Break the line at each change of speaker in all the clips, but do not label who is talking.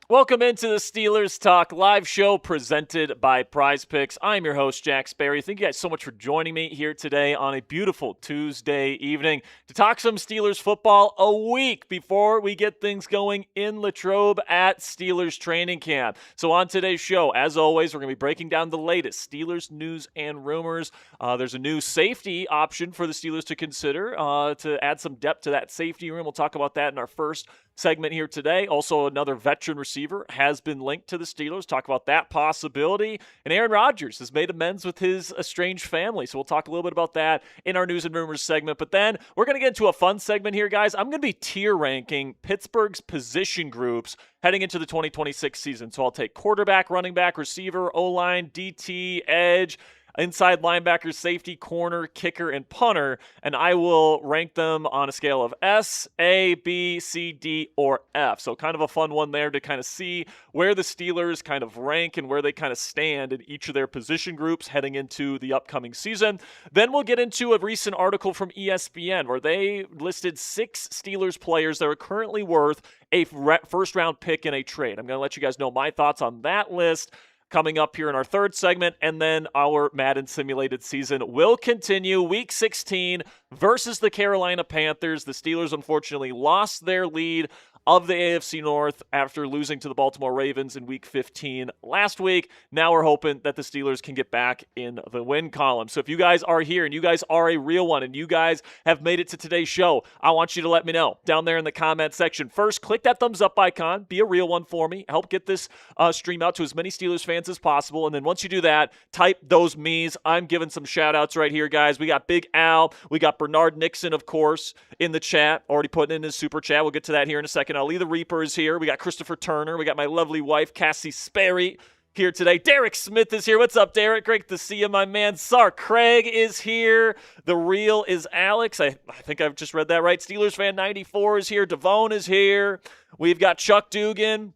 Welcome into the Steelers Talk live show presented by Prize Picks. I'm your host, Jack Sperry. Thank you guys so much for joining me here today on a beautiful Tuesday evening to talk some Steelers football a week before we get things going in Latrobe at Steelers training camp. So on today's show, as always, we're going to be breaking down the latest Steelers news and rumors. There's a new safety option for the Steelers to consider to add some depth to that safety room. We'll talk about that in our first segment here today. Also, another veteran receiver has been linked to the Steelers. Talk about that possibility. And Aaron Rodgers has made amends with his estranged family. So we'll talk a little bit about that in our news and rumors segment. But then we're going to get into a fun segment here, guys. I'm going to be tier ranking Pittsburgh's position groups heading into the 2026 season. So I'll take quarterback, running back, receiver, O-line, DT, edge, inside linebacker, safety, corner, kicker, and punter, and I will rank them on a scale of S, A, B, C, D, or F. So kind of a fun one there to kind of see where the Steelers kind of rank and where they kind of stand in each of their position groups heading into the upcoming season. Then we'll get into a recent article from ESPN where they listed 6 Steelers players that are currently worth a first-round pick in a trade. I'm going to let you guys know my thoughts on that list coming up here in our third segment, and then our Madden simulated season will continue. Week 16 versus the Carolina Panthers. The Steelers unfortunately lost their lead of the AFC North after losing to the Baltimore Ravens in Week 15 last week. Now we're hoping that the Steelers can get back in the win column. So if you guys are here and you guys are a real one and you guys have made it to today's show, I want you to let me know down there in the comment section. First, click that thumbs up icon. Be a real one for me. Help get this stream out to as many Steelers fans as possible. And then once you do that, type those me's. I'm giving some shout outs right here, guys. We got Big Al. We got Bernard Nixon, of course, in the chat. Already putting in his super chat. We'll get to that here in a second. Ali the Reaper is here. We got Christopher Turner. We got my lovely wife, Cassie Sperry, here today. Derek Smith is here. What's up, Derek? Great to see you, my man. Sar Craig is here. The real is Alex. I think I've just read that right. Steelers fan 94 is here. Devone is here. We've got Chuck Dugan,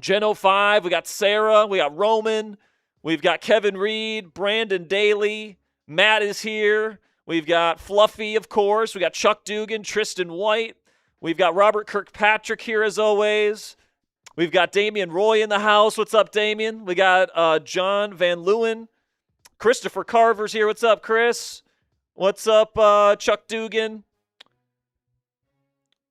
Gen 05. We got Sarah. We got Roman. We've got Kevin Reed, Brandon Daly. Matt is here. We've got Fluffy, of course. We got Chuck Dugan, Tristan White. We've got Robert Kirkpatrick here as always. We've got Damian Roy in the house. What's up, Damian? We got John Van Leeuwen. Christopher Carver's here. What's up, Chris? What's up, Chuck Dugan?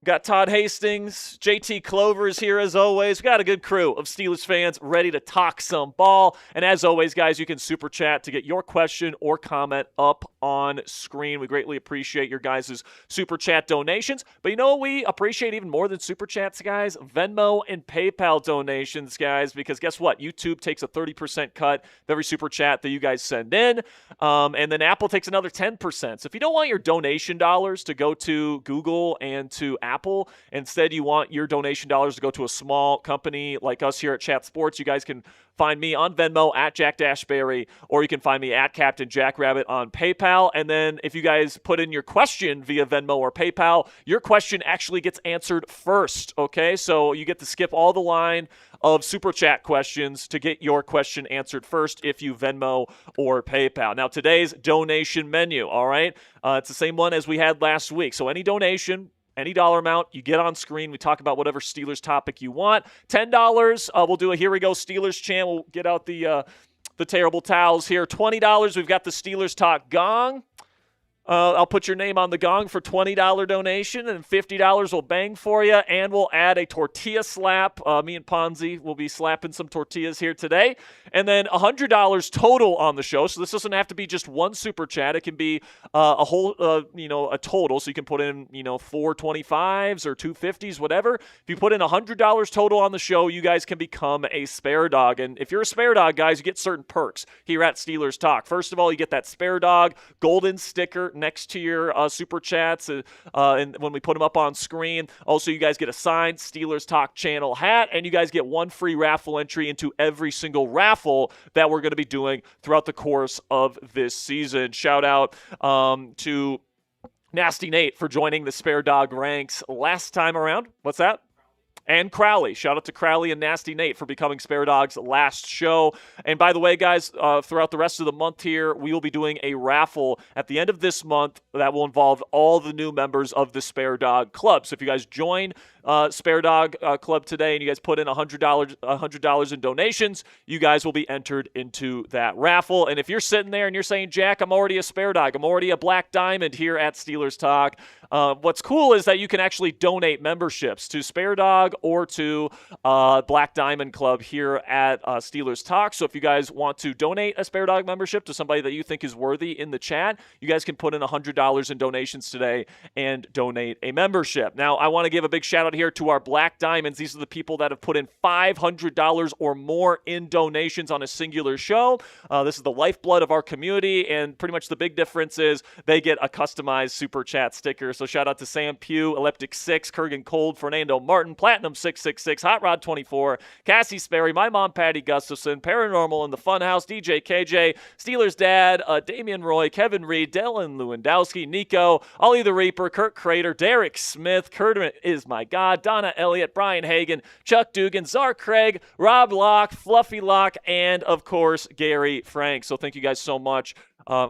Got Todd Hastings. JT Clover is here as always. We got a good crew of Steelers fans ready to talk some ball. And as always, guys, you can super chat to get your question or comment up on screen. We greatly appreciate your guys' super chat donations. But you know what we appreciate even more than super chats, guys? Venmo and PayPal donations, guys, because guess what? YouTube takes a 30% cut of every super chat that you guys send in. And then Apple takes another 10%. So if you don't want your donation dollars to go to Google and to Apple, instead you want your donation dollars to go to a small company like us here at Chat Sports, you guys can find me on Venmo at Jack-Berry, or you can find me at Captain Jackrabbit on PayPal. And then if you guys put in your question via Venmo or PayPal, your question actually gets answered first, okay? So you get to skip all the line of super chat questions to get your question answered first if you Venmo or PayPal. Now, today's donation menu, all right? It's the same one as we had last week. So any donation, any dollar amount, you get on screen. We talk about whatever Steelers topic you want. $10, we'll do a Here We Go Steelers chant. We'll get out the terrible towels here. $20, we've got the Steelers Talk gong. I'll put your name on the gong for $20 donation, and $50 will bang for you, and we'll add a tortilla slap. Me and Ponzi will be slapping some tortillas here today. And then $100 total on the show. So this doesn't have to be just one super chat. It can be a whole, a total. So you can put in, 425s or 250s, whatever. If you put in $100 total on the show, you guys can become a spare dog. And if you're a spare dog, guys, you get certain perks here at Steelers Talk. First of all, you get that spare dog golden sticker next to your Super Chats and when we put them up on screen. Also, you guys get a signed Steelers Talk channel hat, and you guys get one free raffle entry into every single raffle that we're going to be doing throughout the course of this season. Shout out to Nasty Nate for joining the Spare Dog ranks last time around. What's that? And Crowley. Shout out to Crowley and Nasty Nate for becoming Spare Dog's last show. And by the way, guys, throughout the rest of the month here, we will be doing a raffle at the end of this month that will involve all the new members of the Spare Dog Club. So if you guys join Spare Dog Club today and you guys put in $100 in donations, you guys will be entered into that raffle. And if you're sitting there and you're saying, Jack, I'm already a Spare Dog, I'm already a Black Diamond here at Steelers Talk, what's cool is that you can actually donate memberships to Spare Dog or to Black Diamond Club here at Steelers Talk. So if you guys want to donate a Spare Dog membership to somebody that you think is worthy in the chat, you guys can put in $100 in donations today and donate a membership. Now, I want to give a big shout out here to our Black Diamonds. These are the people that have put in $500 or more in donations on a singular show. This is the lifeblood of our community, and pretty much the big difference is they get a customized Super Chat sticker. So shout out to Sam Pugh, Elliptic 6, Kurgan Cold, Fernando Martin, Platinum 666, Hot Rod 24, Cassie Sperry, my mom Patty Gustafson, Paranormal in the Funhouse, DJ KJ, Steelers Dad, Damian Roy, Kevin Reed, Dylan Lewandowski, Nico, Ollie the Reaper, Kurt Crater, Derek Smith, Kurt is my God, Donna Elliott, Brian Hagan, Chuck Dugan, Czar Craig, Rob Locke, Fluffy Locke, and of course Gary Frank. So thank you guys so much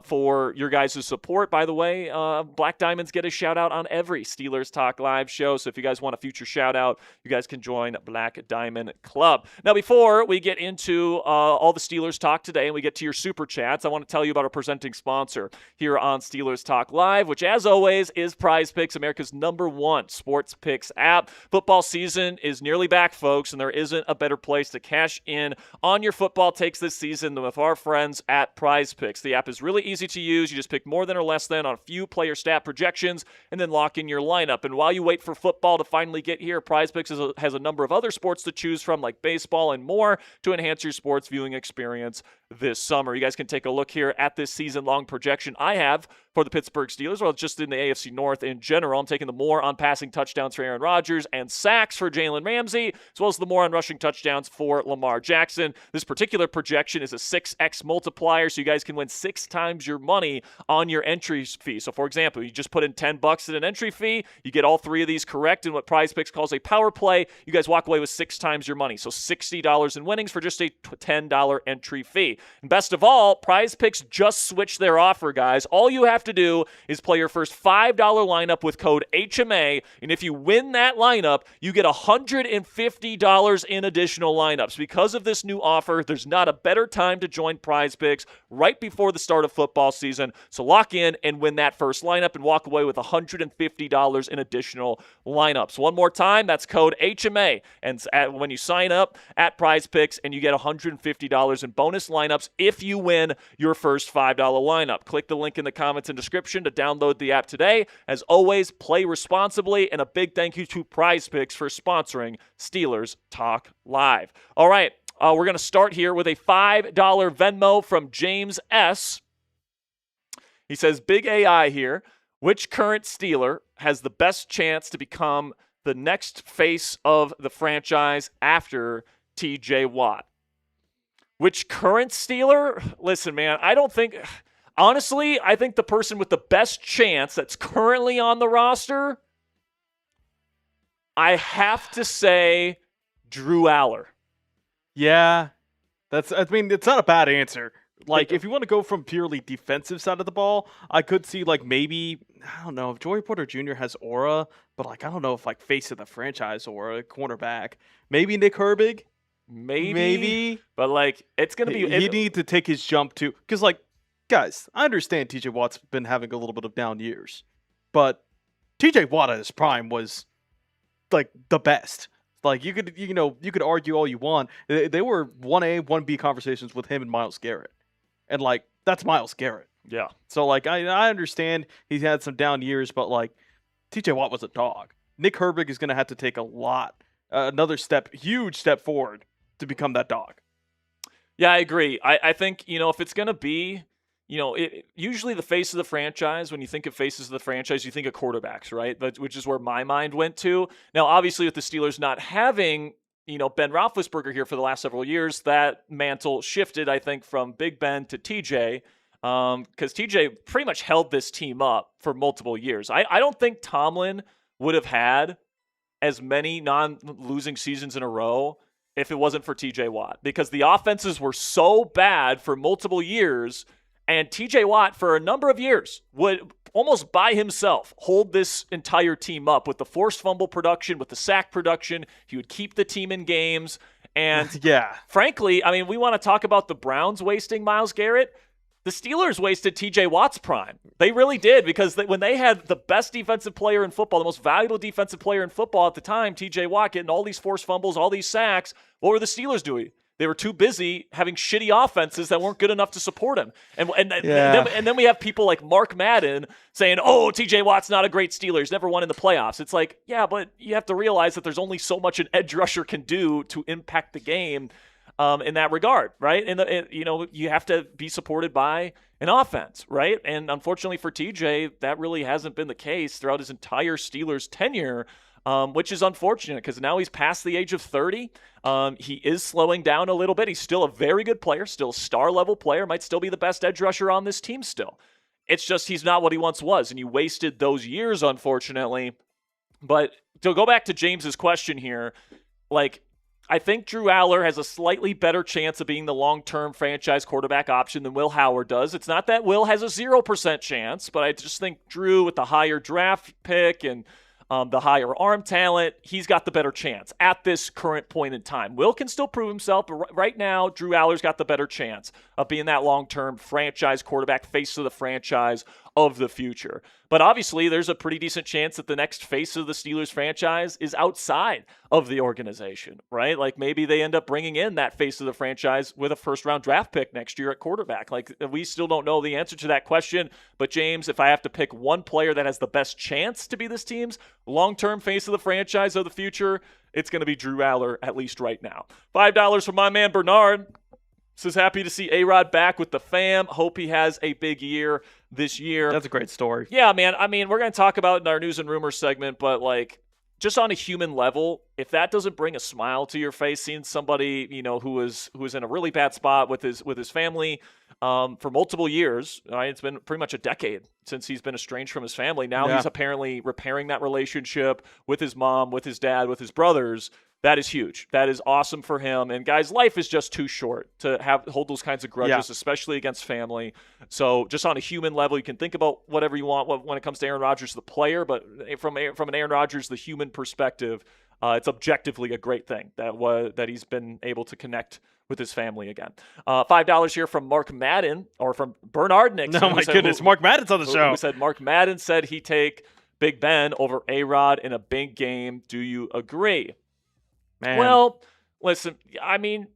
for your guys' support. By the way, Black Diamonds get a shout out on every Steelers Talk live show. So if you guys want a future shout out, you guys can join Black Diamond Club. Now, before we get into all the Steelers Talk today and we get to your Super Chats, I want to tell you about our presenting sponsor here on Steelers Talk Live, which as always is Prize Picks, America's #1 sports picks app. Football season is nearly back, folks, and there isn't a better place to cash in on your football takes this season than with our friends at Prize Picks. The app is really easy to use. You just pick more than or less than on a few player stat projections and then lock in your lineup. And while you wait for football to finally get here, Prize Picks has a number of other sports to choose from, like baseball and more, to enhance your sports viewing experience this summer. You guys can take a look here at this season-long projection I have for the Pittsburgh Steelers. Well, just in the AFC North in general. I'm taking the more on passing touchdowns for Aaron Rodgers and sacks for Jalen Ramsey, as well as the more on rushing touchdowns for Lamar Jackson. This particular projection is a 6x multiplier, so you guys can win 6 times your money on your entry fee. So, for example, you just put in $10 in an entry fee, you get all 3 of these correct in what Prize Picks calls a power play, you guys walk away with 6 times your money. So $60 in winnings for just a $10 entry fee. And best of all, Prize Picks just switched their offer, guys. All you have to do is play your first $5 lineup with code HMA, and if you win that lineup, you get $150 in additional lineups. Because of this new offer, there's not a better time to join Prize Picks right before the start of football season. So lock in and win that first lineup and walk away with $150 in additional lineups. One more time, that's code HMA. And when you sign up at Prize Picks, and you get $150 in bonus lineups if you win your first $5 lineup. Click the link in the comments and description to download the app today. As always, play responsibly, and a big thank you to Prize Picks for sponsoring Steelers Talk Live. All right, we're going to start here with a $5 Venmo from James S. He says, Big AI here. Which current Steeler has the best chance to become the next face of the franchise after TJ Watt? Which current Steeler? Listen, man, honestly, I think the person with the best chance that's currently on the roster, I have to say Drew Aller.
Yeah, it's not a bad answer. Like, if you want to go from purely defensive side of the ball, I could see, like, maybe, I don't know, if Joey Porter Jr. has aura, but, like, I don't know if, like, face of the franchise aura, cornerback. Maybe Nick Herbig. Maybe. But, like, it's going to be... He needs to take his jump, too. Because, like, guys, I understand TJ Watt's been having a little bit of down years. But TJ Watt at his prime was, like, the best. Like, you could argue all you want. They were 1A, 1B conversations with him and Myles Garrett. And, like, that's Myles Garrett.
Yeah.
So, like, I understand he's had some down years, but, like, TJ Watt was a dog. Nick Herbig is going to have to take another huge step forward to become that dog.
Yeah, I agree. I think, if it's going to be, usually the face of the franchise, when you think of faces of the franchise, you think of quarterbacks, right? Which is where my mind went to. Now, obviously, with the Steelers not having, Ben Roethlisberger here for the last several years, that mantle shifted, I think, from Big Ben to TJ, because TJ pretty much held this team up for multiple years. I don't think Tomlin would have had as many non-losing seasons in a row if it wasn't for TJ Watt, because the offenses were so bad for multiple years, and TJ Watt for a number of years would almost by himself hold this entire team up with the forced fumble production, with the sack production. He would keep the team in games. And frankly, I mean, we want to talk about the Browns wasting Myles Garrett. The Steelers wasted TJ Watt's prime. They really did, because when they had the best defensive player in football, the most valuable defensive player in football at the time, TJ Watt, getting all these forced fumbles, all these sacks, what were the Steelers doing? They were too busy having shitty offenses that weren't good enough to support him. And then we have people like Mark Madden saying, oh, TJ Watt's not a great Steeler. He's never won in the playoffs. It's like, yeah, but you have to realize that there's only so much an edge rusher can do to impact the game in that regard, right? And, you have to be supported by an offense, right? And unfortunately for TJ, that really hasn't been the case throughout his entire Steelers tenure. Which is unfortunate, because now he's past the age of 30. He is slowing down a little bit. He's still a very good player, still a star-level player, might still be the best edge rusher on this team still. It's just he's not what he once was, and you wasted those years, unfortunately. But to go back to James's question here, I think Drew Aller has a slightly better chance of being the long-term franchise quarterback option than Will Howard does. It's not that Will has a 0% chance, but I just think Drew, with the higher draft pick and the higher arm talent, he's got the better chance at this current point in time. Will can still prove himself, but right now, Drew Aller's got the better chance of being that long-term franchise quarterback, face of the franchise of the future. But obviously, there's a pretty decent chance that the next face of the Steelers franchise is outside of the organization, right? Like maybe they end up bringing in that face of the franchise with a first-round draft pick next year at quarterback. Like, we still don't know the answer to that question. But James, if I have to pick one player that has the best chance to be this team's long-term face of the franchise of the future, it's going to be Drew Aller, at least right now. $5 from my man Bernard. Says happy to see A-Rod back with the fam. Hope he has a big year this year.
That's a great story.
Yeah, man. I mean, we're going to talk about it in our news and rumors segment, but just on a human level, if that doesn't bring a smile to your face, seeing somebody, who was in a really bad spot with his family for multiple years, right? It's been pretty much a decade since he's been estranged from his family. Now he's apparently repairing that relationship with his mom, with his dad, with his brothers. That is huge. That is awesome for him. And guys, life is just too short to hold those kinds of grudges, especially against family. So just on a human level, you can think about whatever you want when it comes to Aaron Rodgers, the player, but from an Aaron Rodgers, the human perspective, it's objectively a great thing that he's been able to connect with his family again. $5 here from Mark Madden, or from Bernard Nixon.
Oh my goodness, Mark Madden's on the show.
Who said Mark Madden said he'd take Big Ben over A-Rod in a big game. Do you agree?
Man.
Well, listen, I mean,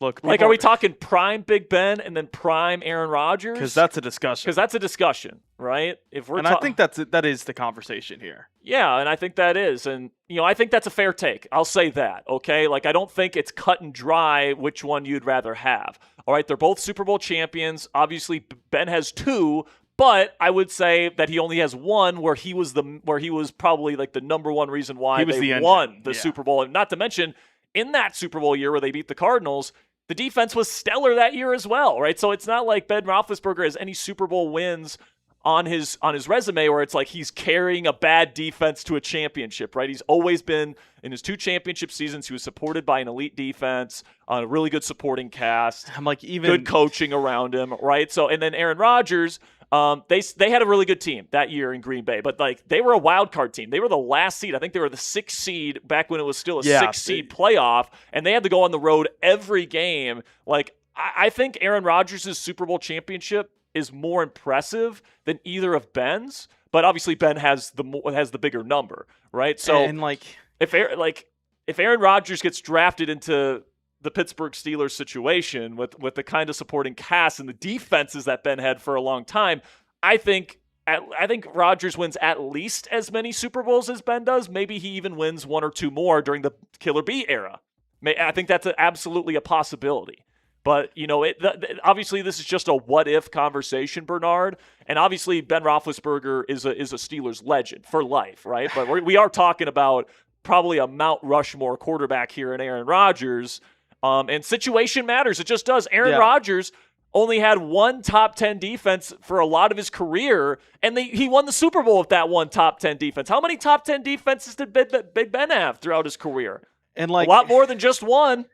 look,
are we talking prime Big Ben and then prime Aaron Rodgers?
Because that's a discussion.
Right?
I think that is the conversation here.
Yeah, and I think that is. And, I think that's a fair take. I'll say that, okay? I don't think it's cut and dry which one you'd rather have. All right, they're both Super Bowl champions. Obviously, Ben has 2. But I would say that he only has 1 where he was probably the number one reason why they won the Super Bowl. And not to mention, in that Super Bowl year where they beat the Cardinals, the defense was stellar that year as well, right? So it's not like Ben Roethlisberger has any Super Bowl wins on his resume where it's like he's carrying a bad defense to a championship, right? He's always been, in his 2 championship seasons, he was supported by an elite defense, a really good supporting cast, good coaching around him, right? So, and then Aaron Rodgers, they had a really good team that year in Green Bay, but they were a wild card team. They were the last seed. I think they were the 6th seed back when it was still a 6 seed playoff, and they had to go on the road every game. I think Aaron Rodgers' Super Bowl championship is more impressive than either of Ben's, but obviously Ben has the bigger number, right? So if Aaron Rodgers gets drafted into the Pittsburgh Steelers situation with the kind of supporting cast and the defenses that Ben had for a long time, I think Rodgers wins at least as many Super Bowls as Ben does. Maybe he even wins 1 or 2 more during the Killer B era. I think that's absolutely a possibility. But, obviously this is just a what-if conversation, Bernard. And obviously Ben Roethlisberger is a Steelers legend for life, right? But we are talking about probably a Mount Rushmore quarterback here in Aaron Rodgers. And situation matters. It just does. Aaron Rodgers only had one top 10 defense for a lot of his career, and he won the Super Bowl with that one top 10 defense. How many top 10 defenses did Big Ben have throughout his career?
And
a lot more than just one.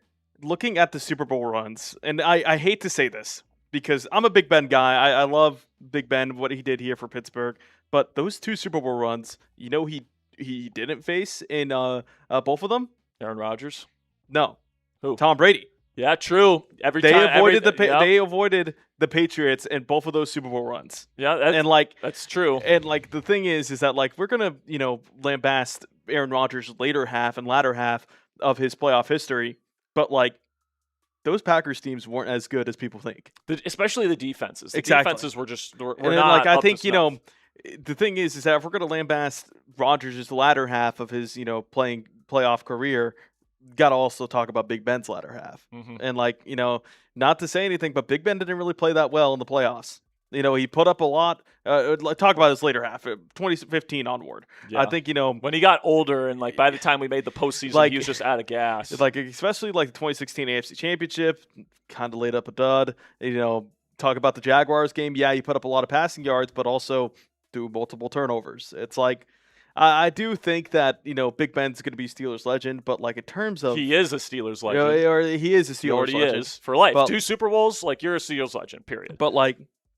Looking at the Super Bowl runs, and I hate to say this because I'm a Big Ben guy. I love Big Ben, what he did here for Pittsburgh. But those 2 Super Bowl runs, he didn't face in both of them?
Aaron Rodgers?
No.
Who?
Tom Brady.
Yeah, true.
They avoided the Patriots in both of those Super Bowl runs.
Yeah, that's true.
And the thing is that we're gonna lambast Aaron Rodgers' latter half of his playoff history, but those Packers teams weren't as good as people think.
Especially the defenses. The
exactly.
defenses were just were
and
not.
I think the thing is that if we're gonna lambast Rodgers' latter half of his playing playoff career, got to also talk about Big Ben's latter half.
Mm-hmm.
And not to say anything, but Big Ben didn't really play that well in the playoffs. He put up a lot. Talk about his later half, 2015 onward.
Yeah.
I think
when he got older and by the time we made the postseason, he was just out of gas.
Especially the 2016 AFC Championship, kind of laid up a dud. Talk about the Jaguars game. Yeah, he put up a lot of passing yards, but also threw multiple turnovers. It's I do think that Big Ben's going to be Steelers legend, but in terms of
he is a Steelers legend,
or he is a Steelers legend.
He is for life.
But,
2 Super Bowls, you're a Steelers legend. Period.
But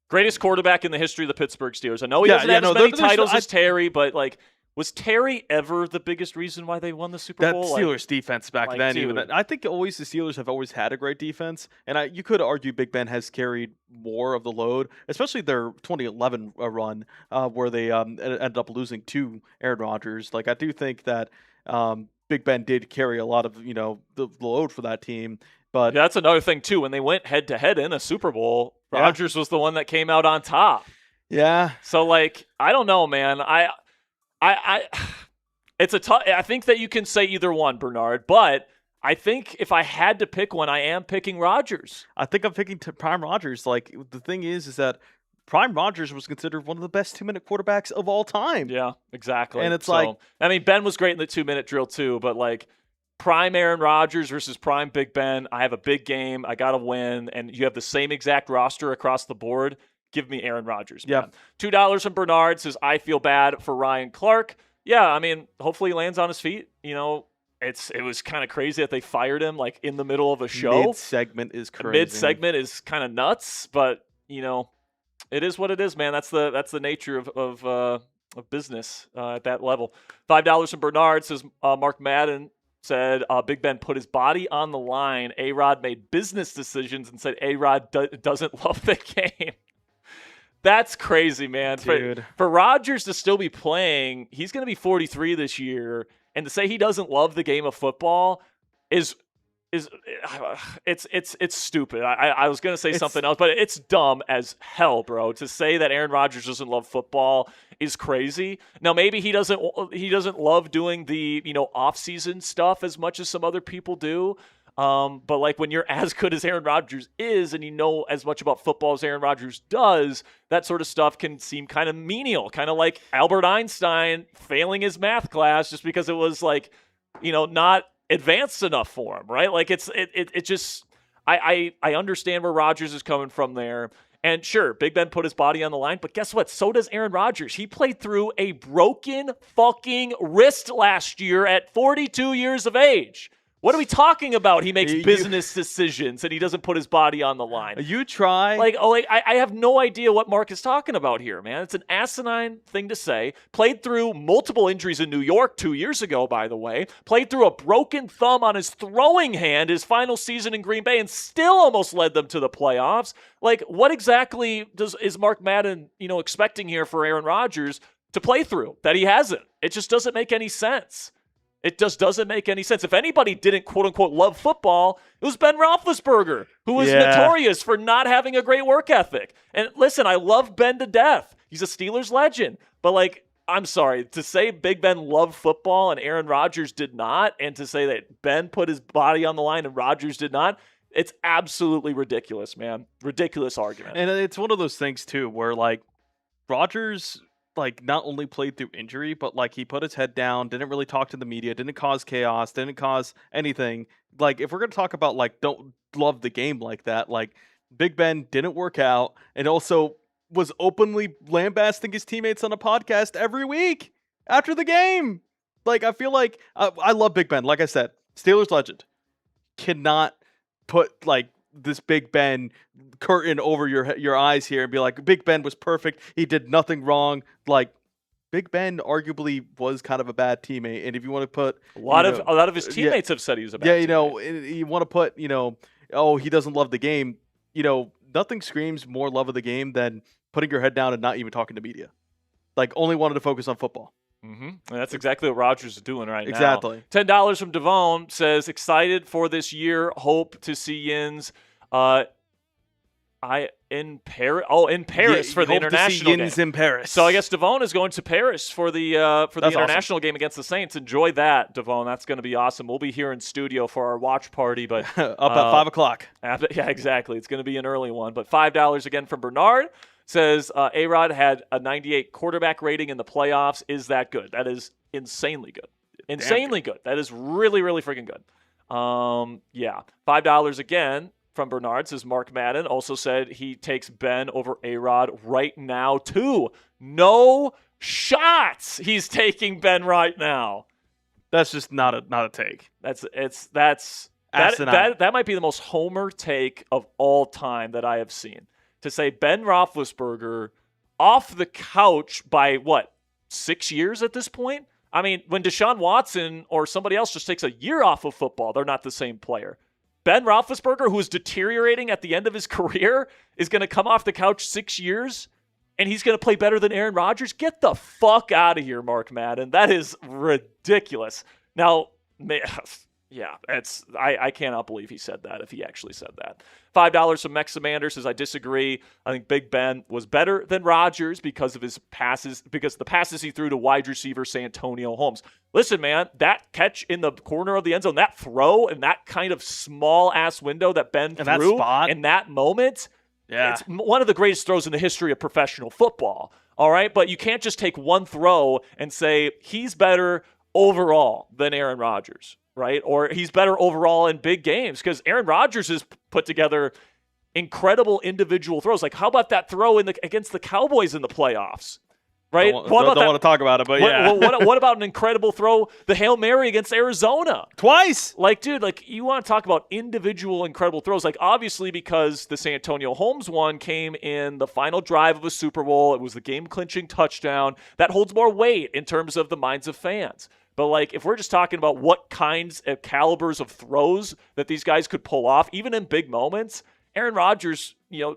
greatest quarterback in the history of the Pittsburgh Steelers. I know he doesn't have as many titles as Terry, but was Terry ever the biggest reason why they won the Super Bowl?
That Steelers defense back then, I think the Steelers have always had a great defense, and you could argue Big Ben has carried more of the load, especially their 2011 run where they ended up losing to Aaron Rodgers. I do think that Big Ben did carry a lot of the load for that team. But
that's another thing too. When they went head to head in a Super Bowl, Rodgers was the one that came out on top.
Yeah.
So I don't know, man. It's a tough. I think that you can say either one, Bernard. But I think if I had to pick one, I am picking Rodgers.
I think I'm picking Prime Rodgers. The thing is that Prime Rodgers was considered one of the best 2-minute quarterbacks of all time.
Yeah, exactly.
And it's
Ben was great in the 2-minute drill too, but prime Aaron Rodgers versus prime Big Ben. I have a big game. I got to win. And you have the same exact roster across the board. Give me Aaron Rodgers.
Yeah.
$2 from Bernard says, I feel bad for Ryan Clark. Yeah, hopefully he lands on his feet. It was kind of crazy that they fired him in the middle of a show.
Mid-segment is crazy.
Mid-segment is kind of nuts, but it is what it is, man. That's the nature of business at that level. $5 from Bernard says, Mark Madden said Big Ben put his body on the line. A-Rod made business decisions and said A-Rod doesn't love the game. That's crazy, man.
Dude.
For Rodgers to still be playing, he's going to be 43 this year, and to say he doesn't love the game of football is it's stupid. I was going to say something else, but it's dumb as hell, bro. To say that Aaron Rodgers doesn't love football is crazy. Now maybe he doesn't love doing the off-season stuff as much as some other people do. But when you're as good as Aaron Rodgers is, and you know as much about football as Aaron Rodgers does, that sort of stuff can seem kind of menial, kind of like Albert Einstein failing his math class just because it was not advanced enough for him, right? It just I understand where Rodgers is coming from there. And sure, Big Ben put his body on the line, but guess what? So does Aaron Rodgers. He played through a broken fucking wrist last year at 42 years of age. What are we talking about? He makes business decisions and he doesn't put his body on the line.
You try.
I have no idea what Mark is talking about here, man. It's an asinine thing to say. Played through multiple injuries in New York 2 years ago, by the way. Played through a broken thumb on his throwing hand his final season in Green Bay and still almost led them to the playoffs. What exactly is Mark Madden, expecting here for Aaron Rodgers to play through that he hasn't? It just doesn't make any sense. It just doesn't make any sense. If anybody didn't, quote-unquote, love football, it was Ben Roethlisberger, who was notorious for not having a great work ethic. And listen, I love Ben to death. He's a Steelers legend. But, I'm sorry, to say Big Ben loved football and Aaron Rodgers did not, and to say that Ben put his body on the line and Rodgers did not, It's absolutely ridiculous, man. Ridiculous argument.
And it's one of those things too, where like Rodgers like not only played through injury, but like he put his head down, didn't really talk to the media, didn't cause chaos, didn't cause anything. Like if we're gonna talk about like don't love the game like that, like Big Ben didn't work out and also was openly lambasting his teammates on a podcast every week after the game. Like I feel like I love Big Ben. Like I said, Steelers legend. Cannot put like this Big Ben curtain over your eyes here and be like, Big Ben was perfect. He did nothing wrong. Like Big Ben arguably was kind of a bad teammate. And if you want to put
a lot of his teammates have said he was a bad teammate.
You know, you want to put, oh, he doesn't love the game. Nothing screams more love of the game than putting your head down and not even talking to media. Like only wanted to focus on football.
Mm-hmm. And that's exactly what Rodgers is doing right now.
Exactly.
$10 from Devone says, excited for this year. Hope to see Yins in Paris for the international game.
In Paris.
So I guess Devone is going to Paris for the international game against the Saints. Enjoy that, Devone. That's going to be awesome. We'll be here in studio for our watch party, but
up at 5 o'clock.
Yeah, exactly. It's going to be an early one. But $5 again from Bernard. Says A-Rod had a 98 quarterback rating in the playoffs. Is that good? That is insanely good. Insanely good. That is really, really freaking good. Yeah. $5 again from Bernard. Says Mark Madden also said he takes Ben over A-Rod right now too. No shots. He's taking Ben right now.
That's just not a take.
That might be the most homer take of all time that I have seen. To say Ben Roethlisberger off the couch by, 6 years at this point? I mean, when Deshaun Watson or somebody else just takes a year off of football, they're not the same player. Ben Roethlisberger, who is deteriorating at the end of his career, is going to come off the couch 6 years, and he's going to play better than Aaron Rodgers? Get the fuck out of here, Mark Madden. That is ridiculous. Now, yeah, I cannot believe he said that if he actually said that. $5 from Mexamander says, I disagree. I think Big Ben was better than Rodgers because of his passes, because the passes he threw to wide receiver Santonio Holmes. Listen, man, that catch in the corner of the end zone, that throw in that kind of small-ass window that Ben threw in that moment, it's one of the greatest throws in the history of professional football. All right, but you can't just take one throw and say he's better overall than Aaron Rodgers. Right? Or he's better overall in big games because Aaron Rodgers has put together incredible individual throws. Like, how about that throw against the Cowboys in the playoffs? Right?
Don't want to talk about it, but yeah.
What about an incredible throw, the Hail Mary against Arizona?
Twice!
Like, dude, you want to talk about individual incredible throws. Like, obviously, because the Santonio Holmes one came in the final drive of a Super Bowl. It was the game-clinching touchdown. That holds more weight in terms of the minds of fans. But, if we're just talking about what kinds of calibers of throws that these guys could pull off, even in big moments, Aaron Rodgers,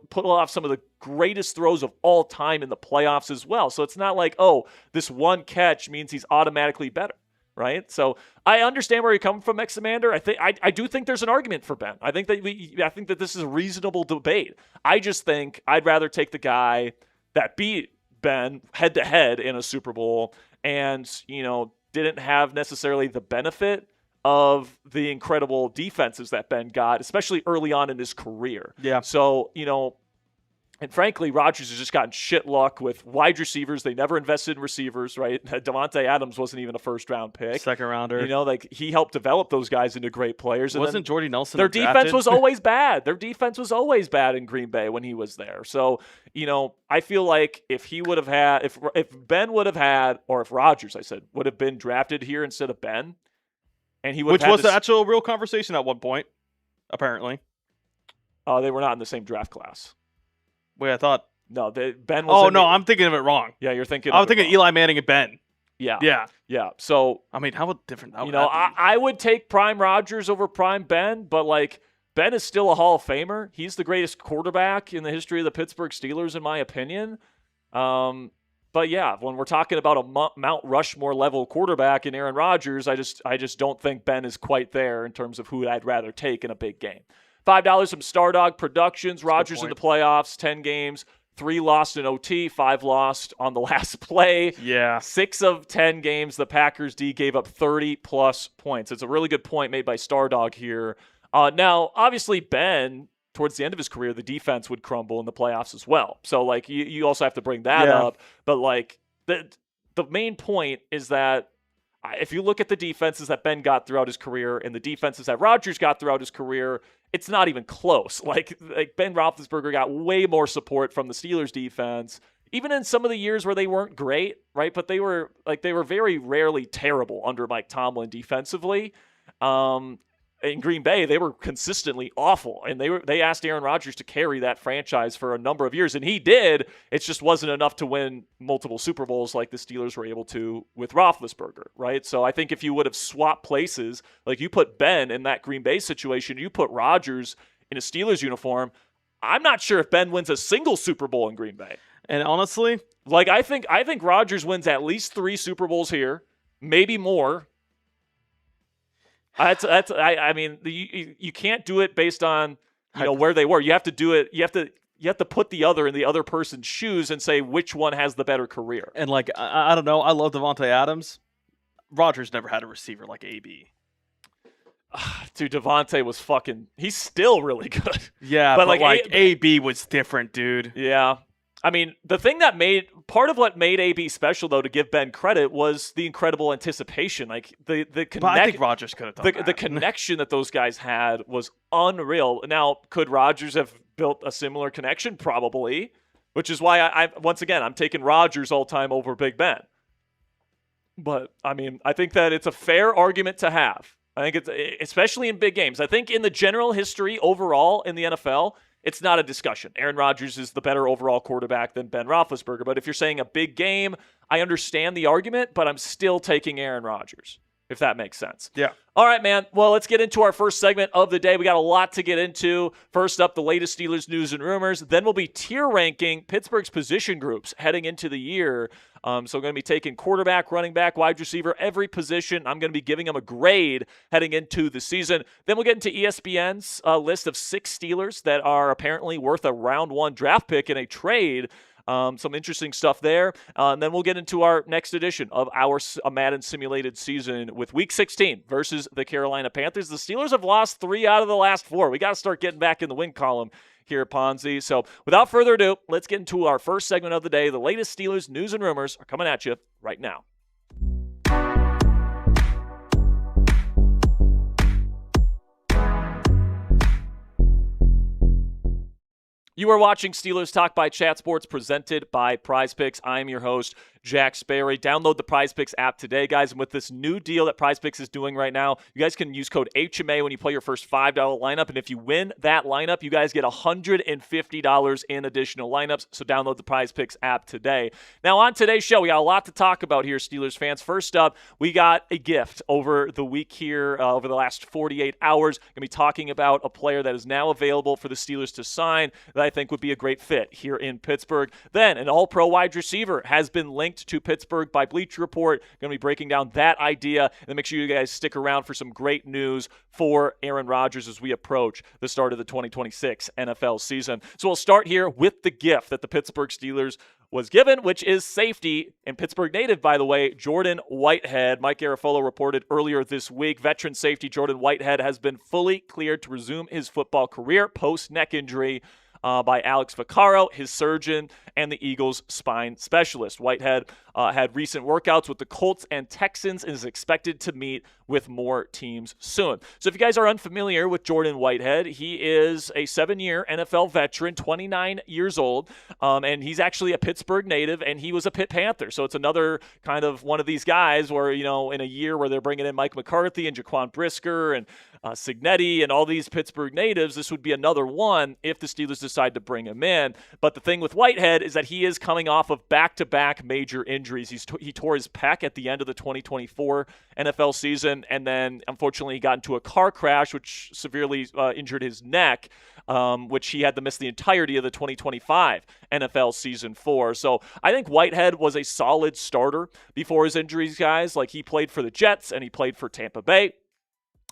pulled off some of the greatest throws of all time in the playoffs as well. So it's not like, oh, this one catch means he's automatically better, right? So I understand where you're coming from, Mexamander. I do think there's an argument for Ben. I think that this is a reasonable debate. I just think I'd rather take the guy that beat Ben head-to-head in a Super Bowl and, didn't have necessarily the benefit of the incredible defenses that Ben got, especially early on in his career.
Yeah.
So, and frankly, Rodgers has just gotten shit luck with wide receivers. They never invested in receivers, right? Devontae Adams wasn't even a first-round pick.
Second rounder.
He helped develop those guys into great players. And
wasn't Jordy Nelson
Their defense was always bad. Their defense was always bad in Green Bay when he was there. So, I feel like if Ben would have had, or if Rodgers, would have been drafted here instead of Ben, and he would
Which was the actual real conversation at one point, apparently.
They were not in the same draft class.
Wait, I thought.
No, Ben was.
Oh, no, I'm thinking of it wrong.
Yeah, you're thinking.
I was thinking Eli Manning and Ben.
Yeah. So,
I mean, how different that would be?
I would take prime Rodgers over prime Ben, but Ben is still a Hall of Famer. He's the greatest quarterback in the history of the Pittsburgh Steelers, in my opinion. But yeah, when we're talking about a Mount Rushmore level quarterback in Aaron Rodgers, I just don't think Ben is quite there in terms of who I'd rather take in a big game. $5 from Stardog Productions. Rodgers in the playoffs, 10 games, 3 lost in OT, 5 lost on the last play.
Yeah.
6 of 10 games, the Packers D gave up 30-plus points. It's a really good point made by Stardog here. Now, obviously, Ben, towards the end of his career, the defense would crumble in the playoffs as well. So, like, you also have to bring that up. But, like, the main point is that if you look at the defenses that Ben got throughout his career and the defenses that Rodgers got throughout his career, it's not even close. Like Ben Roethlisberger got way more support from the Steelers defense, even in some of the years where they weren't great, right? But they were very rarely terrible under Mike Tomlin defensively. In Green Bay, they were consistently awful, and they asked Aaron Rodgers to carry that franchise for a number of years, and he did. It just wasn't enough to win multiple Super Bowls like the Steelers were able to with Roethlisberger, right? So I think if you would have swapped places, like you put Ben in that Green Bay situation, you put Rodgers in a Steelers uniform, I'm not sure if Ben wins a single Super Bowl in Green Bay.
And honestly,
like I think Rodgers wins at least 3 Super Bowls here, maybe more. I mean, you can't do it based on where they were. You have to do it. You have to put the other in the other person's shoes and say which one has the better career.
And like I don't know, I love Devontae Adams. Rodgers never had a receiver like AB.
Dude, Devontae was he's still really good.
Yeah, but like AB was different, dude.
Yeah. I mean, the thing that part of what made AB special, though, to give Ben credit, was the incredible anticipation. Like the
But I think Rodgers could have done that.
The connection that those guys had was unreal. Now, could Rodgers have built a similar connection? Probably, which is why I'm taking Rodgers all time over Big Ben. But I mean, I think that it's a fair argument to have. I think it's especially in big games. I think in the general history overall in the NFL, it's not a discussion. Aaron Rodgers is the better overall quarterback than Ben Roethlisberger. But if you're saying a big game, I understand the argument, but I'm still taking Aaron Rodgers, if that makes sense.
Yeah.
All right, man. Well, let's get into our first segment of the day. We got a lot to get into. First up, the latest Steelers news and rumors. Then we'll be tier ranking Pittsburgh's position groups heading into the year. So I'm going to be taking quarterback, running back, wide receiver, every position. I'm going to be giving them a grade heading into the season. Then we'll get into ESPN's list of 6 Steelers that are apparently worth a round 1 draft pick in a trade. Some interesting stuff there. And then we'll get into our next edition of our Madden simulated season with Week 16 versus the Carolina Panthers. The Steelers have lost 3 out of the last 4. We got to start getting back in the win column here at Ponzi. So without further ado, let's get into our first segment of the day. The latest Steelers news and rumors are coming at you right now. You are watching Steelers Talk by Chat Sports presented by Prize Picks. I'm your host, Jack Sperry. Download the Prize Picks app today, guys. And with this new deal that Prize Picks is doing right now, you guys can use code HMA when you play your first $5 lineup. And if you win that lineup, you guys get $150 in additional lineups. So download the Prize Picks app today. Now, on today's show, we got a lot to talk about here, Steelers fans. First up, we got a gift over the week here, over the last 48 hours. Going to be talking about a player that is now available for the Steelers to sign that I think would be a great fit here in Pittsburgh. Then, an all-pro wide receiver has been linked to Pittsburgh by Bleacher Report. Going to be breaking down that idea, and then make sure you guys stick around for some great news for Aaron Rodgers as we approach the start of the 2026 NFL season. So we'll start here with the gift that the Pittsburgh Steelers was given, which is safety, and Pittsburgh native, by the way, Jordan Whitehead. Mike Garafolo reported earlier this week, veteran safety Jordan Whitehead has been fully cleared to resume his football career post-neck injury by Alex Vaccaro, his surgeon, and the Eagles' spine specialist. Whitehead had recent workouts with the Colts and Texans and is expected to meet with more teams soon. So if you guys are unfamiliar with Jordan Whitehead, he is a 7-year NFL veteran, 29 years old, and he's actually a Pittsburgh native, and he was a Pitt Panther. So it's another kind of one of these guys where, in a year where they're bringing in Mike McCarthy and Jaquan Brisker and Signetti and all these Pittsburgh natives, this would be another one if the Steelers decide to bring him in. But the thing with Whitehead is that he is coming off of back-to-back major injuries. He tore his pec at the end of the 2024 NFL season, and then unfortunately he got into a car crash which severely injured his neck, which he had to miss the entirety of the 2025 NFL season for. So I think Whitehead was a solid starter before his injuries, guys. Like, he played for the Jets and he played for Tampa Bay.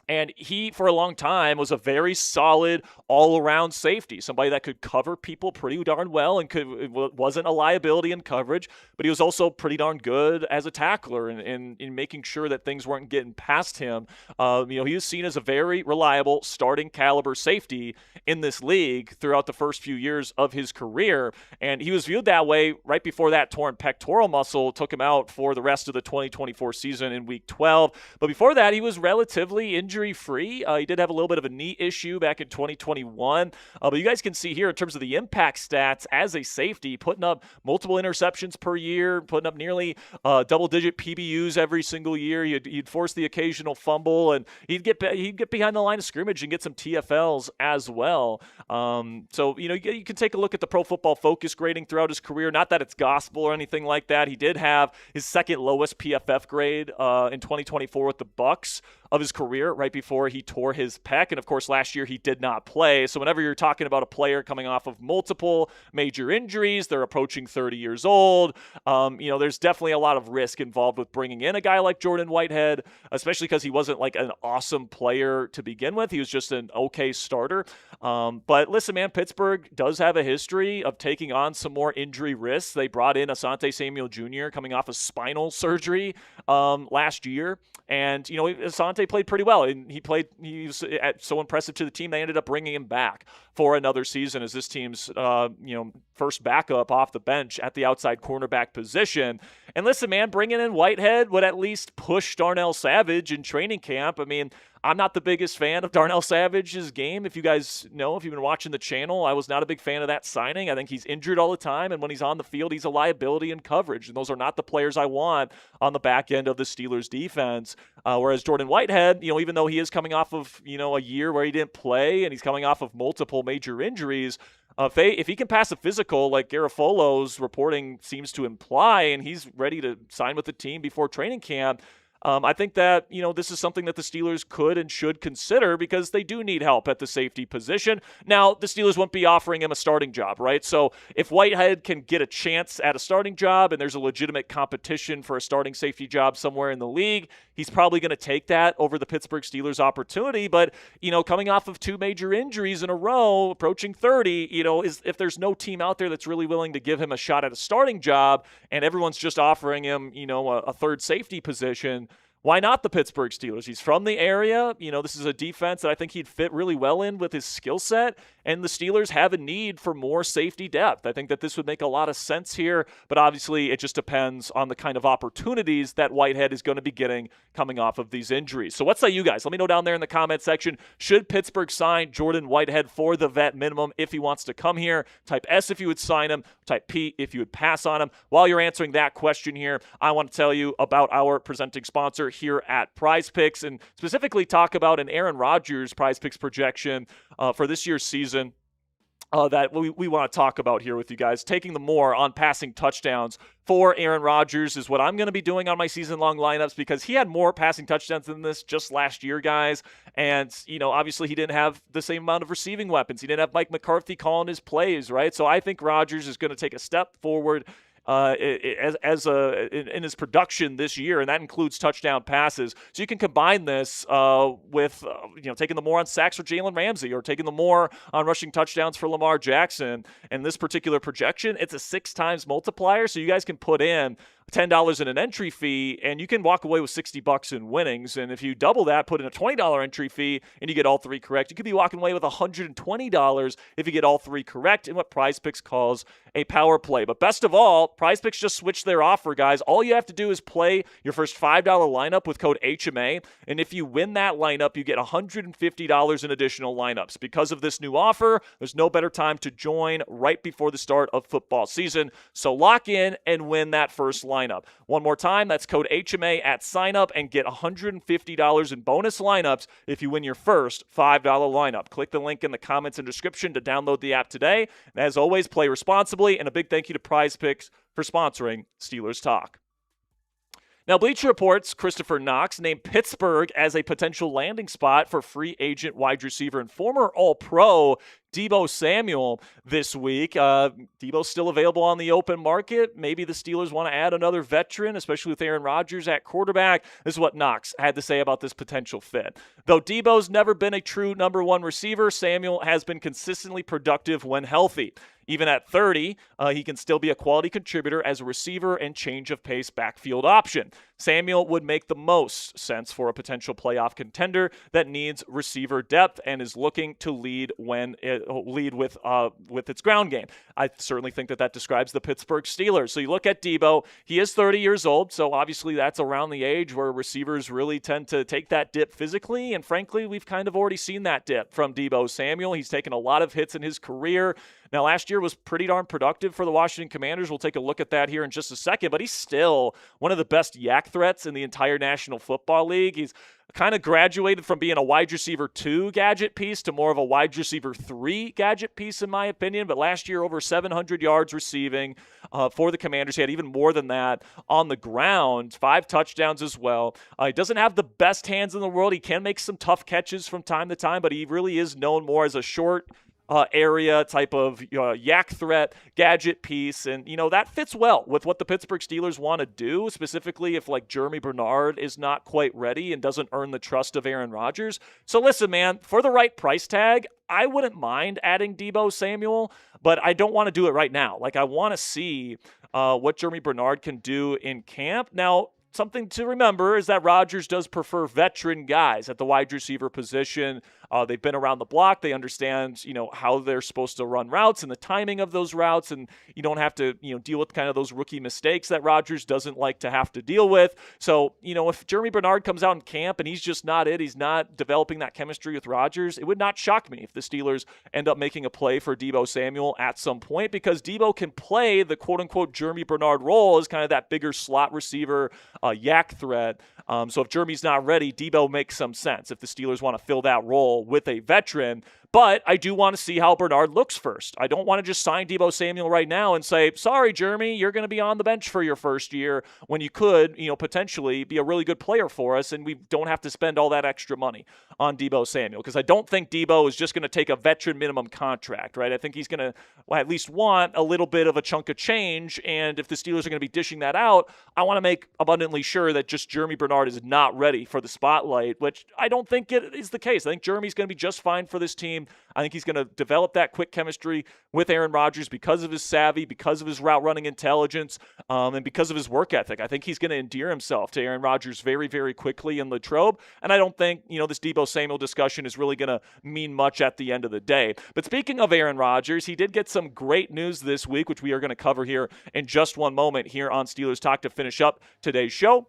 And he, for a long time, was a very solid all-around safety, somebody that could cover people pretty darn well and wasn't a liability in coverage, but he was also pretty darn good as a tackler in making sure that things weren't getting past him. He was seen as a very reliable starting caliber safety in this league throughout the first few years of his career, and he was viewed that way right before that torn pectoral muscle took him out for the rest of the 2024 season in Week 12. But before that, he was relatively injury-free. He did have a little bit of a knee issue back in 2021. But you guys can see here in terms of the impact stats as a safety, putting up multiple interceptions per year, putting up nearly double-digit PBUs every single year. You'd force the occasional fumble, and he'd get behind the line of scrimmage and get some TFLs as well. So you can take a look at the Pro Football Focus grading throughout his career. Not that it's gospel or anything like that. He did have his second lowest PFF grade in 2024 with the Bucs of his career right before he tore his pec. And of course, last year he did not play. So whenever you're talking about a player coming off of multiple major injuries, they're approaching 30 years old, there's definitely a lot of risk involved with bringing in a guy like Jordan Whitehead, especially because he wasn't like an awesome player to begin with. He was just an okay starter. But listen, man, Pittsburgh does have a history of taking on some more injury risks. They brought in Asante Samuel Jr. coming off of spinal surgery last year. And, Asante played pretty well. And he was so impressive to the team, they ended up bringing him back for another season as this team's, first backup off the bench at the outside cornerback position. And listen, man, bringing in Whitehead would at least push Darnell Savage in training camp. I mean, I'm not the biggest fan of Darnell Savage's game. If you guys know, if you've been watching the channel, I was not a big fan of that signing. I think he's injured all the time, and when he's on the field, he's a liability in coverage, and those are not the players I want on the back end of the Steelers defense. Whereas Jordan Whitehead, even though he is coming off of, a year where he didn't play, and he's coming off of multiple major injuries, if he can pass a physical like Garofalo's reporting seems to imply, and he's ready to sign with the team before training camp, I think that, this is something that the Steelers could and should consider because they do need help at the safety position. Now, the Steelers won't be offering him a starting job, right? So if Whitehead can get a chance at a starting job and there's a legitimate competition for a starting safety job somewhere in the league, he's probably going to take that over the Pittsburgh Steelers opportunity. But, coming off of two major injuries in a row, approaching 30, if there's no team out there that's really willing to give him a shot at a starting job and everyone's just offering him, a third safety position, why not the Pittsburgh Steelers? He's from the area. This is a defense that I think he'd fit really well in with his skill set, and the Steelers have a need for more safety depth. I think that this would make a lot of sense here, but obviously it just depends on the kind of opportunities that Whitehead is going to be getting coming off of these injuries. So what say you guys? Let me know down there in the comment section. Should Pittsburgh sign Jordan Whitehead for the vet minimum if he wants to come here? Type S if you would sign him. Type P if you would pass on him. While you're answering that question here, I want to tell you about our presenting sponsor here at Prize Picks, and specifically talk about an Aaron Rodgers Prize Picks projection for this year's season that we want to talk about here with you guys. Taking the more on passing touchdowns for Aaron Rodgers is what I'm going to be doing on my season-long lineups because he had more passing touchdowns than this just last year, guys. And, obviously he didn't have the same amount of receiving weapons. He didn't have Mike McCarthy calling his plays, right? So I think Rodgers is going to take a step forward in his production this year, and that includes touchdown passes. So you can combine this with taking the more on sacks for Jalen Ramsey or taking the more on rushing touchdowns for Lamar Jackson. And this particular projection, it's a 6 times multiplier, so you guys can put in $10 in an entry fee, and you can walk away with $60 in winnings. And if you double that, put in a $20 entry fee, and you get all 3 correct, you could be walking away with $120 if you get all 3 correct in what Prize Picks calls a power play. But best of all, Prize Picks just switched their offer, guys. All you have to do is play your first $5 lineup with code HMA, and if you win that lineup, you get $150 in additional lineups. Because of this new offer, there's no better time to join right before the start of football season. So lock in and win that first lineup. One more time, that's code HMA at sign up and get $150 in bonus lineups if you win your first $5 lineup. Click the link in the comments and description to download the app today. And as always, play responsibly, and a big thank you to Prize Picks for sponsoring Steelers Talk. Now, Bleacher Report's Christopher Knox named Pittsburgh as a potential landing spot for free agent wide receiver and former All-Pro Deebo Samuel this week. Deebo's still available on the open market. Maybe the Steelers want to add another veteran, especially with Aaron Rodgers at quarterback. This is what Knox had to say about this potential fit. Though Deebo's never been a true number one receiver, Samuel has been consistently productive when healthy. Even at 30, he can still be a quality contributor as a receiver and change of pace backfield option. Samuel would make the most sense for a potential playoff contender that needs receiver depth and is looking to lead with its ground game. I certainly think that describes the Pittsburgh Steelers. So you look at Deebo, he is 30 years old, so obviously that's around the age where receivers really tend to take that dip physically, and frankly, we've kind of already seen that dip from Deebo Samuel. He's taken a lot of hits in his career. Now, last year was pretty darn productive for the Washington Commanders. We'll take a look at that here in just a second, but he's still one of the best yak threats in the entire National Football League. He's kind of graduated from being a wide receiver 2 gadget piece to more of a wide receiver 3 gadget piece, in my opinion. But last year, over 700 yards receiving for the Commanders. He had even more than that on the ground, 5 touchdowns as well. He doesn't have the best hands in the world. He can make some tough catches from time to time, but he really is known more as a short area type of yak threat gadget piece, and that fits well with what the Pittsburgh Steelers want to do, specifically if like Germie Bernard is not quite ready and doesn't earn the trust of Aaron Rodgers. So listen, man, for the right price tag, I wouldn't mind adding Deebo Samuel, but I don't want to do it right now. Like, I want to see what Germie Bernard can do in camp. Now, something to remember is that Rodgers does prefer veteran guys at the wide receiver position. They've been around the block. They understand, how they're supposed to run routes and the timing of those routes, and you don't have to, deal with kind of those rookie mistakes that Rodgers doesn't like to have to deal with. So, if Germie Bernard comes out in camp and he's just not it, he's not developing that chemistry with Rodgers, it would not shock me if the Steelers end up making a play for Deebo Samuel at some point, because Deebo can play the quote-unquote Germie Bernard role as kind of that bigger slot receiver, yak threat. So if Germie's not ready, Deebo makes some sense if the Steelers want to fill that role with a veteran. But I do want to see how Bernard looks first. I don't want to just sign Deebo Samuel right now and say, sorry, Germie, you're going to be on the bench for your first year, when you could, potentially be a really good player for us, and we don't have to spend all that extra money on Deebo Samuel, because I don't think Deebo is just going to take a veteran minimum contract, right? I think he's going to at least want a little bit of a chunk of change, and if the Steelers are going to be dishing that out, I want to make abundantly sure that just Germie Bernard is not ready for the spotlight, which I don't think it is the case. I think Germie's going to be just fine for this team. I think he's going to develop that quick chemistry with Aaron Rodgers because of his savvy, because of his route running intelligence, and because of his work ethic. I think he's going to endear himself to Aaron Rodgers very, very quickly in Latrobe. And I don't think, this Deebo Samuel discussion is really going to mean much at the end of the day. But speaking of Aaron Rodgers, he did get some great news this week, which we are going to cover here in just one moment here on Steelers Talk to finish up today's show.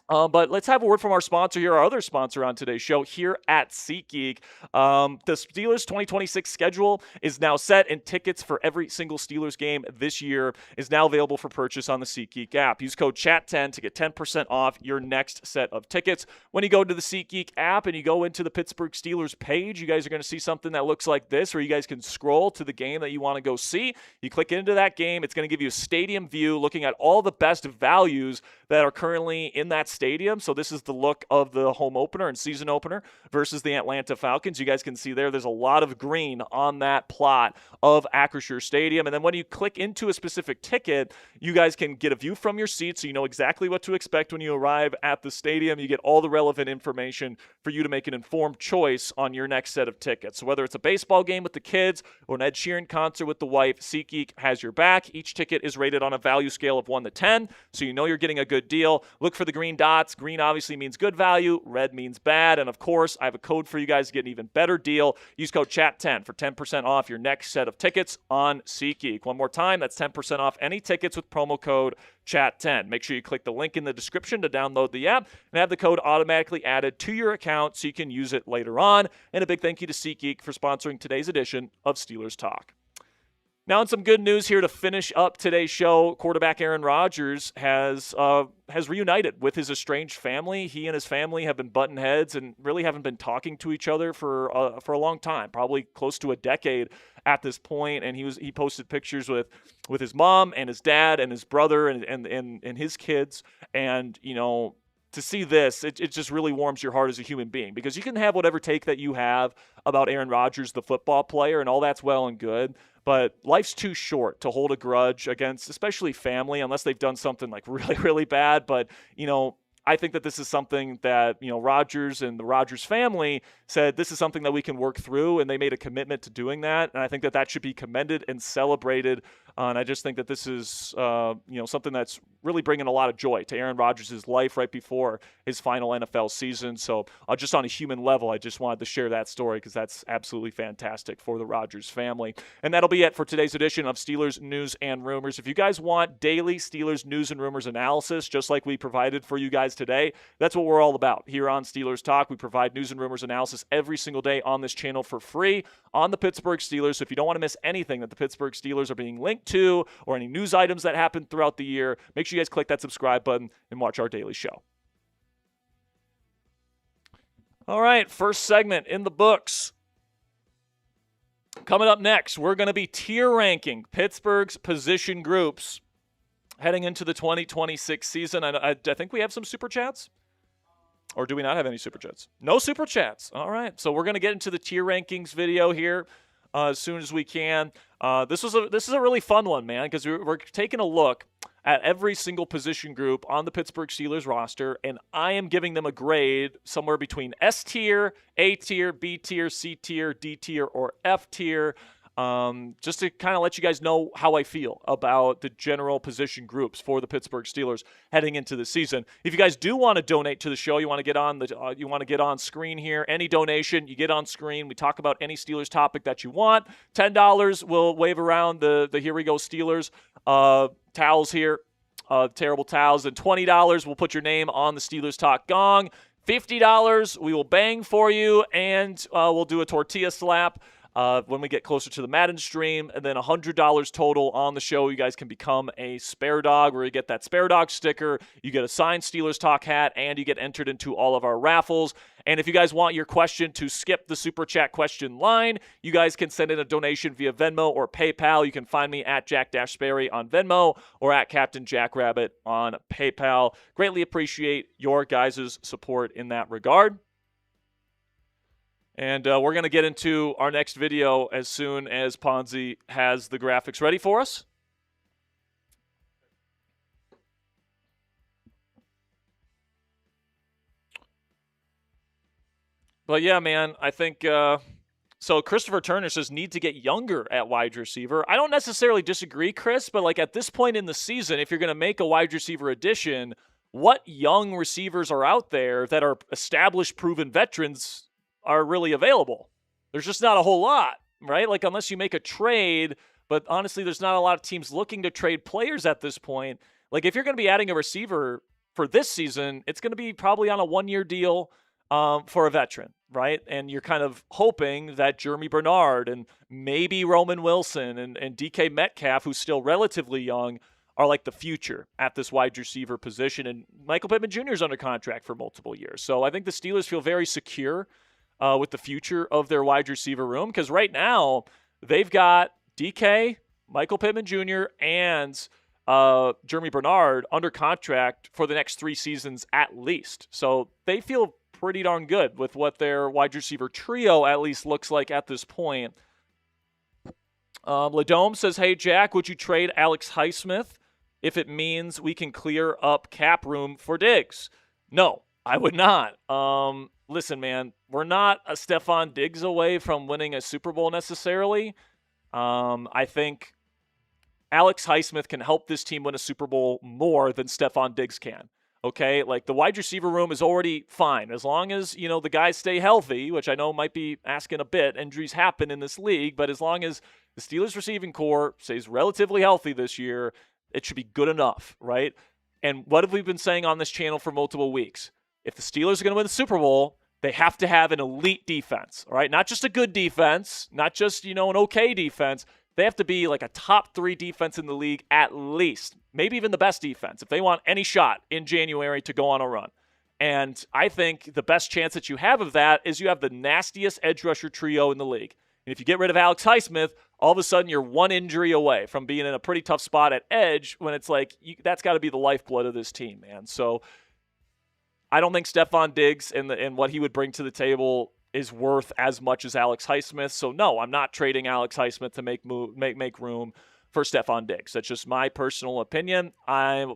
But let's have a word from our sponsor here, our other sponsor on today's show here at SeatGeek. The Steelers 2026 schedule is now set, and tickets for every single Steelers game this year is now available for purchase on the SeatGeek app. Use code CHAT10 to get 10% off your next set of tickets. When you go to the SeatGeek app and you go into the Pittsburgh Steelers page, you guys are going to see something that looks like this, where you guys can scroll to the game that you want to go see. You click into that game. It's going to give you a stadium view looking at all the best values that are currently in that stadium. So this is the look of the home opener and season opener versus the Atlanta Falcons. You guys can see there's a lot of green on that plot of Iheanachor Stadium. And then when you click into a specific ticket, you guys can get a view from your seat, so you know exactly what to expect when you arrive at the stadium. You get all the relevant information for you to make an informed choice on your next set of tickets. So whether it's a baseball game with the kids or an Ed Sheeran concert with the wife, SeatGeek has your back. Each ticket is rated on a value scale of 1 to 10, so you know you're getting a good deal. Look for the green dots. Green obviously means good value. Red means bad. And of course, I have a code for you guys to get an even better deal. Use code CHAT10 for 10% off your next set of tickets on SeatGeek. One more time, that's 10% off any tickets with promo code CHAT10. Make sure you click the link in the description to download the app and have the code automatically added to your account so you can use it later on. And a big thank you to SeatGeek for sponsoring today's edition of Steelers Talk. Now, in some good news here to finish up today's show, quarterback Aaron Rodgers has reunited with his estranged family. He and his family have been butting heads and really haven't been talking to each other for a long time, probably close to a decade at this point. And he posted pictures with his mom and his dad and his brother and his kids. And, you know, to see this, it just really warms your heart as a human being, because you can have whatever take that you have about Aaron Rodgers, the football player, and all that's well and good. But life's too short to hold a grudge against, especially family, unless they've done something like really, really bad. But, you know, I think that this is something that, you know, Rodgers and the Rodgers family said this is something that we can work through, and they made a commitment to doing that. And I think that that should be commended and celebrated. And I just think that this is, you know, something that's really bringing a lot of joy to Aaron Rodgers' life right before his final NFL season. So just on a human level, I just wanted to share that story because that's absolutely fantastic for the Rodgers family. And that'll be it for today's edition of Steelers News and Rumors. If you guys want daily Steelers News and Rumors analysis, just like we provided for you guys today, that's what we're all about here on Steelers Talk. We provide news and rumors analysis every single day on this channel for free on the Pittsburgh Steelers. So if you don't want to miss anything that the Pittsburgh Steelers are being linked to or any news items that happen throughout the year, make sure you guys click that subscribe button and watch our daily show. All right, first segment in the books. Coming up next, we're going to be tier ranking Pittsburgh's position groups heading into the 2026 season. I think we have some super chats. Or do we not have any super chats? No super chats. All right. So we're going to get into the tier rankings video here as soon as we can. This is a really fun one, man, because we're taking a look at every single position group on the Pittsburgh Steelers roster, and I am giving them a grade somewhere between S tier, A tier, B tier, C tier, D tier, or F tier. Just to kind of let you guys know how I feel about the general position groups for the Pittsburgh Steelers heading into the season. If you guys do want to donate to the show, you want to get on screen here. Any donation, you get on screen. We talk about any Steelers topic that you want. $10, we'll wave around the Here We Go Steelers towels here, terrible towels. And $20, we'll put your name on the Steelers Talk gong. $50, we will bang for you, and we'll do a tortilla slap when we get closer to the Madden stream. And then $100 total on the show. You guys can become a Spare Dog, where you get that Spare Dog sticker, you get a signed Steelers Talk hat, and you get entered into all of our raffles. And if you guys want your question to skip the Super Chat question line, you guys can send in a donation via Venmo or PayPal. You can find me at Jack-Sperry on Venmo or at Captain Jackrabbit on PayPal. Greatly appreciate your guys' support in that regard. And we're going to get into our next video as soon as Ponzi has the graphics ready for us. But yeah, man, I think so. Christopher Turner says need to get younger at wide receiver. I don't necessarily disagree, Chris, but like at this point in the season, if you're going to make a wide receiver addition, what young receivers are out there that are established, proven veterans are really available? There's just not a whole lot, right? Like unless you make a trade, but honestly, there's not a lot of teams looking to trade players at this point. Like if you're going to be adding a receiver for this season, it's going to be probably on a one-year deal for a veteran, right? And you're kind of hoping that Germie Bernard and maybe Roman Wilson and DK Metcalf, who's still relatively young, are like the future at this wide receiver position. And Michael Pittman Jr. is under contract for multiple years. So I think the Steelers feel very secure with the future of their wide receiver room, because right now they've got DK, Michael Pittman Jr., and Germie Bernard under contract for the next 3 seasons at least. So they feel pretty darn good with what their wide receiver trio at least looks like at this point. Ladome says, hey, Jack, would you trade Alex Highsmith if it means we can clear up cap room for Diggs? No, I would not. Listen, man, we're not a Stephon Diggs away from winning a Super Bowl necessarily. I think Alex Highsmith can help this team win a Super Bowl more than Stephon Diggs can. Okay, like the wide receiver room is already fine as long as, you know, the guys stay healthy, which I know might be asking a bit. Injuries happen in this league, but as long as the Steelers receiving core stays relatively healthy this year, it should be good enough, right? And what have we been saying on this channel for multiple weeks? If the Steelers are going to win the Super Bowl, they have to have an elite defense, all right? Not just a good defense, not just, you know, an okay defense. they have to be like a top 3 defense in the league at least, maybe even the best defense, if they want any shot in January to go on a run. And I think the best chance that you have of that is you have the nastiest edge rusher trio in the league. And if you get rid of Alex Highsmith, all of a sudden you're one injury away from being in a pretty tough spot at edge when it's like that's got to be the lifeblood of this team, man. So I don't think Stephon Diggs and what he would bring to the table is worth as much as Alex Highsmith. So no, I'm not trading Alex Highsmith to make room for Stephon Diggs. That's just my personal opinion. I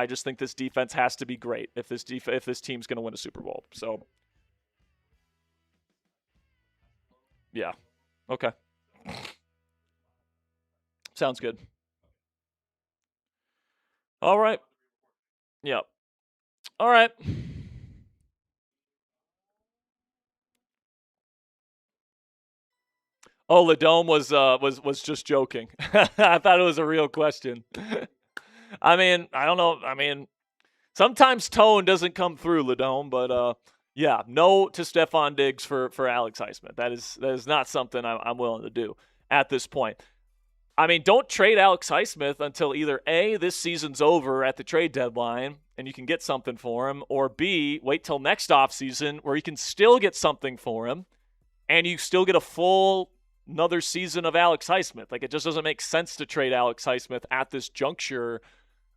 just think this defense has to be great if this team's going to win a Super Bowl. So yeah. Okay. Sounds good. All right. Yep. All right. Oh, Ladome was just joking. I thought it was a real question. I mean, I don't know. I mean, sometimes tone doesn't come through, Ladome, but yeah, no to Stephon Diggs for Alex Highsmith. That is not something I'm willing to do at this point. I mean, don't trade Alex Highsmith until either A, this season's over at the trade deadline and you can get something for him, or B, wait till next offseason where you can still get something for him and you still get a full another season of Alex Highsmith. Like, it just doesn't make sense to trade Alex Highsmith at this juncture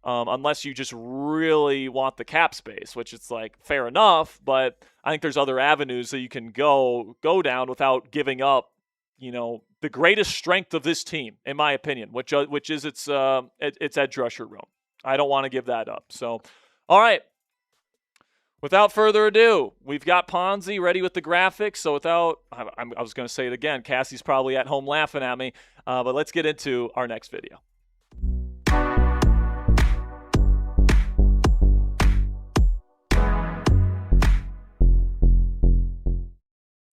unless you just really want the cap space, which it's like fair enough, but I think there's other avenues that you can go down without giving up, the greatest strength of this team, in my opinion, which is its edge rusher room. I don't want to give that up. So, all right. Without further ado, we've got Ponzi ready with the graphics. So I was going to say it again. Cassie's probably at home laughing at me, but let's get into our next video.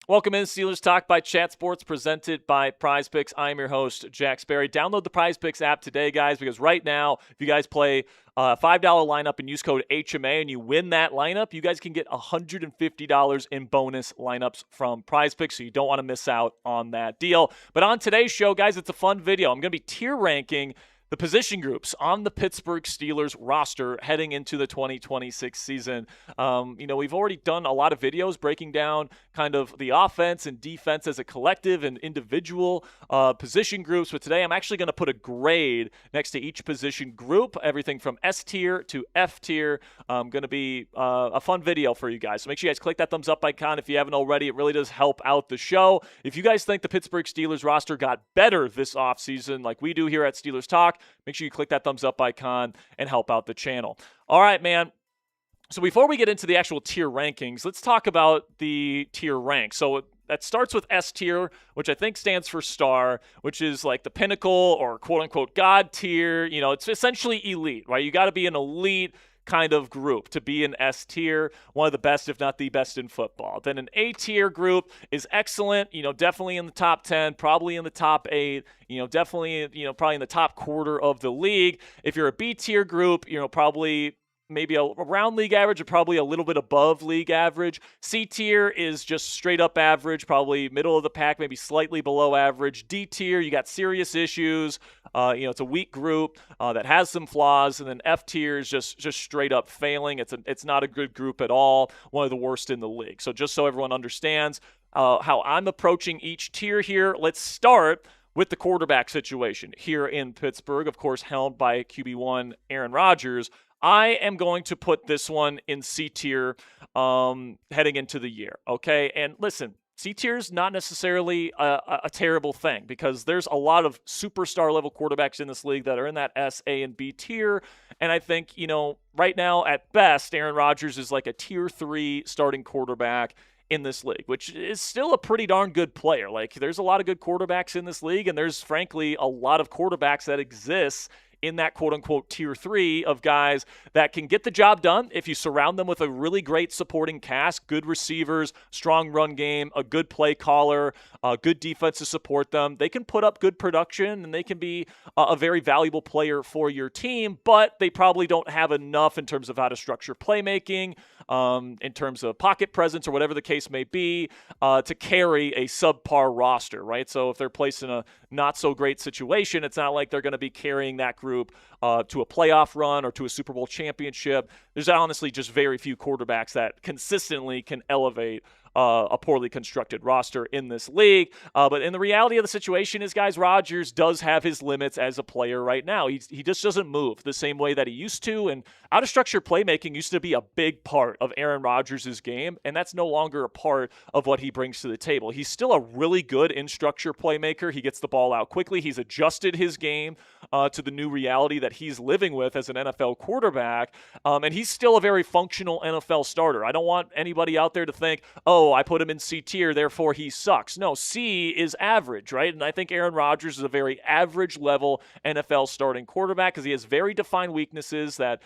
Welcome in Steelers Talk by Chat Sports, presented by Prize Picks. I'm your host, Jack Sperry. Download the Prize Picks app today, guys, because right now, if you guys play a $5 lineup and use code HMA and you win that lineup, you guys can get $150 in bonus lineups from Prize Picks, so you don't want to miss out on that deal. But on today's show, guys, it's a fun video. I'm going to be tier ranking the position groups on the Pittsburgh Steelers roster heading into the 2026 season. We've already done a lot of videos breaking down kind of the offense and defense as a collective and individual position groups. But today I'm actually going to put a grade next to each position group, everything from S tier to F tier. Going to be a fun video for you guys. So make sure you guys click that thumbs up icon if you haven't already. It really does help out the show. If you guys think the Pittsburgh Steelers roster got better this offseason like we do here at Steelers Talk, make sure you click that thumbs up icon and help out the channel. All right, man. So before we get into the actual tier rankings, let's talk about the tier rank. So that starts with S tier, which I think stands for star, which is like the pinnacle or quote-unquote God tier. It's essentially elite, right? You got to be an elite kind of group to be an S tier, one of the best, if not the best in football. Then an A tier group is excellent, definitely in the top 10, probably in the top 8, definitely, probably in the top quarter of the league. If you're a B tier group, probably maybe around league average or probably a little bit above league average. C tier is just straight up average, probably middle of the pack, maybe slightly below average. D tier, you got serious issues. It's a weak group that has some flaws. And then F tier is just straight up failing. It's not a good group at all. One of the worst in the league. So just so everyone understands how I'm approaching each tier here, let's start with the quarterback situation here in Pittsburgh, of course, helmed by QB1 Aaron Rodgers. I am going to put this one in C tier heading into the year, okay? And listen, C tier is not necessarily a terrible thing because there's a lot of superstar level quarterbacks in this league that are in that S, A, and B tier. And I think, right now at best, Aaron Rodgers is like a tier 3 starting quarterback in this league, which is still a pretty darn good player. Like, there's a lot of good quarterbacks in this league, and there's frankly a lot of quarterbacks that exist in that quote-unquote tier 3 of guys that can get the job done if you surround them with a really great supporting cast, good receivers, strong run game, a good play caller, good defense to support them. They can put up good production, and they can be a very valuable player for your team, but they probably don't have enough in terms of how to structure playmaking, in terms of pocket presence or whatever the case may be, to carry a subpar roster, right? So if they're placed in a not so great situation, it's not like they're going to be carrying that group to a playoff run or to a Super Bowl championship. There's honestly just very few quarterbacks that consistently can elevate a poorly constructed roster in this league. But in the reality of the situation is, guys, Rodgers does have his limits as a player right now. He just doesn't move the same way that he used to. And out-of-structure playmaking used to be a big part of Aaron Rodgers' game, and that's no longer a part of what he brings to the table. He's still a really good in-structure playmaker. He gets the ball out quickly. He's adjusted his game to the new reality that he's living with as an NFL quarterback, and he's still a very functional NFL starter. I don't want anybody out there to think, oh, I put him in C tier, therefore he sucks. No, C is average, right? And I think Aaron Rodgers is a very average-level NFL starting quarterback because he has very defined weaknesses that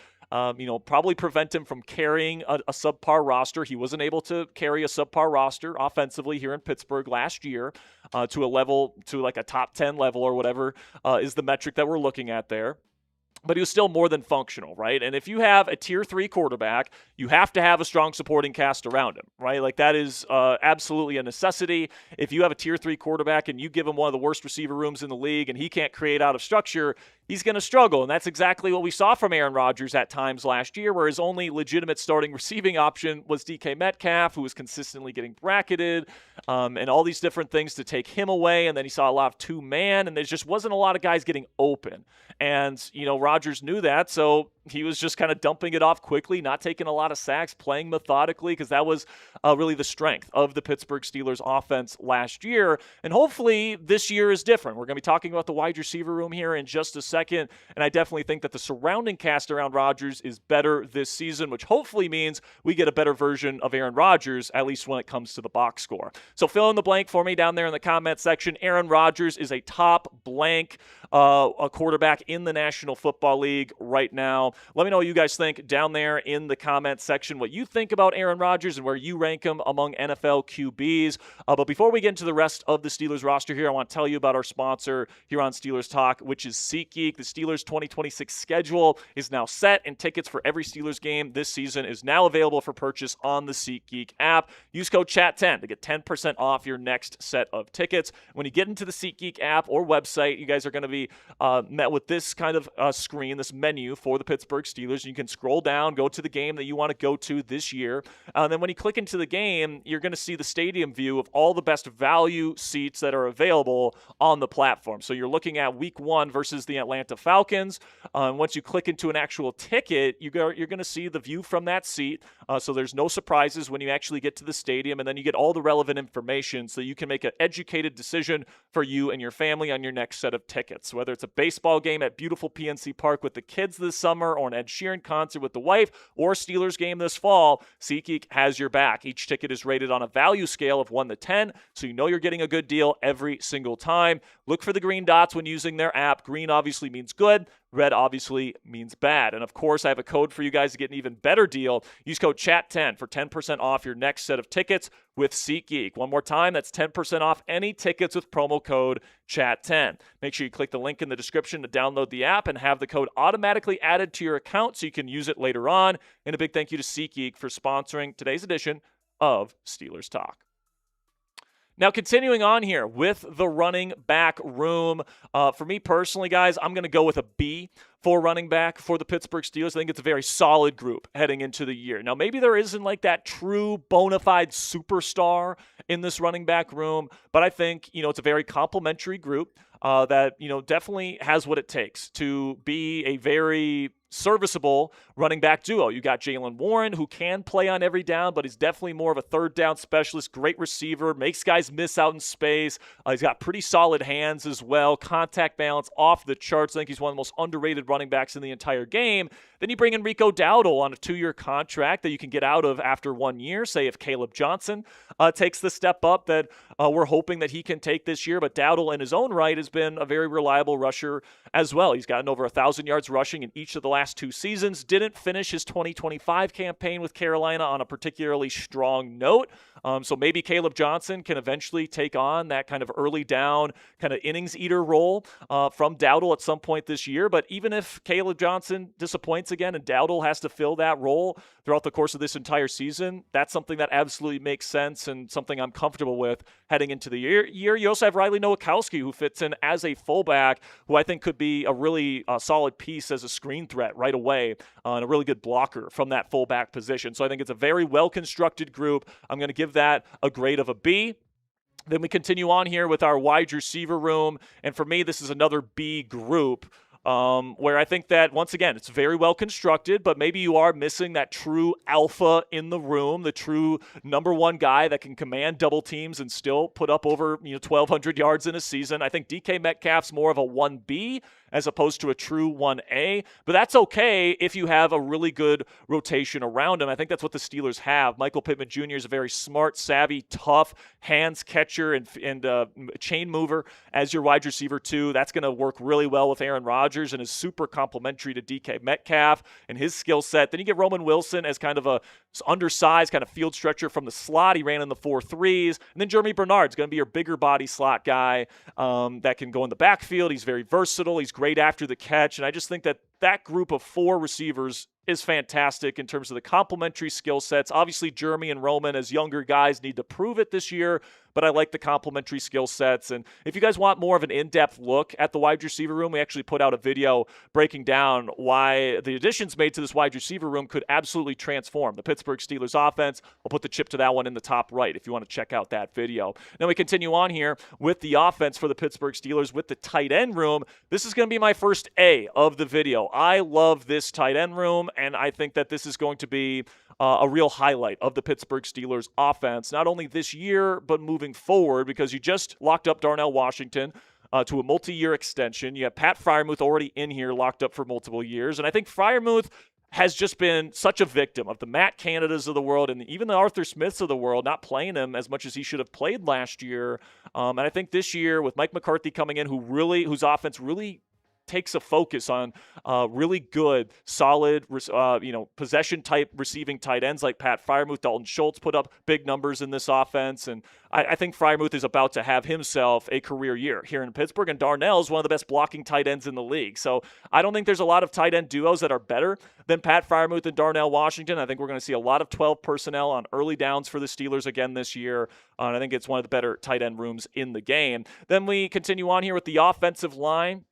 probably prevent him from carrying a subpar roster. He wasn't able to carry a subpar roster offensively here in Pittsburgh last year to like a top 10 level or whatever is the metric that we're looking at there. But he was still more than functional, right? And if you have a tier 3 quarterback, you have to have a strong supporting cast around him, right? Like that is absolutely a necessity. If you have a tier 3 quarterback and you give him one of the worst receiver rooms in the league and he can't create out of structure, he's going to struggle. And that's exactly what we saw from Aaron Rodgers at times last year, where his only legitimate starting receiving option was DK Metcalf, who was consistently getting bracketed and all these different things to take him away. And then he saw a lot of two-man, and there just wasn't a lot of guys getting open. And, Rodgers knew that, so he was just kind of dumping it off quickly, not taking a lot of sacks, playing methodically, because that was really the strength of the Pittsburgh Steelers offense last year. And hopefully this year is different. We're going to be talking about the wide receiver room here in just a second, and I definitely think that the surrounding cast around Rodgers is better this season, which hopefully means we get a better version of Aaron Rodgers, at least when it comes to the box score. So fill in the blank for me down there in the comment section. Aaron Rodgers is a top blank a quarterback in the National Football League right now. Let me know what you guys think down there in the comment section, what you think about Aaron Rodgers and where you rank him among NFL QBs. But before we get into the rest of the Steelers roster here, I want to tell you about our sponsor here on Steelers Talk, which is SeatGeek. The Steelers 2026 schedule is now set, and tickets for every Steelers game this season is now available for purchase on the SeatGeek app. Use code CHAT10 to get 10% off your next set of tickets. When you get into the SeatGeek app or website, you guys are going to be met with this kind of screen, this menu for the Pittsburgh Steelers. You can scroll down, go to the game that you want to go to this year. And then when you click into the game, you're going to see the stadium view of all the best value seats that are available on the platform. So you're looking at Week 1 versus the Atlanta Falcons. Once you click into an actual ticket, you're going to see the view from that seat. So there's no surprises when you actually get to the stadium, and then you get all the relevant information so you can make an educated decision for you and your family on your next set of tickets. Whether it's a baseball game at beautiful PNC Park with the kids this summer, or an Ed Sheeran concert with the wife, or a Steelers game this fall, SeatGeek has your back. Each ticket is rated on a value scale of 1 to 10, so you know you're getting a good deal every single time. Look for the green dots when using their app. Green obviously means good. Red obviously means bad. And of course, I have a code for you guys to get an even better deal. Use code CHAT10 for 10% off your next set of tickets with SeatGeek. One more time, that's 10% off any tickets with promo code CHAT10. Make sure you click the link in the description to download the app and have the code automatically added to your account so you can use it later on. And a big thank you to SeatGeek for sponsoring today's edition of Steelers Talk. Now, continuing on here with the running back room, for me personally, guys, I'm going to go with a B for running back for the Pittsburgh Steelers. I think it's a very solid group heading into the year. Now, maybe there isn't like that true bona fide superstar in this running back room, but I think, it's a very complimentary group that, definitely has what it takes to be a very serviceable running back duo. You got Jaylen Warren, who can play on every down, but he's definitely more of a third down specialist, great receiver, makes guys miss out in space. He's got pretty solid hands as well, contact balance off the charts. I think he's one of the most underrated running backs in the entire game. Then you bring in Rico Dowdle on a 2-year contract that you can get out of after 1 year, say if Caleb Johnson takes the step up that we're hoping that he can take this year. But Dowdle in his own right has been a very reliable rusher as well. He's gotten over 1,000 yards rushing in each of the last 2 seasons. Didn't finish his 2025 campaign with Carolina on a particularly strong note. So maybe Caleb Johnson can eventually take on that kind of early down, kind of innings eater role from Dowdle at some point this year. But even if Caleb Johnson disappoints again and Dowdle has to fill that role, throughout the course of this entire season, that's something that absolutely makes sense and something I'm comfortable with heading into the year. You also have Riley Nowakowski, who fits in as a fullback, who I think could be a really solid piece as a screen threat right away, and a really good blocker from that fullback position. So I think it's a very well-constructed group. I'm going to give that a grade of a B. Then we continue on here with our wide receiver room. And for me, this is another B group, where I think that, once again, it's very well constructed, but maybe you are missing that true alpha in the room, the true number one guy that can command double teams and still put up over 1,200 yards in a season. I think DK Metcalf's more of a 1B as opposed to a true 1A, but that's okay if you have a really good rotation around him. I think that's what the Steelers have. Michael Pittman Jr. is a very smart, savvy, tough hands catcher and chain mover as your wide receiver too. That's going to work really well with Aaron Rodgers and is super complementary to DK Metcalf and his skill set. Then you get Roman Wilson as kind of a undersized kind of field stretcher from the slot. He ran in the 4.3s. And then Germie Bernard's going to be your bigger body slot guy that can go in the backfield. He's very versatile. He's great after the catch. And I just think that that group of four receivers is fantastic in terms of the complementary skill sets. Obviously, Germie and Roman as younger guys need to prove it this year, but I like the complementary skill sets. And if you guys want more of an in-depth look at the wide receiver room, we actually put out a video breaking down why the additions made to this wide receiver room could absolutely transform the Pittsburgh Steelers offense. I'll put the chip to that one in the top right if you want to check out that video. Then we continue on here with the offense for the Pittsburgh Steelers with the tight end room. This is going to be my first A of the video. I love this tight end room, and I think that this is going to be a real highlight of the Pittsburgh Steelers offense, not only this year, but moving forward, because you just locked up Darnell Washington to a multi-year extension. You have Pat Freiermuth already in here locked up for multiple years, and I think Freiermuth has just been such a victim of the Matt Canadas of the world and even the Arthur Smiths of the world not playing him as much as he should have played last year. And I think this year with Mike McCarthy coming in, whose offense really takes a focus on really good, solid, possession-type receiving tight ends like Pat Freiermuth. Dalton Schultz put up big numbers in this offense, and I think Freiermuth is about to have himself a career year here in Pittsburgh, and Darnell is one of the best blocking tight ends in the league. So I don't think there's a lot of tight end duos that are better than Pat Freiermuth and Darnell Washington. I think we're going to see a lot of 12 personnel on early downs for the Steelers again this year, and I think it's one of the better tight end rooms in the game. Then we continue on here with the offensive line.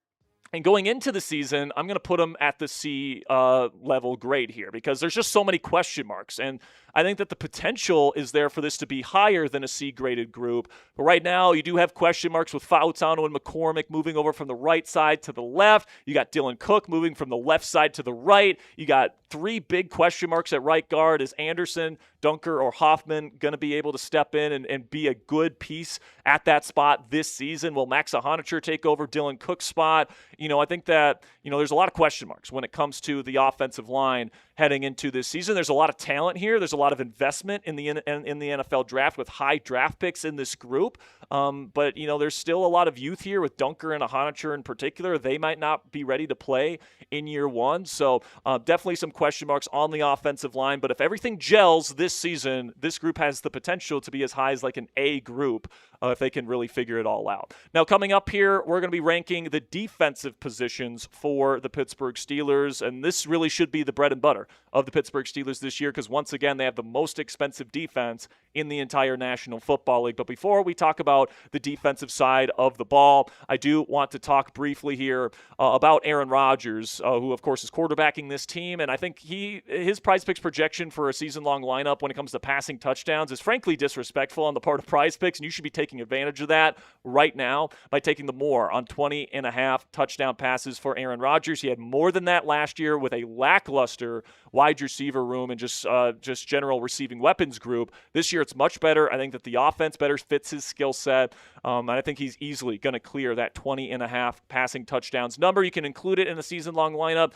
And going into the season, I'm going to put them at the C level grade here because there's just so many question marks. And I think that the potential is there for this to be higher than a C-graded group. But right now, you do have question marks with Fautano and McCormick moving over from the right side to the left. You got Dylan Cook moving from the left side to the right. You got three big question marks at right guard. Is Anderson, Dunker, or Hoffman going to be able to step in and be a good piece at that spot this season? Will Max Iheanachor take over Dylan Cook's spot? I think that, there's a lot of question marks when it comes to the offensive line heading into this season. There's a lot of talent here. There's a lot of investment in the NFL draft with high draft picks in this group. But there's still a lot of youth here with Dunker and Iheanachor in particular. They might not be ready to play in year one. So definitely some question marks on the offensive line. But if everything gels this season, this group has the potential to be as high as like an A group if they can really figure it all out. Now, coming up here, we're going to be ranking the defensive positions for the Pittsburgh Steelers, and this really should be the bread and butter of the Pittsburgh Steelers this year because, once again, they have the most expensive defense in the entire National Football League. But before we talk about the defensive side of the ball, I do want to talk briefly here about Aaron Rodgers, who, of course, is quarterbacking this team, and I think his Prize Picks projection for a season-long lineup when it comes to passing touchdowns is frankly disrespectful on the part of Prize Picks, and you should be taking advantage of that right now by taking the more on 20.5 touchdown passes for Aaron Rodgers. He had more than that last year with a lackluster wide receiver room and just general receiving weapons group. This year it's much better. I think that the offense better fits his skill set. And I think he's easily going to clear that 20.5 passing touchdowns number. You can include it in a season-long lineup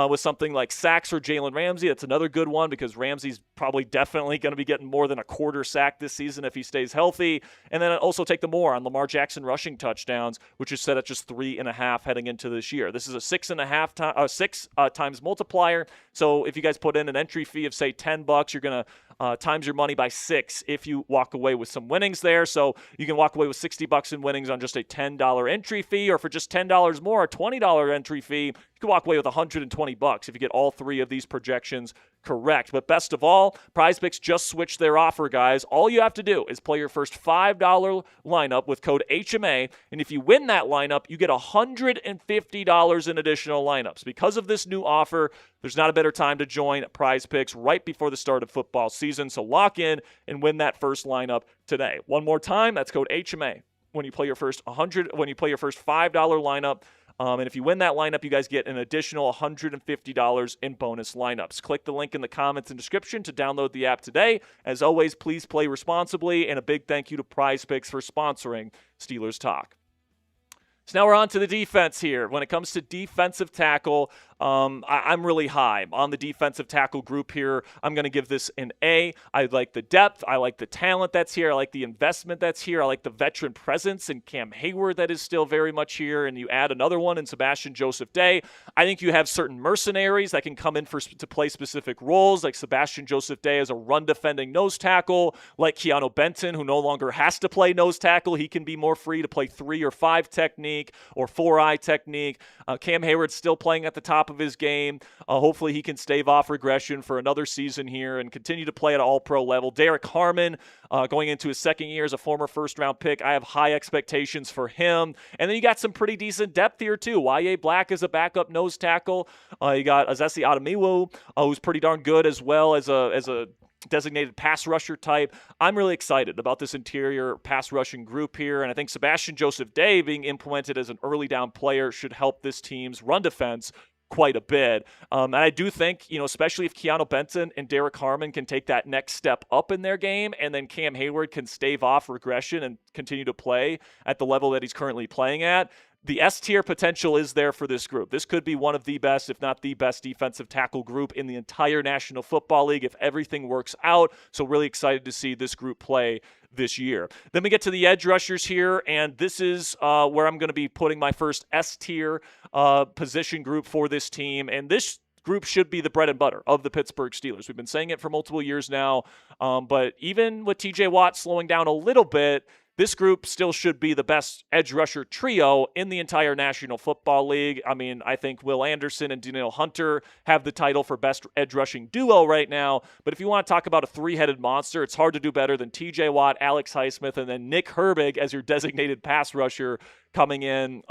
with something like sacks for Jalen Ramsey. That's another good one because Ramsey's probably definitely going to be getting more than a quarter sack this season if he stays healthy. And then also take the more on Lamar Jackson rushing touchdowns, which is set at just 3.5 heading into this year. This is a 6.5 times multiplier. So if you guys put in an entry fee of say $10, you're going to times your money by 6 if you walk away with some winnings there. So you can walk away with $60 in winnings on just a $10 entry fee, or for just $10 more, a $20 entry fee, you can walk away with $120 if you get all three of these projections correct. But best of all, PrizePicks just switched their offer, guys. All you have to do is play your first $5 lineup with code HMA, and if you win that lineup, you get $150 in additional lineups. Because of this new offer, there's not a better time to join PrizePicks right before the start of football season, so lock in and win that first lineup today. One more time, that's code HMA when you play your first $5 lineup. And if you win that lineup, you guys get an additional $150 in bonus lineups. Click the link in the comments and description to download the app today. As always, please play responsibly, and a big thank you to PrizePicks for sponsoring Steelers Talk. So now we're on to the defense here. When it comes to defensive tackle, I'm really high on the defensive tackle group here. I'm going to give this an A. I like the depth. I like the talent that's here. I like the investment that's here. I like the veteran presence in Cam Hayward that is still very much here. And you add another one in Sebastian Joseph Day. I think you have certain mercenaries that can come in to play specific roles, like Sebastian Joseph Day as a run-defending nose tackle, like Keeanu Benton, who no longer has to play nose tackle. He can be more free to play 3 or 5 technique or 4-eye technique. Cam Hayward's still playing at the top of his game. Hopefully he can stave off regression for another season here and continue to play at an all-pro level. Derek Harmon, going into his second year as a former first-round pick, I have high expectations for him. And then you got some pretty decent depth here too. Y.A. Black is a backup nose tackle. You got Azesi Ademiwu, who's pretty darn good as well as a designated pass rusher type. I'm really excited about this interior pass rushing group here, and I think Sebastian Joseph Day being implemented as an early down player should help this team's run defense quite a bit. And I do think, especially if Keeanu Benton and Derek Harmon can take that next step up in their game, and then Cam Hayward can stave off regression and continue to play at the level that he's currently playing at, the S-tier potential is there for this group. This could be one of the best, if not the best, defensive tackle group in the entire National Football League if everything works out. So really excited to see this group play this year. Then we get to the edge rushers here, and this is where I'm going to be putting my first S-tier position group for this team. And this group should be the bread and butter of the Pittsburgh Steelers. We've been saying it for multiple years now, but even with TJ Watt slowing down a little bit, this group still should be the best edge rusher trio in the entire National Football League. I mean, I think Will Anderson and Danielle Hunter have the title for best edge rushing duo right now. But if you want to talk about a three-headed monster, it's hard to do better than TJ Watt, Alex Highsmith, and then Nick Herbig as your designated pass rusher coming in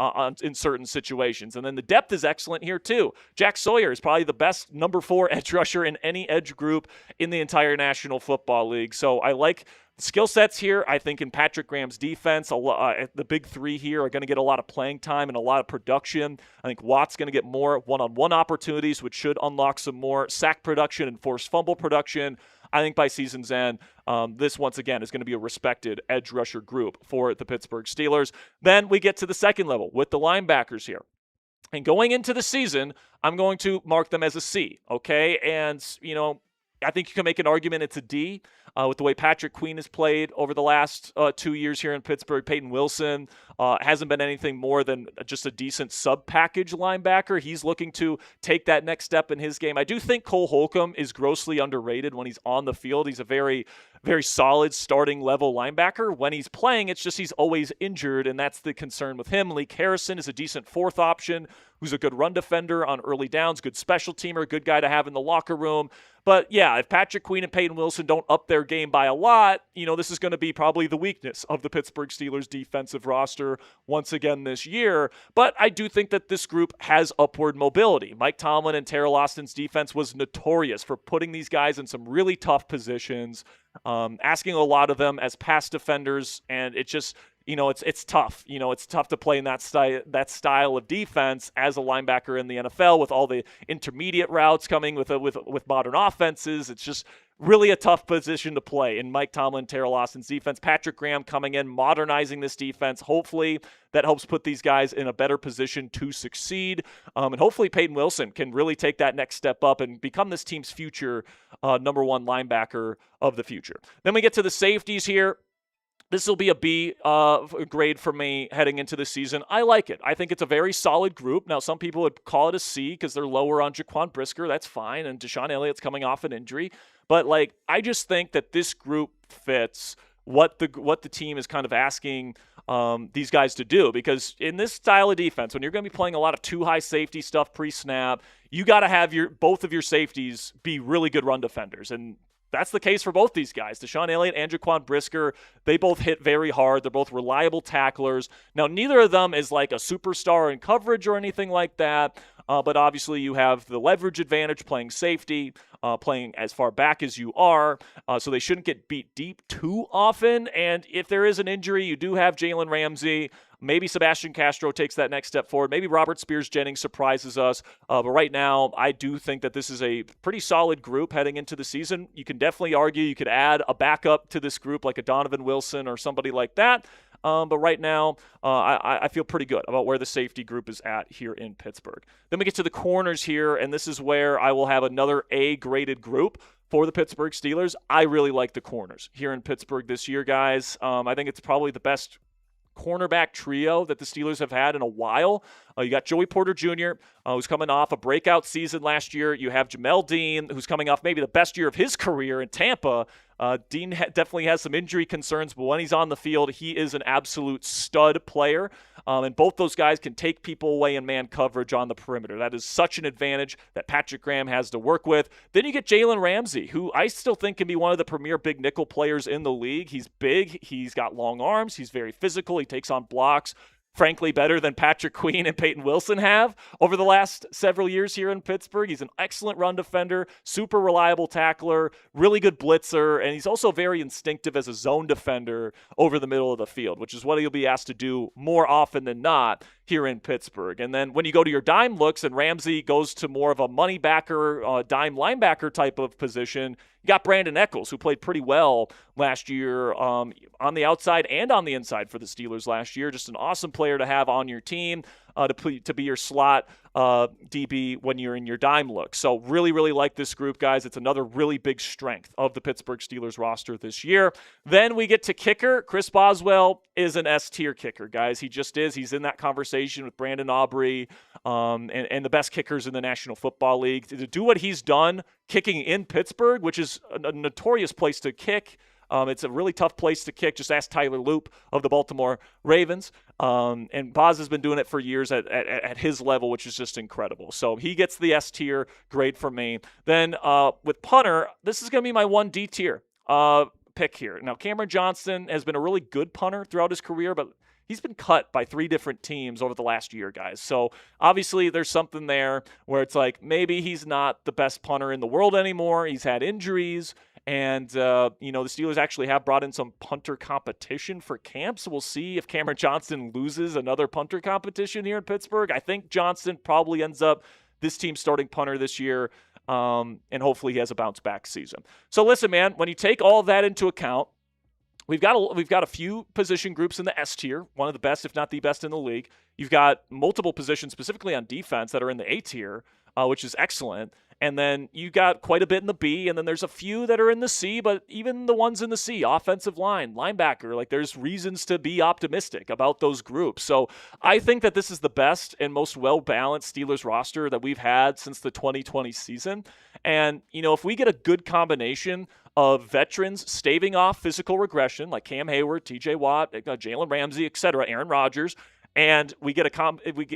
certain situations. And then the depth is excellent here too. Jack Sawyer is probably the best number 4 edge rusher in any edge group in the entire National Football League. So I like skill sets here. I think in Patrick Graham's defense, the big three here are going to get a lot of playing time and a lot of production. I think Watt's going to get more one-on-one opportunities, which should unlock some more sack production and forced fumble production. I think by season's end, this once again is going to be a respected edge rusher group for the Pittsburgh Steelers. Then we get to the second level with the linebackers here. And going into the season, I'm going to mark them as a C, okay? And, I think you can make an argument it's a D with the way Patrick Queen has played over the last 2 years here in Pittsburgh. Peyton Wilson hasn't been anything more than just a decent sub-package linebacker. He's looking to take that next step in his game. I do think Cole Holcomb is grossly underrated when he's on the field. He's a very, very solid starting level linebacker. When he's playing, it's just he's always injured, and that's the concern with him. Leek Harrison is a decent fourth option who's a good run defender on early downs, good special teamer, good guy to have in the locker room. But yeah, if Patrick Queen and Peyton Wilson don't up their game by a lot, this is going to be probably the weakness of the Pittsburgh Steelers defensive roster once again this year. But I do think that this group has upward mobility. Mike Tomlin and Terrell Austin's defense was notorious for putting these guys in some really tough positions, asking a lot of them as pass defenders, and it just it's tough. It's tough to play in that style of defense as a linebacker in the NFL with all the intermediate routes coming with modern offenses. It's just really a tough position to play in Mike Tomlin, Terrell Austin's defense. Patrick Graham coming in, modernizing this defense. Hopefully that helps put these guys in a better position to succeed. And hopefully Peyton Wilson can really take that next step up and become this team's future number 1 linebacker of the future. Then we get to the safeties here. This will be a B grade for me heading into the season. I like it. I think it's a very solid group. Now, some people would call it a C because they're lower on Jaquan Brisker. That's fine. And Deshaun Elliott's coming off an injury. But, I just think that this group fits what the team is kind of asking these guys to do. Because in this style of defense, when you're going to be playing a lot of too high safety stuff pre-snap, you got to have both of your safeties be really good run defenders. And that's the case for both these guys. Deshaun Elliott and Jaquan Brisker, they both hit very hard. They're both reliable tacklers. Now, neither of them is like a superstar in coverage or anything like that, but obviously you have the leverage advantage playing safety, playing as far back as you are, so they shouldn't get beat deep too often. And if there is an injury, you do have Jalen Ramsey. Maybe Sebastian Castro takes that next step forward. Maybe Robert Spears-Jennings surprises us. But right now, I do think that this is a pretty solid group heading into the season. You can definitely argue you could add a backup to this group like a Donovan Wilson or somebody like that. But right now, I feel pretty good about where the safety group is at here in Pittsburgh. Then we get to the corners here, and this is where I will have another A-graded group for the Pittsburgh Steelers. I really like the corners here in Pittsburgh this year, guys. I think it's probably the best cornerback trio that the Steelers have had in a while. You got Joey Porter Jr., who's coming off a breakout season last year. You have Jamel Dean, who's coming off maybe the best year of his career in Tampa. Dean definitely has some injury concerns, but when he's on the field, he is an absolute stud player. And both those guys can take people away in man coverage on the perimeter. That is such an advantage that Patrick Graham has to work with. Then you get Jalen Ramsey, who I still think can be one of the premier big nickel players in the league. He's big. He's got long arms. He's very physical. He takes on blocks, frankly, better than Patrick Queen and Peyton Wilson have over the last several years here in Pittsburgh. He's an excellent run defender, super reliable tackler, really good blitzer, and he's also very instinctive as a zone defender over the middle of the field, which is what he'll be asked to do more often than not here in Pittsburgh. And then when you go to your dime looks and Ramsey goes to more of a money backer, dime linebacker type of position, you got Brandon Echols, who played pretty well last year on the outside and on the inside for the Steelers last year. Just an awesome player to have on your team to be your slot DB when you're in your dime look. So really, really like this group, guys. It's another really big strength of the Pittsburgh Steelers roster this year. Then we get to kicker. Chris Boswell is an S-tier kicker, guys. He just is. He's in that conversation with Brandon Aubrey and the best kickers in the National Football League. To do what he's done kicking in Pittsburgh, which is a notorious place to kick. It's a really tough place to kick. Just ask Tyler Loop of the Baltimore Ravens. And Boz has been doing it for years at his level, which is just incredible. So he gets the S tier. Great for me. Then with punter, this is going to be my 1 D tier pick here. Now, Cameron Johnston has been a really good punter throughout his career, but he's been cut by 3 different teams over the last year, guys. So obviously there's something there where it's like maybe he's not the best punter in the world anymore. He's had injuries. And, the Steelers actually have brought in some punter competition for camp. So we'll see if Cameron Johnston loses another punter competition here in Pittsburgh. I think Johnston probably ends up this team's starting punter this year. And hopefully he has a bounce back season. So listen, man, when you take all of that into account, we've got a few position groups in the S tier, one of the best, if not the best in the league. You've got multiple positions specifically on defense that are in the A tier, which is excellent. And then you got quite a bit in the B, and then there's a few that are in the C, but even the ones in the C, offensive line, linebacker, like there's reasons to be optimistic about those groups. So I think that this is the best and most well-balanced Steelers roster that we've had since the 2020 season. And, if we get a good combination of veterans staving off physical regression, like Cam Hayward, TJ Watt, Jalen Ramsey, etc., Aaron Rodgers, and we get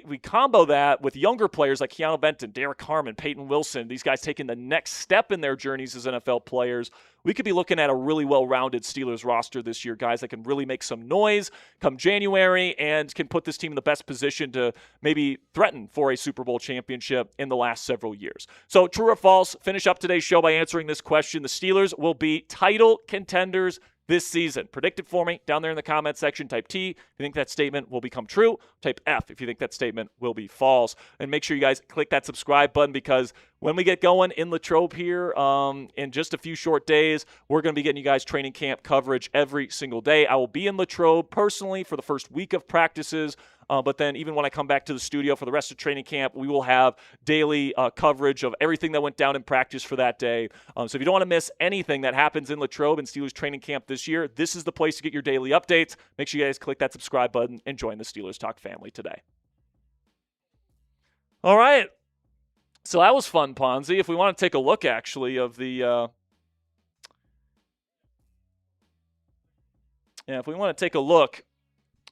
we combo that with younger players like Keanu Benton, Derek Harmon, Peyton Wilson, these guys taking the next step in their journeys as NFL players. We could be looking at a really well-rounded Steelers roster this year, guys, that can really make some noise come January and can put this team in the best position to maybe threaten for a Super Bowl championship in the last several years. So true or false, finish up today's show by answering this question. The Steelers will be title contenders this season. Predict it for me down there in the comment section. Type T if you think that statement will become true. Type F if you think that statement will be false. And make sure you guys click that subscribe button, because when we get going in Latrobe here in just a few short days, we're going to be getting you guys training camp coverage every single day. I will be in Latrobe personally for the first week of practices. But then even when I come back to the studio for the rest of training camp, we will have daily coverage of everything that went down in practice for that day. So if you don't want to miss anything that happens in Latrobe and Steelers training camp this year, this is the place to get your daily updates. Make sure you guys click that subscribe button and join the Steelers Talk family today. All right. So that was fun, Ponzi. If we want to take a look, actually, of the Yeah, if we want to take a look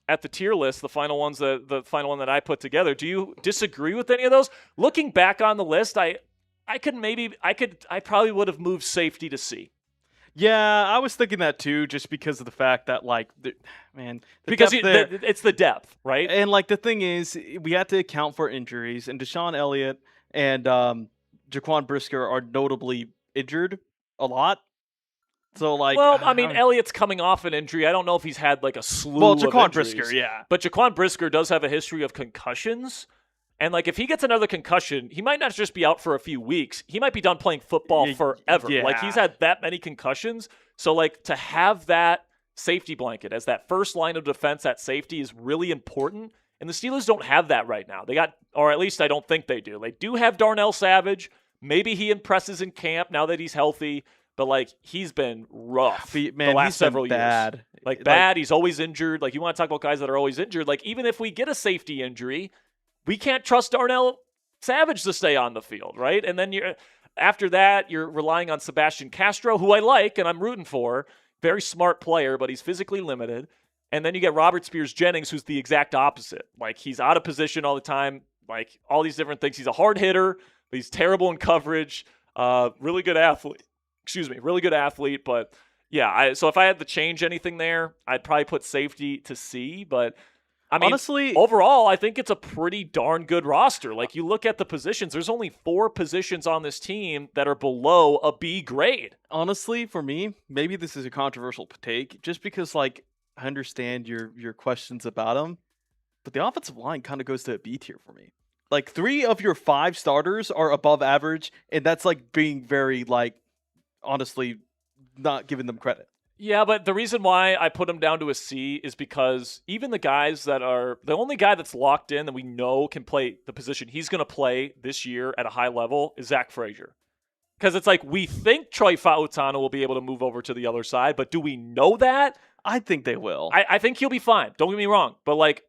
at the tier list, the final one that I put together, do you disagree with any of those? Looking back on the list, I probably would have moved safety to C.
Yeah, I was thinking that too, just because of the fact that
because it's the depth, right?
And the thing is, we had to account for injuries, and Deshaun Elliott and Jaquan Brisker are notably injured a lot. So
Elliott's coming off an injury. I don't know if he's had a slew of injuries.
Jaquan Brisker, yeah.
But Jaquan Brisker does have a history of concussions. And if he gets another concussion, he might not just be out for a few weeks. He might be done playing football forever.
Yeah.
He's had that many concussions. So to have that safety blanket as that first line of defense at safety is really important. And the Steelers don't have that right now. Or at least I don't think they do. They do have Darnell Savage. Maybe he impresses in camp now that he's healthy. But he's been rough the last several years. Bad. He's always injured. You want to talk about guys that are always injured. Even if we get a safety injury, we can't trust Darnell Savage to stay on the field, right? And then after that, you're relying on Sebastian Castro, who I like and I'm rooting for. Very smart player, but he's physically limited. And then you get Robert Spears-Jennings, who's the exact opposite. He's out of position all the time. All these different things. He's a hard hitter, but he's terrible in coverage. Really good athlete. Really good athlete. But yeah, so if I had to change anything there, I'd probably put safety to C. But honestly, overall, I think it's a pretty darn good roster. You look at the positions, there's only 4 positions on this team that are below a B grade.
Honestly, for me, maybe this is a controversial take, just because I understand your questions about them, but the offensive line kind of goes to a B tier for me. 3 of your 5 starters are above average, and that's being very honestly not giving them credit.
Yeah, but the reason why I put him down to a C is because even the guys that are – the only guy that's locked in that we know can play the position he's going to play this year at a high level is Zach Frazier. Because it's we think Troy Fautanu will be able to move over to the other side, but do we know that?
I think they will.
I think he'll be fine. Don't get me wrong. But,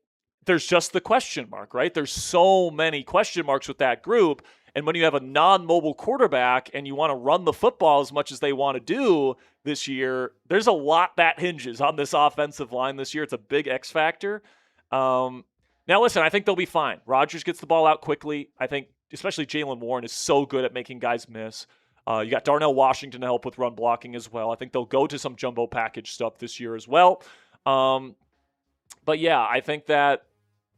there's just the question mark, right? There's so many question marks with that group. And when you have a non-mobile quarterback and you want to run the football as much as they want to do this year, there's a lot that hinges on this offensive line this year. It's a big X factor. Now, listen, I think they'll be fine. Rodgers gets the ball out quickly. I think especially Jaylen Warren is so good at making guys miss. You got Darnell Washington to help with run blocking as well. I think they'll go to some jumbo package stuff this year as well. But, yeah, I think that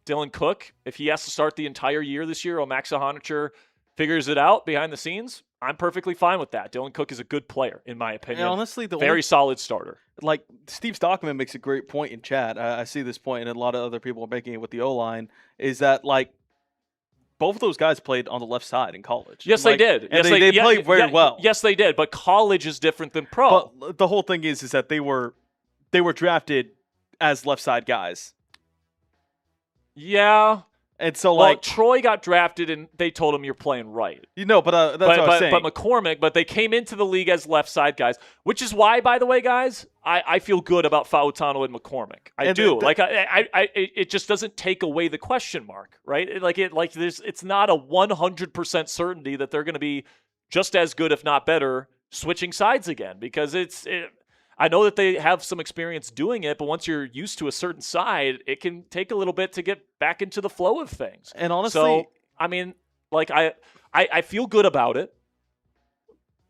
Dylan Cook, if he has to start the entire year this year, or Max Iheanachor figures it out behind the scenes, I'm perfectly fine with that. Dylan Cook is a good player, in my opinion.
And honestly,
very solid starter.
Steve Stockman makes a great point in chat. I see this point, and a lot of other people are making it with the O-line, is that, both of those guys played on the left side in college.
Yes, they did.
And they played very well.
Yes, they did. But college is different than pro.
But the whole thing is that they were drafted as left side guys.
Yeah.
And so,
Troy got drafted, and they told him you're playing right.
But that's what I'm saying.
But McCormick, they came into the league as left side guys, which is why, by the way, guys, I feel good about Fautanu and McCormick. I do. It just doesn't take away the question mark, right? It's not a 100% certainty that they're going to be just as good, if not better, switching sides again, because I know that they have some experience doing it, but once you're used to a certain side, it can take a little bit to get back into the flow of things.
And honestly,
I feel good about it.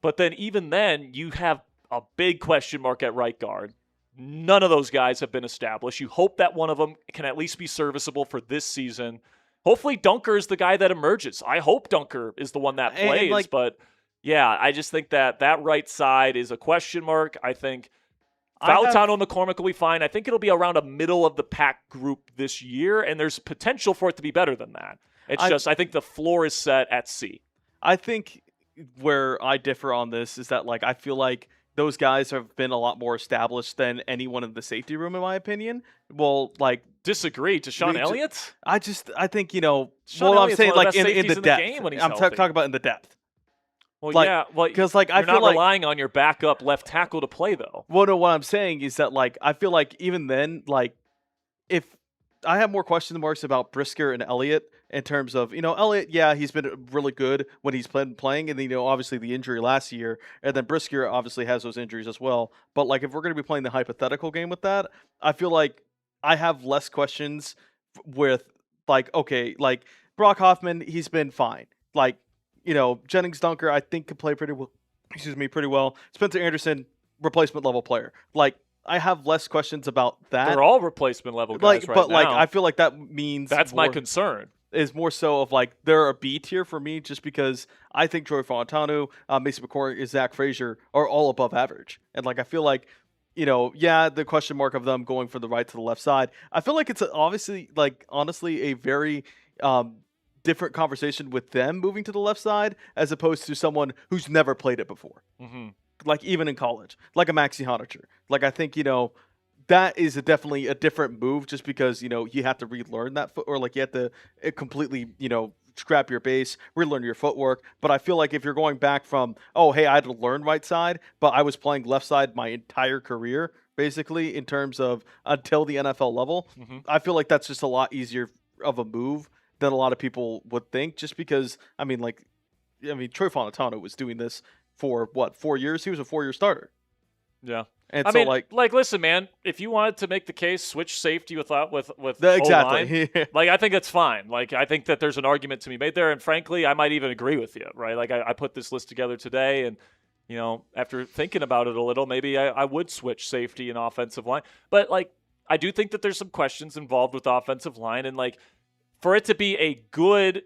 But then even then, you have a big question mark at right guard. None of those guys have been established. You hope that one of them can at least be serviceable for this season. Hopefully Dunker is the guy that emerges. I hope Dunker is the one that plays, but yeah, I just think that right side is a question mark. I think Fautanu and McCormick will be fine. I think it'll be around a middle-of-the-pack group this year, and there's potential for it to be better than that. I think the floor is set at C.
I think where I differ on this is that, I feel like those guys have been a lot more established than anyone in the safety room, in my opinion. Well,
disagree. Deshaun Elliott?
I think,
I'm saying,
in the depth. I'm talking about in the depth.
Well, because
I
feel
not
relying on your backup left tackle to play though.
Well, no, what I'm saying is that I feel like even then, if I have more question marks about Brisker and Elliott in terms of, Elliott, yeah, he's been really good when he's been playing, and obviously the injury last year, and then Brisker obviously has those injuries as well. But like, if we're going to be playing the hypothetical game with that, I feel like I have less questions with like, okay, like Brock Hoffman, he's been fine. Like, Jennings Dunker, I think could play pretty well. Pretty well. Spencer Anderson, replacement level player. Like, I have less questions about that.
They're all replacement level guys right now.
But like, I feel like that means
that's my concern.
Is more so of like they're a B tier for me, just because I think Joey Fontanu, Mason McCoy, and Zach Frazier are all above average, and like I feel like, the question mark of them going from the right to the left side. I feel like it's obviously, like, honestly, a very different conversation with them moving to the left side as opposed to someone who's never played it before.
Mm-hmm.
Like, even in college, like a Max Iheanachor. Like, I think, that is definitely a different move just because, you have to relearn that or like you have to completely, scrap your base, relearn your footwork. But I feel like if you're going back from, oh, hey, I had to learn right side, but I was playing left side my entire career, basically, in terms of until the NFL level, I feel like that's just a lot easier of a move than a lot of people would think, just because, Troy Fontanu was doing this for, 4 years? He was a 4-year starter.
Yeah.
And
listen, man, if you wanted to make the case, switch safety with
exactly.
O-line, like, I think that's fine. Like, I think that there's an argument to be made there, and frankly, I might even agree with you, right? Like, I put this list together today, and, after thinking about it a little, maybe I would switch safety and offensive line. But, like, I do think that there's some questions involved with offensive line, and, like, for it to be a good,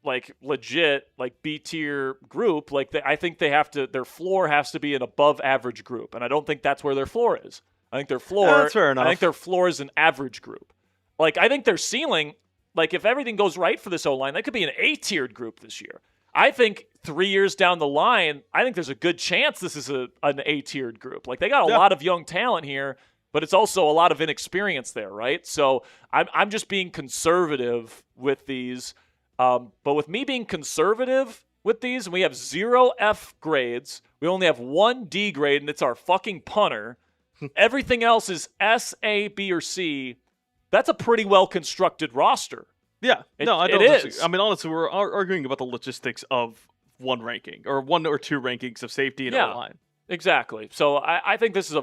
like, legit, like, B-tier group, like, I think their floor has to be an above-average group, and I don't think that's where their floor is. I think their floor,
that's fair enough.
I think their floor is an average group. Like, I think their ceiling, like, if everything goes right for this O-line, that could be an A-tiered group this year. I think 3 years down the line, I think there's a good chance this is an A-tiered group. Like, they got a lot of young talent here, but it's also a lot of inexperience there, right? So I'm just being conservative with these. But with me being conservative with these, and we have 0 F grades, we only have 1 D grade, and it's our fucking punter. Everything else is S, A, B, or C. That's a pretty well-constructed roster.
Yeah. I don't
is.
I mean, honestly, we're arguing about the logistics of one ranking, or 1 or 2 rankings of safety and O-line.
Exactly. So I think this is a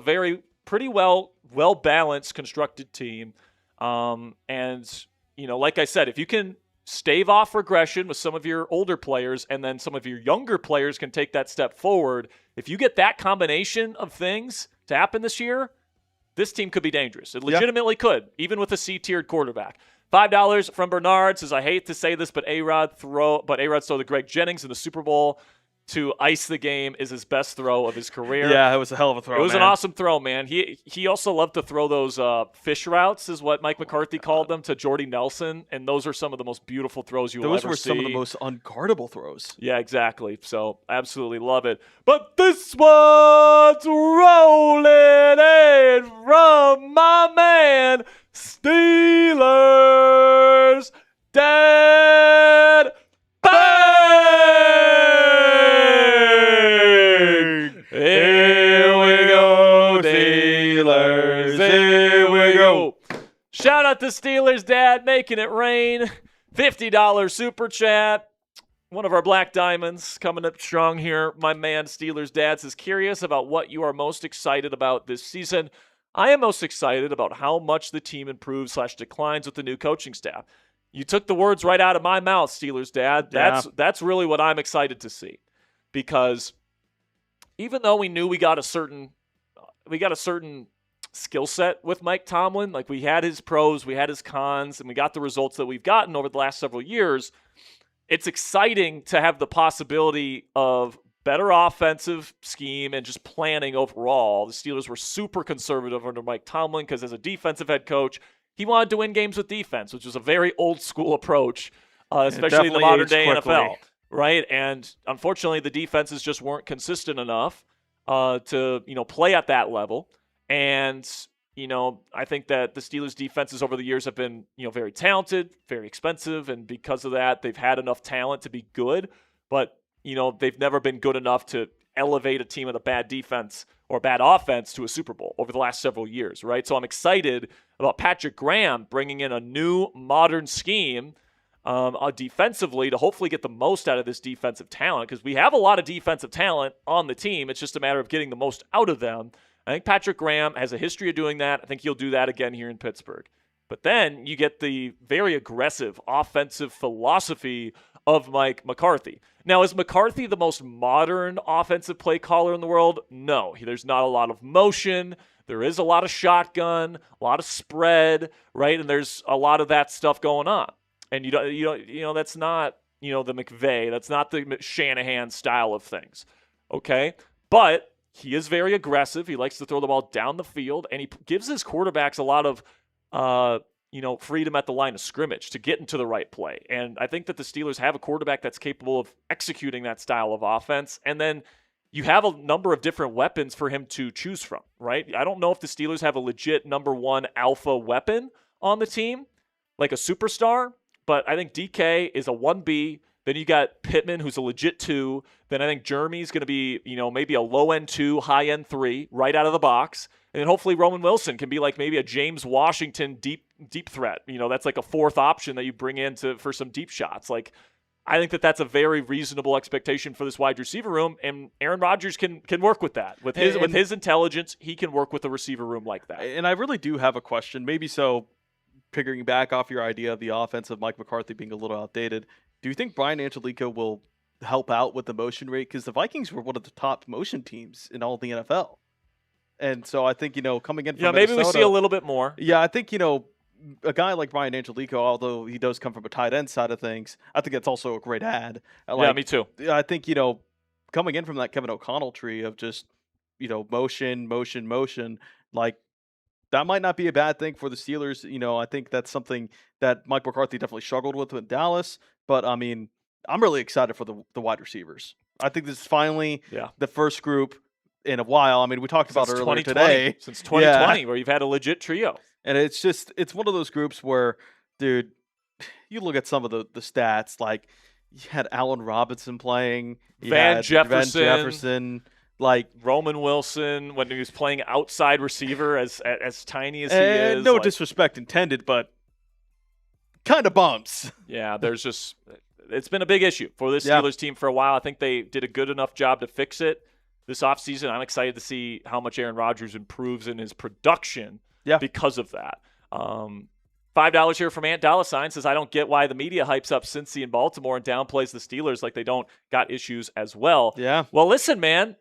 pretty well-balanced, constructed team. And, like I said, if you can stave off regression with some of your older players, and then some of your younger players can take that step forward. If you get that combination of things to happen this year, this team could be dangerous. It legitimately could, even with a C-tiered quarterback. $5 from Bernard says, I hate to say this, but A-Rod throw to Greg Jennings in the Super Bowl to ice the game is his best throw of his career.
Yeah, it was a hell of a throw.
It was an awesome throw, man. He also loved to throw those fish routes, is what Mike McCarthy called them, to Jordy Nelson, and those are some of the most beautiful throws you will ever see.
Those were some of the most unguardable throws.
Yeah, exactly. So, absolutely love it. But this one's rolling in from my man, Steelers Dad Bang! Here we go, Steelers. Here we go. Shout out to Steelers Dad making it rain. $50 super chat. One of our Black Diamonds coming up strong here. My man Steelers Dad says, curious about what you are most excited about this season. I am most excited about how much the team improves / declines with the new coaching staff. You took the words right out of my mouth, Steelers Dad. That's really what I'm excited to see, because even though we knew we got a certain skill set with Mike Tomlin, like, we had his pros, we had his cons, and we got the results that we've gotten over the last several years. It's exciting to have the possibility of better offensive scheme and just planning overall. The Steelers were super conservative under Mike Tomlin because, as a defensive head coach, he wanted to win games with defense, which was a very old-school approach, especially in the modern-day NFL, right? And unfortunately, the defenses just weren't consistent enough to play at that level. And I think that the Steelers' defenses over the years have been very talented, very expensive, and because of that, they've had enough talent to be good, but they've never been good enough to elevate a team with a bad defense or a bad offense to a Super Bowl over the last several years, right? So I'm excited about Patrick Graham bringing in a new modern scheme defensively to hopefully get the most out of this defensive talent, because we have a lot of defensive talent on the team. It's just a matter of getting the most out of them. I think Patrick Graham has a history of doing that. I think he'll do that again here in Pittsburgh. But then you get the very aggressive offensive philosophy of Mike McCarthy. Now, is McCarthy the most modern offensive play caller in the world? No. There's not a lot of motion. There is a lot of shotgun, a lot of spread, right? And there's a lot of that stuff going on. And that's not, the McVay. That's not the Shanahan style of things, okay? But he is very aggressive. He likes to throw the ball down the field, and he gives his quarterbacks a lot of, freedom at the line of scrimmage to get into the right play. And I think that the Steelers have a quarterback that's capable of executing that style of offense. And then you have a number of different weapons for him to choose from, right? I don't know if the Steelers have a legit number one alpha weapon on the team, like a superstar. But I think DK is a 1B. Then you got Pittman, who's a legit 2. Then I think Germie's going to be, maybe a low-end 2, high-end 3, right out of the box. And then hopefully Roman Wilson can be like maybe a James Washington deep threat. That's like a fourth option that you bring in for some deep shots. Like, I think that's a very reasonable expectation for this wide receiver room, and Aaron Rodgers can work with that. With his intelligence, he can work with a receiver room like that.
And I really do have a question. Maybe so. Pigging back off your idea of the offense of Mike McCarthy being a little outdated, do you think Brian Angelico will help out with the motion rate? Because the Vikings were one of the top motion teams in all of the NFL. And so I think, coming in from
maybe
Minnesota,
we see a little bit more.
Yeah, I think, a guy like Brian Angelico, although he does come from a tight end side of things, I think that's also a great ad.
Yeah, me too.
I think, coming in from that Kevin O'Connell tree of just, motion, like, that might not be a bad thing for the Steelers. I think that's something that Mike McCarthy definitely struggled with Dallas. But, I mean, I'm really excited for the wide receivers. I think this is finally the first group in a while. I mean, we talked about earlier today.
Since 2020, where you've had a legit trio.
And it's one of those groups where, dude, you look at some of the stats. Like, you had Allen Robinson playing.
Van Jefferson.
Like
Roman Wilson when he was playing outside receiver as tiny as he is.
No disrespect intended, but kind of bumps.
Yeah, it's been a big issue for this Steelers team for a while. I think they did a good enough job to fix it this offseason. I'm excited to see how much Aaron Rodgers improves in his production because of that. $5 here from Ant Dollar Sign says, I don't get why the media hypes up Cincy and Baltimore and downplays the Steelers like they don't got issues as well.
Yeah.
Well, listen, man.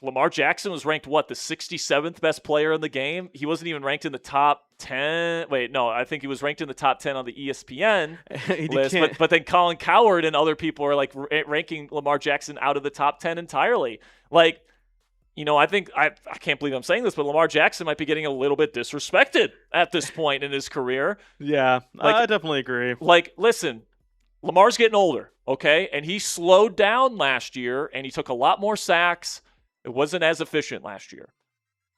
Lamar Jackson was ranked, the 67th best player in the game? He wasn't even ranked in the top 10. Wait, no, I think he was ranked in the top 10 on the ESPN list. But then Colin Cowherd and other people are, like, ranking Lamar Jackson out of the top 10 entirely. Like, I think I can't believe I'm saying this, but Lamar Jackson might be getting a little bit disrespected at this point in his career.
Yeah, I definitely agree.
Like, listen, Lamar's getting older, okay? And he slowed down last year, and he took a lot more sacks. It wasn't as efficient last year.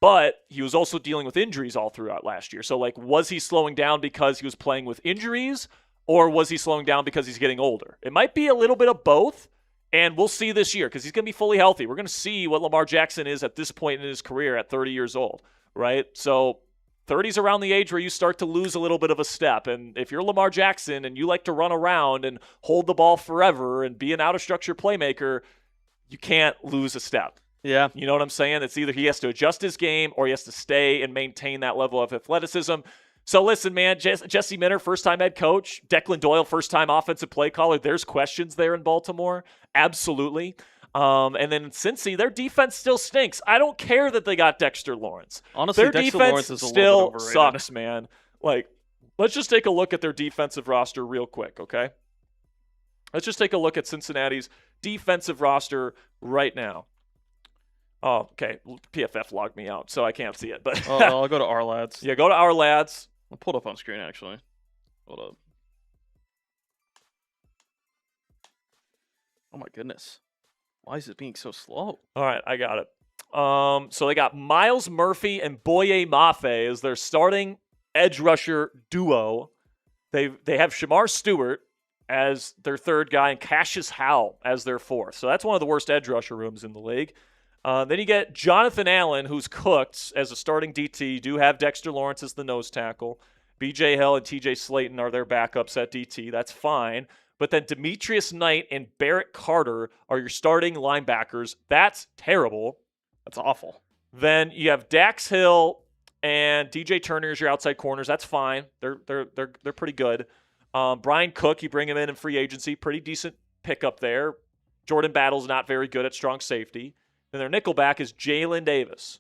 But he was also dealing with injuries all throughout last year. So, like, was he slowing down because he was playing with injuries, or was he slowing down because he's getting older? It might be a little bit of both, and we'll see this year because he's going to be fully healthy. We're going to see what Lamar Jackson is at this point in his career at 30 years old, right? So 30 is around the age where you start to lose a little bit of a step. And if you're Lamar Jackson and you like to run around and hold the ball forever and be an out-of-structure playmaker, you can't lose a step.
Yeah.
You know what I'm saying? It's either he has to adjust his game or he has to stay and maintain that level of athleticism. So listen, man, Jesse Minter, first-time head coach. Declan Doyle, first-time offensive play caller. There's questions there in Baltimore. Absolutely. And then in Cincy, their defense still stinks. I don't care that they got Dexter Lawrence.
Honestly,
their
Dexter
defense
Lawrence is a
still
little bit overrated.
Sucks, man. Like, let's just take a look at their defensive roster real quick, okay? Let's just take a look at Cincinnati's defensive roster right now. Oh, okay. PFF logged me out, so I can't see it. But
I'll go to our lads.
Yeah, go to our lads.
I'll pull it up on screen, actually. Hold up. Oh, my goodness. Why is it being so slow?
All right, I got it. So they got Miles Murphy and Boye Mafe as their starting edge rusher duo. They have Shamar Stewart as their third guy and Cassius Howell as their fourth. So that's one of the worst edge rusher rooms in the league. Then you get Jonathan Allen, who's cooked as a starting DT. You do have Dexter Lawrence as the nose tackle. B.J. Hill and T.J. Slayton are their backups at DT. That's fine. But then Demetrius Knight and Barrett Carter are your starting linebackers. That's terrible.
That's awful.
Then you have Dax Hill and DJ Turner as your outside corners. That's fine. They're pretty good. Brian Cook, you bring him in free agency. Pretty decent pickup there. Jordan Battle's not very good at strong safety. Then their nickelback is Jalen Davis.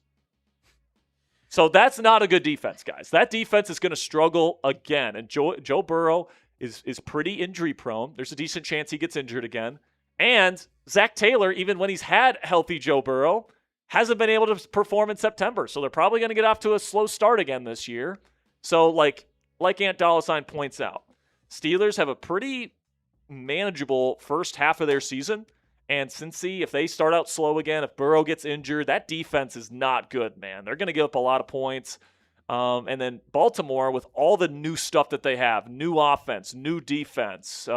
So that's not a good defense, guys. That defense is going to struggle again. And Joe Burrow is pretty injury prone. There's a decent chance he gets injured again. And Zach Taylor, even when he's had healthy Joe Burrow, hasn't been able to perform in September. So they're probably going to get off to a slow start again this year. So like Ant Dollar points out, Steelers have a pretty manageable first half of their season. And Cincy, if they start out slow again, if Burrow gets injured, that defense is not good, man. They're going to give up a lot of points. And then Baltimore, with all the new stuff that they have, new offense, new defense,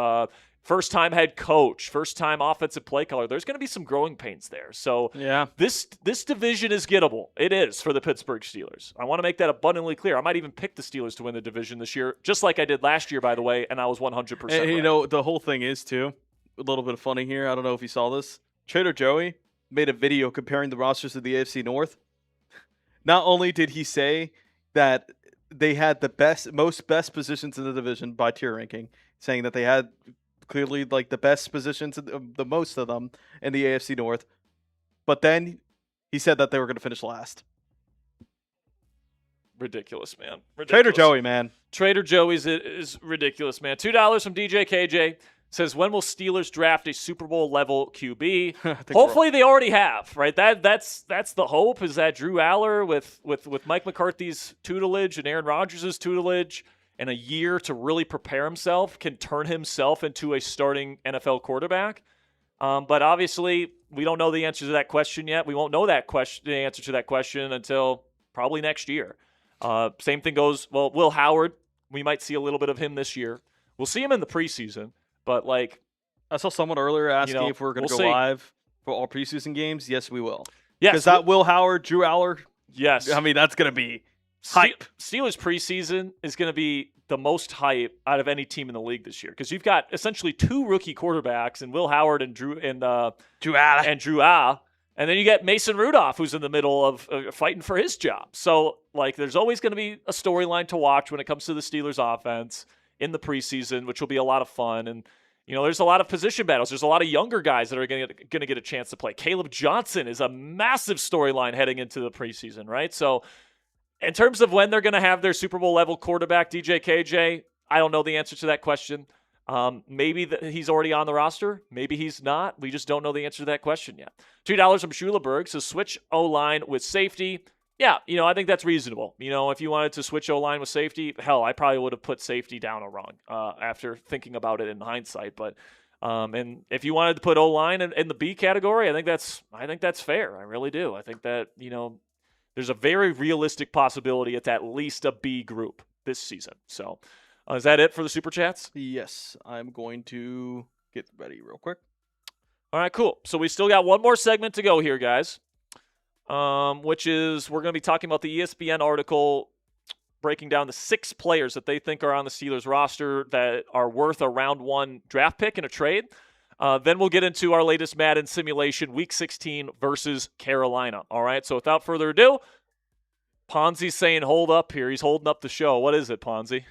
first-time head coach, first-time offensive play caller, there's going to be some growing pains there. So
yeah,
this division is gettable. It is for the Pittsburgh Steelers. I want to make that abundantly clear. I might even pick the Steelers to win the division this year, just like I did last year, by the way, and I was 100% right.
You know, the whole thing is, too, a little bit of funny here. I don't know if you saw this. Trader Joey made a video comparing the rosters of the AFC North. Not only did he say that they had the most positions in the division by tier ranking, saying that they had clearly like the best positions, the most of them in the AFC North, but then he said that they were going to finish last.
Ridiculous, man. Ridiculous.
Trader Joey, man.
Trader Joey's is ridiculous, man. $2 from DJ KJ. Says, when will Steelers draft a Super Bowl level QB? Hopefully they already have, right? That's the hope, is that Drew Aller with Mike McCarthy's tutelage and Aaron Rodgers' tutelage and a year to really prepare himself can turn himself into a starting NFL quarterback. But obviously we don't know the answer to that question yet. We won't know the answer to that question until probably next year. Same thing goes, Will Howard, we might see a little bit of him this year. We'll see him in the preseason. But,
I saw someone earlier asking if we're going to go live for all preseason games. Yes, we will.
Yes.
Because that Will Howard, Drew Aller,
yes.
I mean, that's going to be hype.
Steelers preseason is going to be the most hype out of any team in the league this year. Because you've got essentially two rookie quarterbacks in Will Howard and Drew Aller. And then you get Mason Rudolph, who's in the middle of fighting for his job. So, there's always going to be a storyline to watch when it comes to the Steelers offense in the preseason, which will be a lot of fun. And, there's a lot of position battles. There's a lot of younger guys that are going to get a chance to play. Caleb Johnson is a massive storyline heading into the preseason, right? So in terms of when they're going to have their Super Bowl level quarterback, DJ KJ, I don't know the answer to that question. Maybe he's already on the roster. Maybe he's not. We just don't know the answer to that question yet. $2 from Schuleberg. So switch O-line with safety. Yeah, I think that's reasonable. If you wanted to switch O-line with safety, hell, I probably would have put safety down or wrong after thinking about it in hindsight. But and if you wanted to put O-line in the B category, I think that's fair. I really do. I think that there's a very realistic possibility it's at least a B group this season. So is that it for the super chats?
Yes, I'm going to get ready real quick.
All right, cool. So we still got one more segment to go here, guys. Which is we're going to be talking about the ESPN article breaking down the 6 players that they think are on the Steelers roster that are worth a round 1 draft pick in a trade. Then we'll get into our latest Madden simulation, Week 16 versus Carolina. All right, so without further ado, Ponzi's saying hold up here. He's holding up the show. What is it, Ponzi?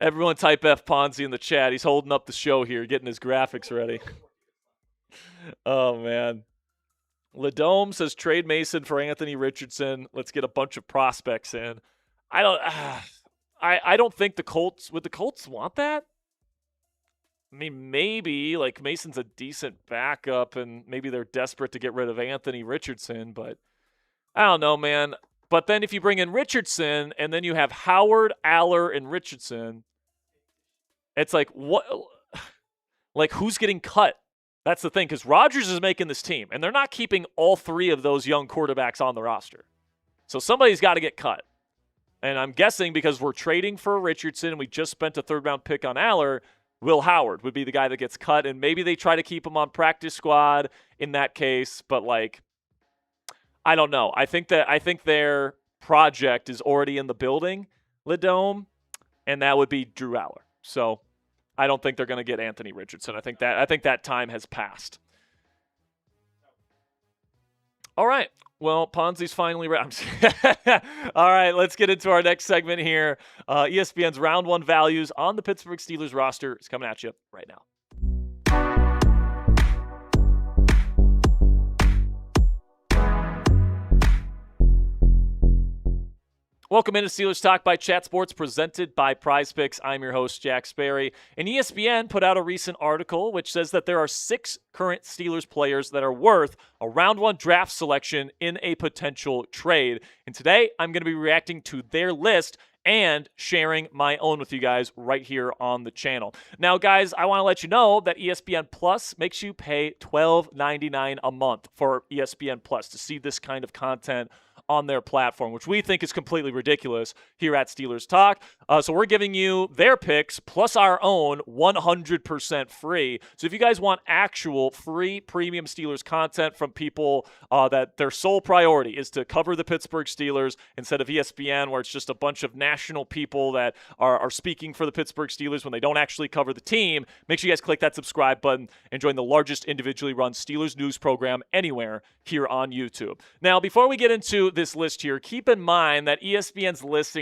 Everyone type F Ponzi in the chat. He's holding up the show here, getting his graphics ready. Oh, man. Ladome says trade Mason for Anthony Richardson. Let's get a bunch of prospects in. I don't think the Colts want that? I mean, maybe Mason's a decent backup and maybe they're desperate to get rid of Anthony Richardson, but I don't know, man. But then if you bring in Richardson and then you have Howard, Aller, and Richardson, it's what? Who's getting cut? That's the thing, because Rodgers is making this team, and they're not keeping all 3 of those young quarterbacks on the roster. So somebody's got to get cut. And I'm guessing because we're trading for Richardson and we just spent a 3rd-round pick on Aller, Will Howard would be the guy that gets cut, and maybe they try to keep him on practice squad in that case, but like, I don't know. I think their project is already in the building, Ledome, and that would be Drew Aller. So I don't think they're going to get Anthony Richardson. I think that time has passed. All right. Well, Ponzi's finally ready. All right, let's get into our next segment here. ESPN's Round 1 values on the Pittsburgh Steelers roster is coming at you right now. Welcome into Steelers Talk by Chat Sports, presented by Prize Picks. I'm your host, Jack Sperry. And ESPN put out a recent article which says that there are 6 current Steelers players that are worth a round 1 draft selection in a potential trade. And today, I'm going to be reacting to their list and sharing my own with you guys right here on the channel. Now, guys, I want to let you know that ESPN Plus makes you pay $12.99 a month for ESPN Plus to see this kind of content on their platform, which we think is completely ridiculous here at Steelers Talk. So we're giving you their picks plus our own 100% free. So if you guys want actual free premium Steelers content from people that their sole priority is to cover the Pittsburgh Steelers instead of ESPN, where it's just a bunch of national people that are speaking for the Pittsburgh Steelers when they don't actually cover the team, make sure you guys click that subscribe button and join the largest individually run Steelers news program anywhere here on YouTube. Now, before we get into this list here, keep in mind that ESPN's list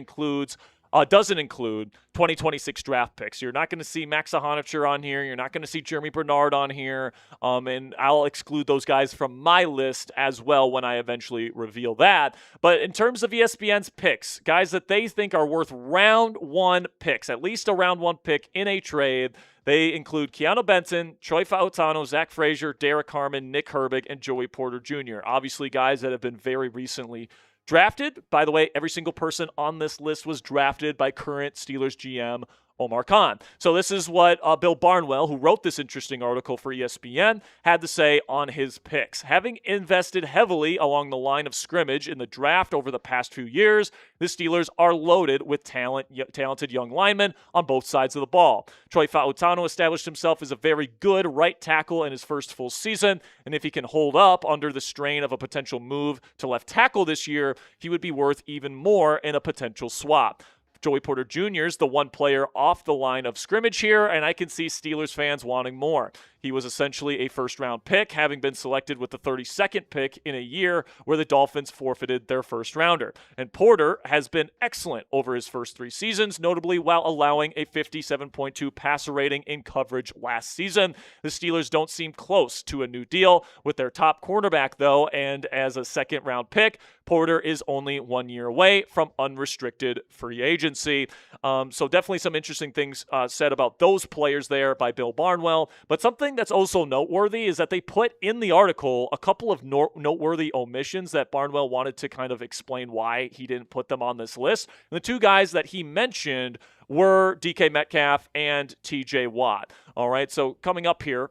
doesn't include 2026 draft picks. You're not going to see Max Iheanachor on here. You're not going to see Germie Bernard on here. And I'll exclude those guys from my list as well when I eventually reveal that. But in terms of ESPN's picks, guys that they think are worth round 1 picks, at least a round 1 pick in a trade, they include Keeanu, Benton, Troy Fautano, Zach Frazier, Derek Harmon, Nick Herbig, and Joey Porter Jr. Obviously, guys that have been very recently drafted. By the way, every single person on this list was drafted by current Steelers GM Omar Khan. So this is what Bill Barnwell, who wrote this interesting article for ESPN, had to say on his picks. Having invested heavily along the line of scrimmage in the draft over the past few years, the Steelers are loaded with talented young linemen on both sides of the ball. Troy Fautano established himself as a very good right tackle in his first full season, and if he can hold up under the strain of a potential move to left tackle this year, he would be worth even more in a potential swap. Joey Porter Jr. is the one player off the line of scrimmage here, and I can see Steelers fans wanting more. He was essentially a first-round pick, having been selected with the 32nd pick in a year where the Dolphins forfeited their first-rounder. And Porter has been excellent over his first 3 seasons, notably while allowing a 57.2 passer rating in coverage last season. The Steelers don't seem close to a new deal with their top cornerback, though, and as a second-round pick, Porter is only 1 year away from unrestricted free agency. So definitely some interesting things said about those players there by Bill Barnwell, but something that's also noteworthy is that they put in the article a couple of noteworthy omissions that Barnwell wanted to kind of explain why he didn't put them on this list. And the 2 guys that he mentioned were DK Metcalf and TJ Watt. All right, so coming up here,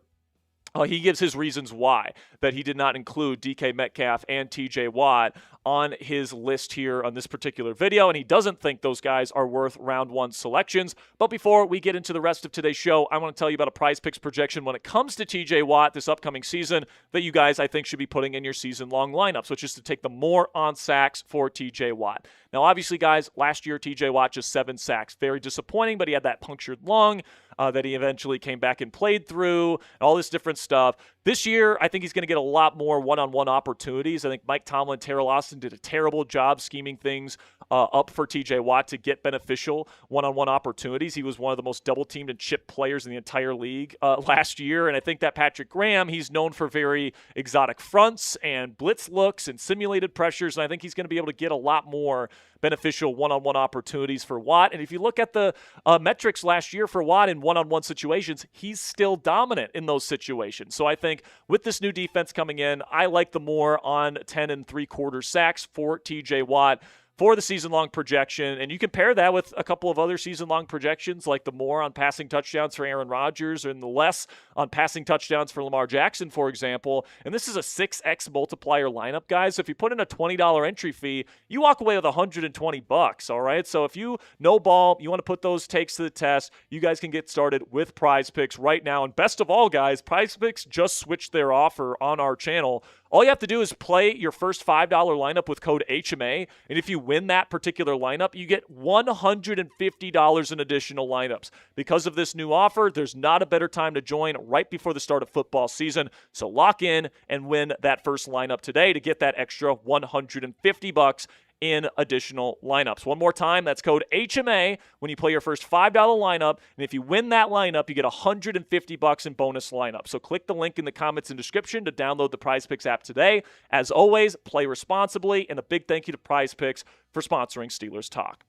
he gives his reasons why that he did not include DK Metcalf and TJ Watt on his list here on this particular video, and he doesn't think those guys are worth round 1 selections. But before we get into the rest of today's show, I want to tell you about a Prize Picks projection when it comes to TJ Watt this upcoming season that you guys, I think, should be putting in your season-long lineups, which is to take the more on sacks for TJ Watt. Now, obviously, guys, last year TJ Watt just 7 sacks. Very disappointing, but he had that punctured lung that he eventually came back and played through, all this different stuff. This year, I think he's going to get a lot more one-on-one opportunities. I think Mike Tomlin and Terrell Austin did a terrible job scheming things up for TJ Watt to get beneficial one-on-one opportunities. He was one of the most double-teamed and chipped players in the entire league last year, and I think that Patrick Graham, he's known for very exotic fronts and blitz looks and simulated pressures, and I think he's going to be able to get a lot more beneficial one-on-one opportunities for Watt. And if you look at the metrics last year for Watt in one-on-one situations, he's still dominant in those situations. So I think with this new defense coming in, I like the more on 10 3/4 sacks for TJ Watt. for the season-long projection. And you can pair that with a couple of other season-long projections, like the more on passing touchdowns for Aaron Rodgers and the less on passing touchdowns for Lamar Jackson, for example. And this is a 6x multiplier lineup, guys. So if you put in a $20 entry fee, you walk away with $120, all right? So if you know ball, you want to put those takes to the test, you guys can get started with Prize Picks right now. And best of all, guys, Prize Picks just switched their offer on our channel. All you have to do is play your first $5 lineup with code HMA, and if you win that particular lineup, you get $150 in additional lineups. Because of this new offer, there's not a better time to join right before the start of football season. So lock in and win that first lineup today to get that extra $150 in additional lineups. One more time, that's code HMA when you play your first $5 lineup, and if you win that lineup, you get $150 in bonus lineup. So click the link in the comments and description to download the Prize Picks app today. As always, play responsibly, and a big thank you to Prize Picks for sponsoring Steelers Talk.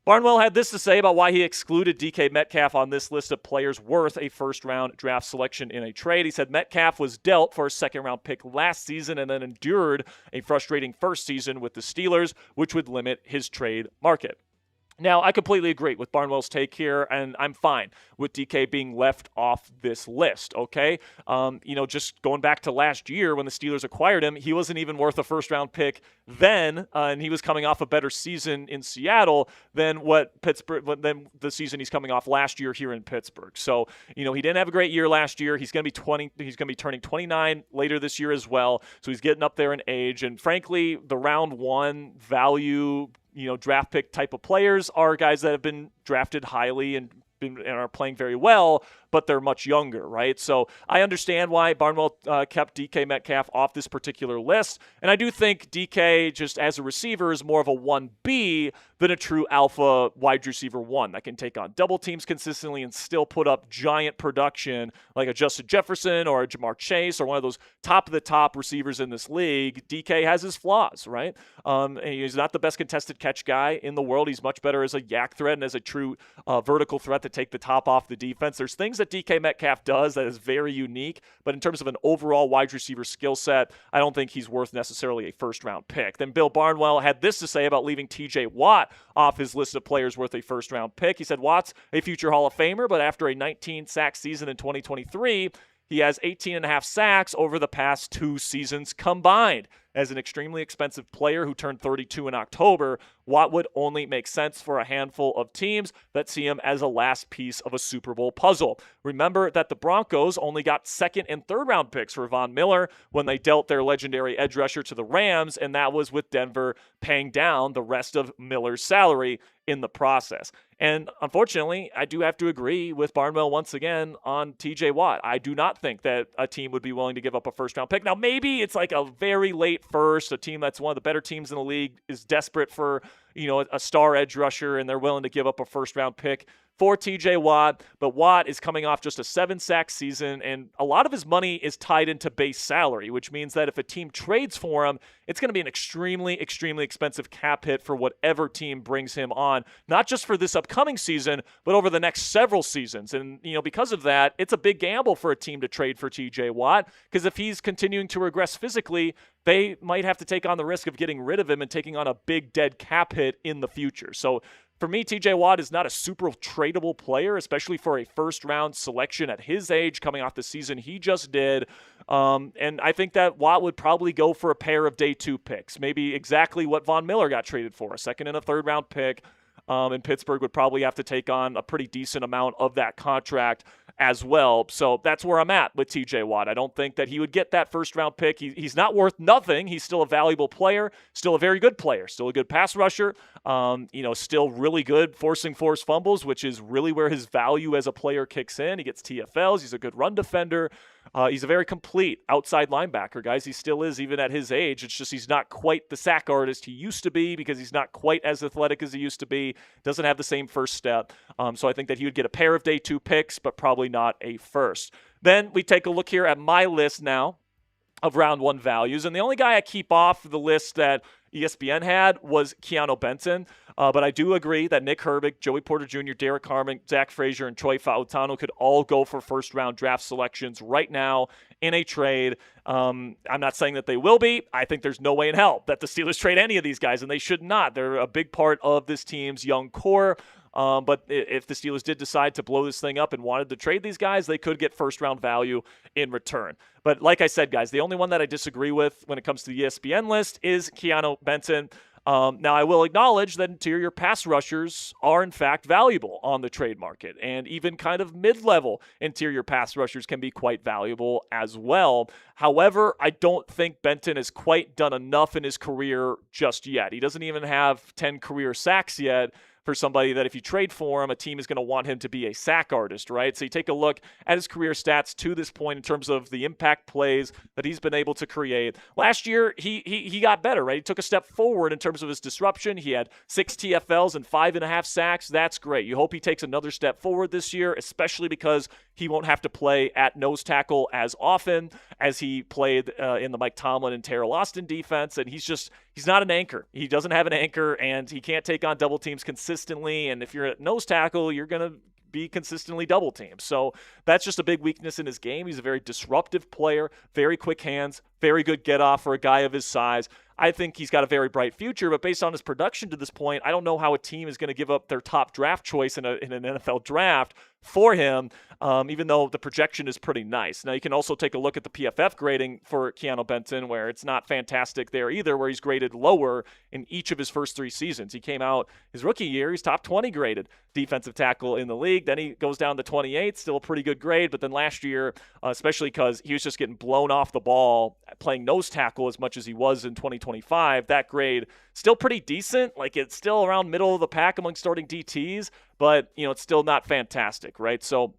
Barnwell had this to say about why he excluded DK Metcalf on this list of players worth a first-round draft selection in a trade. He said Metcalf was dealt for a second-round pick last season and then endured a frustrating first season with the Steelers, which would limit his trade market. Now, I completely agree with Barnwell's take here, and I'm fine with DK being left off this list, okay? Just going back to last year when the Steelers acquired him, he wasn't even worth a first-round pick then, and he was coming off a better season in Seattle than than the season he's coming off last year here in Pittsburgh. So, he didn't have a great year last year. He's going to be turning 29 later this year as well, so he's getting up there in age, and frankly, the round one value draft pick type of players are guys that have been drafted highly and are playing very well, but they're much younger, right? So I understand why Barnwell kept DK Metcalf off this particular list, and I do think DK, just as a receiver, is more of a 1B than a true alpha wide receiver 1 that can take on double teams consistently and still put up giant production like a Justin Jefferson or a Jamar Chase or one of those top-of-the-top receivers in this league. DK has his flaws, right? And he's not the best contested catch guy in the world. He's much better as a yak threat and as a true vertical threat to take the top off the defense. There's things that DK Metcalf does that is very unique, but in terms of an overall wide receiver skill set, I don't think he's worth necessarily a first-round pick. Then Bill Barnwell had this to say about leaving TJ Watt off his list of players worth a first-round pick. He said Watt's a future Hall of Famer, but after a 19-sack season in 2023, he has 18.5 sacks over the past 2 seasons combined. As an extremely expensive player who turned 32 in October, Watt would only make sense for a handful of teams that see him as a last piece of a Super Bowl puzzle. Remember that the Broncos only got second and third round picks for Von Miller when they dealt their legendary edge rusher to the Rams, and that was with Denver paying down the rest of Miller's salary in the process. And unfortunately, I do have to agree with Barnwell once again on TJ Watt. I do not think that a team would be willing to give up a first-round pick. Now, maybe it's like a very late first, a team that's one of the better teams in the league is desperate for, a star edge rusher, and they're willing to give up a first-round pick for TJ Watt, but Watt is coming off just a 7-sack season, and a lot of his money is tied into base salary, which means that if a team trades for him, it's going to be an extremely, extremely expensive cap hit for whatever team brings him on, not just for this upcoming season, but over the next several seasons. And, because of that, it's a big gamble for a team to trade for TJ Watt, because if he's continuing to regress physically, they might have to take on the risk of getting rid of him and taking on a big dead cap hit in the future. So for me, TJ Watt is not a super tradable player, especially for a first-round selection at his age coming off the season he just did. And I think that Watt would probably go for a pair of day 2 picks, maybe exactly what Von Miller got traded for, a second and a third-round pick. And Pittsburgh would probably have to take on a pretty decent amount of that contract as well. So that's where I'm at with TJ Watt. I don't think that he would get that first-round pick. He's not worth nothing. He's still a valuable player, still a very good player, still a good pass rusher, still really good forcing forced fumbles, which is really where his value as a player kicks in. He gets TFLs. He's a good run defender. He's a very complete outside linebacker, guys. He still is, even at his age. It's just he's not quite the sack artist he used to be because he's not quite as athletic as he used to be. Doesn't have the same first step. So I think that he would get a pair of day 2 picks, but probably not a first. Then we take a look here at my list now of round 1 values. And the only guy I keep off the list that ESPN had was Keeanu Benton. But I do agree that Nick Herbig, Joey Porter Jr., Derek Harmon, Zach Frazier, and Troy Fautano could all go for first-round draft selections right now in a trade. I'm not saying that they will be. I think there's no way in hell that the Steelers trade any of these guys, and they should not. They're a big part of this team's young core. But if the Steelers did decide to blow this thing up and wanted to trade these guys, they could get first-round value in return. But like I said, guys, the only one that I disagree with when it comes to the ESPN list is Keeanu, Benton. Now, I will acknowledge that interior pass rushers are, in fact, valuable on the trade market, and even kind of mid-level interior pass rushers can be quite valuable as well. However, I don't think Benton has quite done enough in his career just yet. He doesn't even have 10 career sacks yet, for somebody that if you trade for him, a team is going to want him to be a sack artist, right? So you take a look at his career stats to this point in terms of the impact plays that he's been able to create. Last year, he got better, right? He took a step forward in terms of his disruption. He had 6 TFLs and 5.5 sacks. That's great. You hope he takes another step forward this year, especially because he won't have to play at nose tackle as often as he played in the Mike Tomlin and Terrell Austin defense. And he's not an anchor. He doesn't have an anchor, and he can't take on double teams consistently. And if you're at nose tackle, you're going to be consistently double teamed. So that's just a big weakness in his game. He's a very disruptive player, very quick hands, very good get off for a guy of his size. I think he's got a very bright future, but based on his production to this point, I don't know how a team is going to give up their top draft choice in an NFL draft for him, even though the projection is pretty nice. Now, you can also take a look at the PFF grading for Keeanu Benton, where it's not fantastic there either, where he's graded lower in each of his first 3 seasons. He came out his rookie year, he's top 20 graded defensive tackle in the league. Then he goes down to 28, still a pretty good grade, but then last year, especially because he was just getting blown off the ball, playing nose tackle as much as he was in 2025, that grade still pretty decent. Like, it's still around middle of the pack among starting DTs, but it's still not fantastic, right? So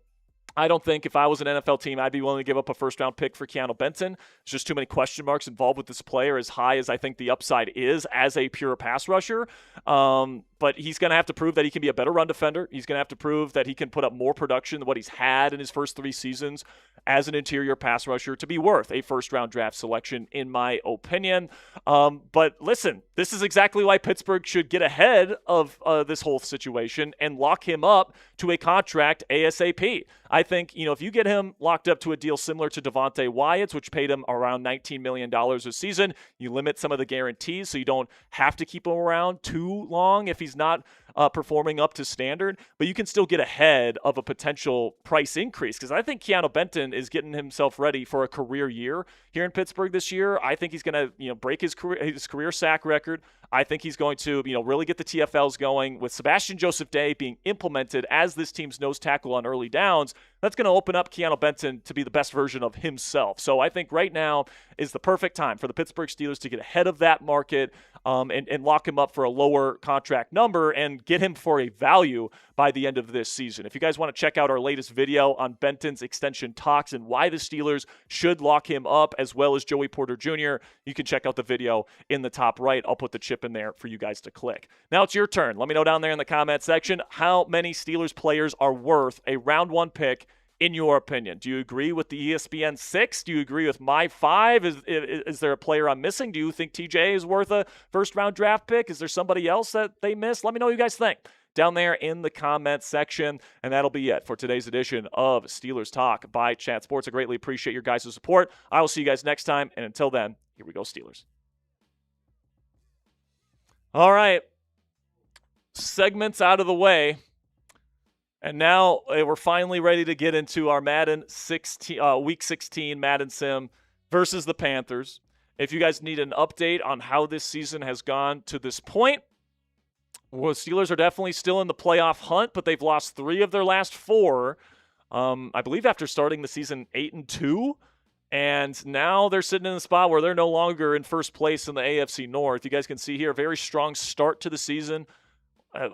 I don't think if I was an NFL team, I'd be willing to give up a first-round pick for Keeanu Benton. There's just too many question marks involved with this player, as high as I think the upside is as a pure pass rusher. But he's going to have to prove that he can be a better run defender. He's going to have to prove that he can put up more production than what he's had in his first 3 seasons as an interior pass rusher to be worth a first-round draft selection, in my opinion. But listen, this is exactly why Pittsburgh should get ahead of this whole situation and lock him up to a contract ASAP. I think, if you get him locked up to a deal similar to Devontae Wyatt's, which paid him around $19 million a season, you limit some of the guarantees so you don't have to keep him around too long if he's not performing up to standard, but you can still get ahead of a potential price increase, because I think Keeanu Benton is getting himself ready for a career year here in Pittsburgh this year. I think he's going to break his career sack record. I think he's going to really get the TFLs going with Sebastian Joseph Day being implemented as this team's nose tackle on early downs. That's going to open up Keeanu Benton to be the best version of himself. So I think right now is the perfect time for the Pittsburgh Steelers to get ahead of that market and lock him up for a lower contract number and get him for a value by the end of this season. If you guys want to check out our latest video on Benton's extension talks and why the Steelers should lock him up, as well as Joey Porter Jr., you can check out the video in the top right. I'll put the chip in there for you guys to click. Now it's your turn. Let me know down there in the comment section how many Steelers players are worth a round 1 pick in your opinion. Do you agree with the ESPN 6? Do you agree with my 5? Is there a player I'm missing? Do you think TJ is worth a first-round draft pick? Is there somebody else that they missed? Let me know what you guys think down there in the comment section. And that'll be it for today's edition of Steelers Talk by Chat Sports. I greatly appreciate your guys' support. I will see you guys next time. And until then, here we go, Steelers. All right. Segments out of the way. And now we're finally ready to get into our Week 16 Madden Sim versus the Panthers. If you guys need an update on how this season has gone to this point, well, Steelers are definitely still in the playoff hunt, but they've lost 3 of their last 4, I believe after starting the season 8-2. And now they're sitting in the spot where they're no longer in first place in the AFC North. You guys can see here a very strong start to the season.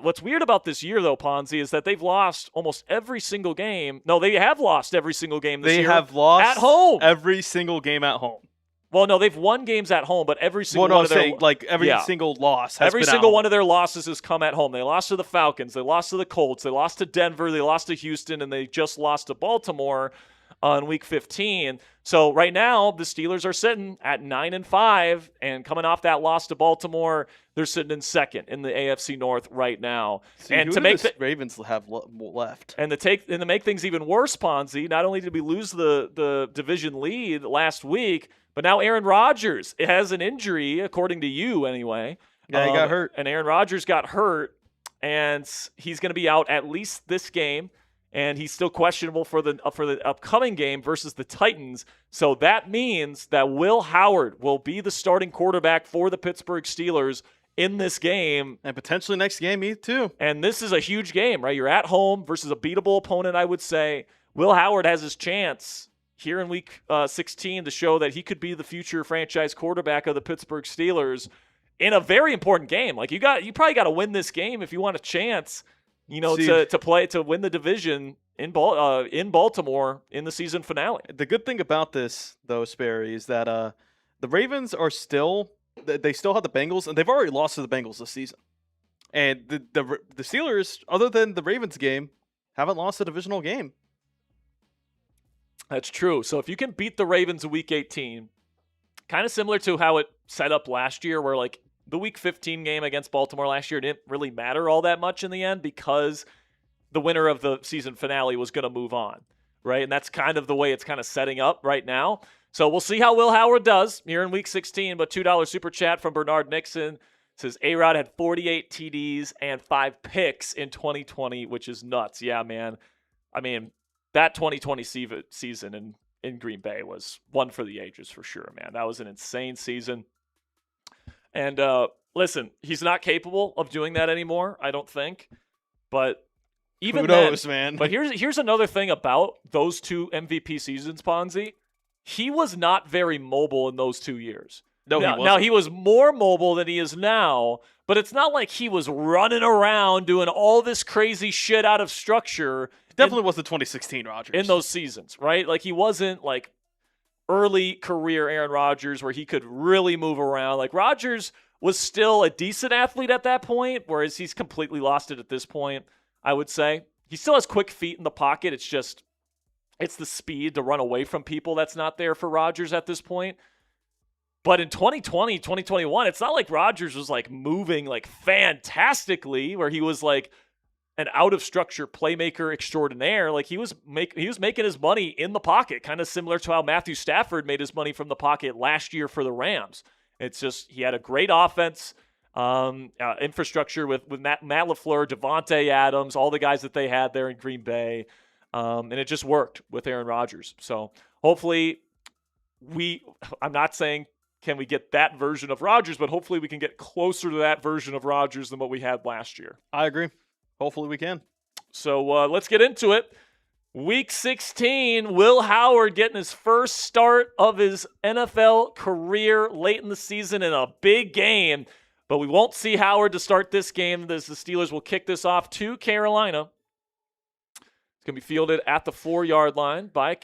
What's weird about this year, though, Ponzi, is that they've lost almost every single game. No, they have lost every single game this year.
They have lost
at home.
Every single game at home.
Well, no, they've won games at home, but every single one of their
single loss has
every
been
single
at home.
one of their losses has come at home. They lost to the Falcons, they lost to the Colts, they lost to Denver, they lost to Houston, and they just lost to Baltimore. on Week 15. So right now, the Steelers are sitting at 9-5, and coming off that loss to Baltimore, they're sitting in second in the AFC North right now.
See,
and
who
to
do
make
the Ravens have left?
And to make things even worse, Ponzi, not only did we lose the division lead last week, but now Aaron Rodgers has an injury, according to you anyway.
Yeah, he got hurt.
And Aaron Rodgers got hurt, and he's going to be out at least this game, and he's still questionable for the upcoming game versus the Titans. So that means that Will Howard will be the starting quarterback for the Pittsburgh Steelers in this game.
And potentially next game, me too.
And this is a huge game, right? You're at home versus a beatable opponent, I would say. Will Howard has his chance here in Week 16 to show that he could be the future franchise quarterback of the Pittsburgh Steelers in a very important game. Like you probably got to win this game if you want a chance, to win the division in Baltimore in the season finale.
The good thing about this, though, Sperry, is that the Ravens are still have the Bengals, and they've already lost to the Bengals this season. And the Steelers, other than the Ravens game, haven't lost a divisional game.
That's true. So if you can beat the Ravens in Week 18, kind of similar to how it set up last year, where like the Week 15 game against Baltimore last year didn't really matter all that much in the end because the winner of the season finale was going to move on, right? And that's kind of the way it's kind of setting up right now. So we'll see how Will Howard does here in Week 16. But $2 super chat from Bernard Nixon says A-Rod had 48 TDs and 5 picks in 2020, which is nuts. Yeah, man. I mean, that 2020 season in Green Bay was one for the ages for sure, man. That was an insane season. And listen, he's not capable of doing that anymore, I don't think. But even
who knows, man?
But here's another thing about those two MVP seasons, Ponzi. He was not very mobile in those 2 years.
No, he wasn't.
Now, he was more mobile than he is now, but it's not like he was running around doing all this crazy shit out of structure.
Definitely was the 2016 Rodgers.
In those seasons, right? Like, he wasn't like early career Aaron Rodgers where he could really move around. Like, Rodgers was still a decent athlete at that point, whereas he's completely lost it at this point, I would say. He still has quick feet in the pocket. It's the speed to run away from people that's not there for Rodgers at this point. But in 2020, 2021, it's not like Rodgers was like moving like fantastically where he was like an out-of-structure playmaker extraordinaire. Like he was making his money in the pocket, kind of similar to how Matthew Stafford made his money from the pocket last year for the Rams. It's just he had a great offense, infrastructure with Matt LaFleur, Devontae Adams, all the guys that they had there in Green Bay, and it just worked with Aaron Rodgers. So hopefully I'm not saying can we get that version of Rodgers, but hopefully we can get closer to that version of Rodgers than what we had last year.
I agree. Hopefully we can.
So let's get into it. Week 16, Will Howard getting his first start of his NFL career late in the season in a big game. But we won't see Howard to start this game as the Steelers will kick this off to Carolina. It's going to be fielded at the 4-yard line by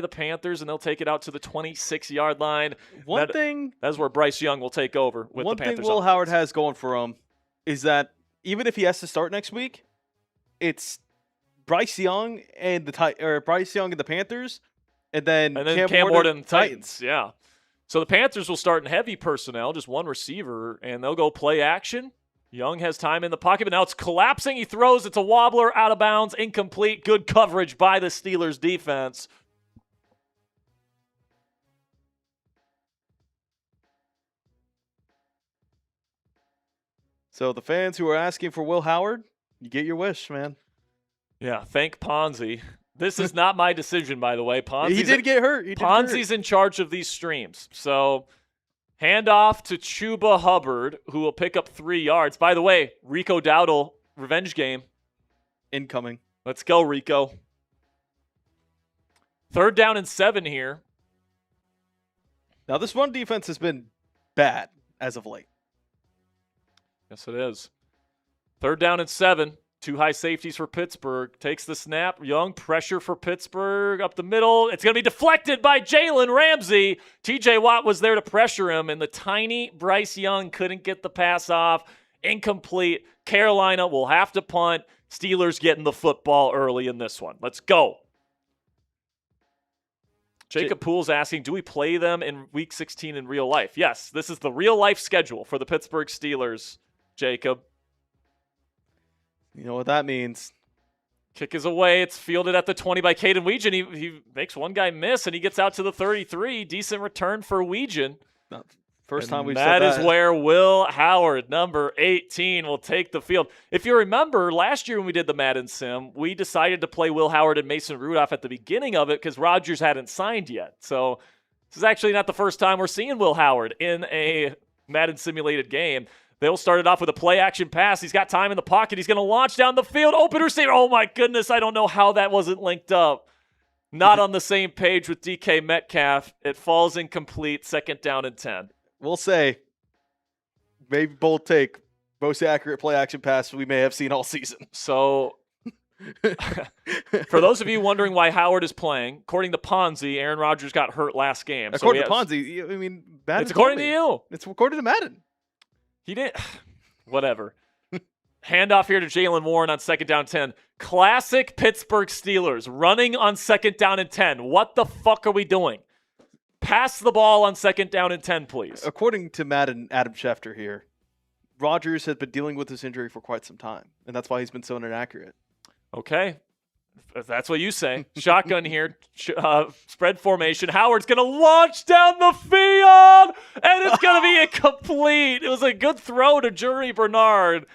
the Panthers, and they'll take it out to the 26-yard line. That's where Bryce Young will take over with the Panthers.
One thing Will Howard has going for him is that even if he has to start next week, it's Bryce Young and the Panthers, and then Cam Ward and the Titans.
Yeah. So the Panthers will start in heavy personnel, just one receiver, and they'll go play action. Young has time in the pocket, but now it's collapsing. He throws. It's a wobbler, out of bounds, incomplete. Good coverage by the Steelers defense.
So the fans who are asking for Will Howard, you get your wish, man.
Yeah, thank Ponzi. This is not my decision, by the way.
He did get hurt.
Ponzi's in charge of these streams. So hand off to Chuba Hubbard, who will pick up 3 yards. By the way, Rico Dowdle, revenge game.
Incoming.
Let's go, Rico. 3rd down and 7 here.
Now, this run defense has been bad as of late.
Yes, it is. 3rd down and 7. 2 high safeties for Pittsburgh. Takes the snap. Young, pressure for Pittsburgh. Up the middle. It's going to be deflected by Jalen Ramsey. TJ Watt was there to pressure him, and the tiny Bryce Young couldn't get the pass off. Incomplete. Carolina will have to punt. Steelers getting the football early in this one. Let's go. Jacob Poole's asking, do we play them in Week 16 in real life? Yes, this is the real-life schedule for the Pittsburgh Steelers, Jacob.
You know what that means.
Kick is away. It's fielded at the 20 by Caden Weegan. He makes one guy miss, and he gets out to the 33. Decent return for Weegan.
First time we've said that.
That is where Will Howard, number 18, will take the field. If you remember, last year when we did the Madden Sim, we decided to play Will Howard and Mason Rudolph at the beginning of it because Rodgers hadn't signed yet. So this is actually not the first time we're seeing Will Howard in a Madden simulated game. They'll start it off with a play-action pass. He's got time in the pocket. He's going to launch down the field. Open receiver. Oh, my goodness. I don't know how that wasn't linked up. Not on the same page with DK Metcalf. It falls incomplete. 2nd down and 10.
We'll say, maybe bold take, most accurate play-action pass we may have seen all season.
So, for those of you wondering why Howard is playing, according to Ponzi, Aaron Rodgers got hurt last game.
According to Ponzi, I mean, Madden.
It's according to you.
It's according to Madden.
He didn't. Whatever. Handoff here to Jalen Warren on 2nd down 10. Classic Pittsburgh Steelers running on 2nd down and 10. What the fuck are we doing? Pass the ball on 2nd down and 10, please.
According to Madden, Adam Schefter here, Rodgers has been dealing with this injury for quite some time, and that's why he's been so inaccurate.
Okay. If that's what you say. Shotgun here. Spread formation. Howard's going to launch down the field, and it's going to be incomplete. It was a good throw to Germie Bernard.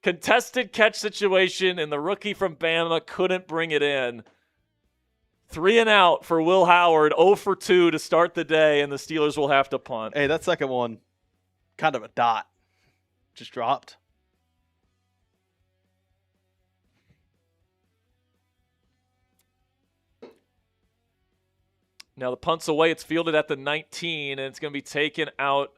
Contested catch situation, and the rookie from Bama couldn't bring it in. 3 and out for Will Howard, 0 for 2 to start the day, and the Steelers will have to punt.
Hey, that second one, kind of a dot. Just dropped.
Now the punt's away. It's fielded at the 19, and it's going to be taken out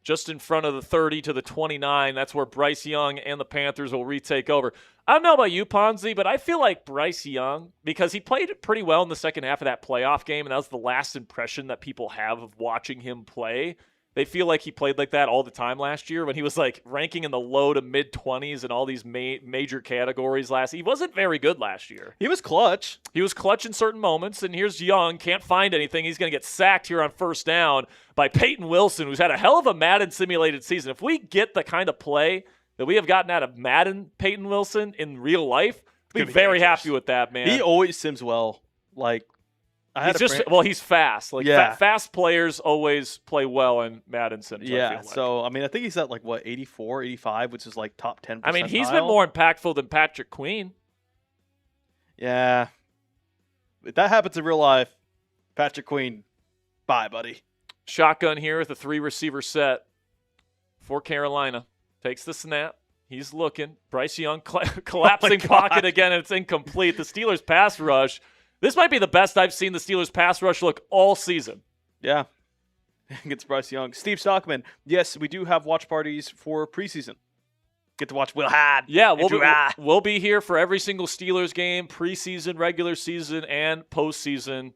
just in front of the 30 to the 29. That's where Bryce Young and the Panthers will retake over. I don't know about you, Ponzi, but I feel like Bryce Young, because he played pretty well in the second half of that playoff game, and that was the last impression that people have of watching him play. They feel like he played like that all the time last year when he was like ranking in the low to mid-20s in all these major categories last. He wasn't very good last year.
He was clutch.
He was clutch in certain moments, and here's Young, can't find anything. He's going to get sacked here on 1st down by Peyton Wilson, who's had a hell of a Madden simulated season. If we get the kind of play that we have gotten out of Madden Peyton Wilson in real life, I'd be very happy with that, man.
He always sims well. Like,
he's fast. Like, fast players always play well in Madden Sims.
Yeah, so, I mean, I think he's at, 84, 85, which is, top 10%.
I mean, he's been more impactful than Patrick Queen.
Yeah. If that happens in real life, Patrick Queen, bye, buddy.
Shotgun here with a 3-receiver set for Carolina. Takes the snap. He's looking. Bryce Young collapsing pocket again, and it's incomplete. The Steelers' pass rush. This might be the best I've seen the Steelers' pass rush look all season.
Yeah. Against Bryce Young. Steve Stockman. Yes, we do have watch parties for preseason. Get to watch Will Howard.
Yeah, we'll be here for every single Steelers game, preseason, regular season, and postseason,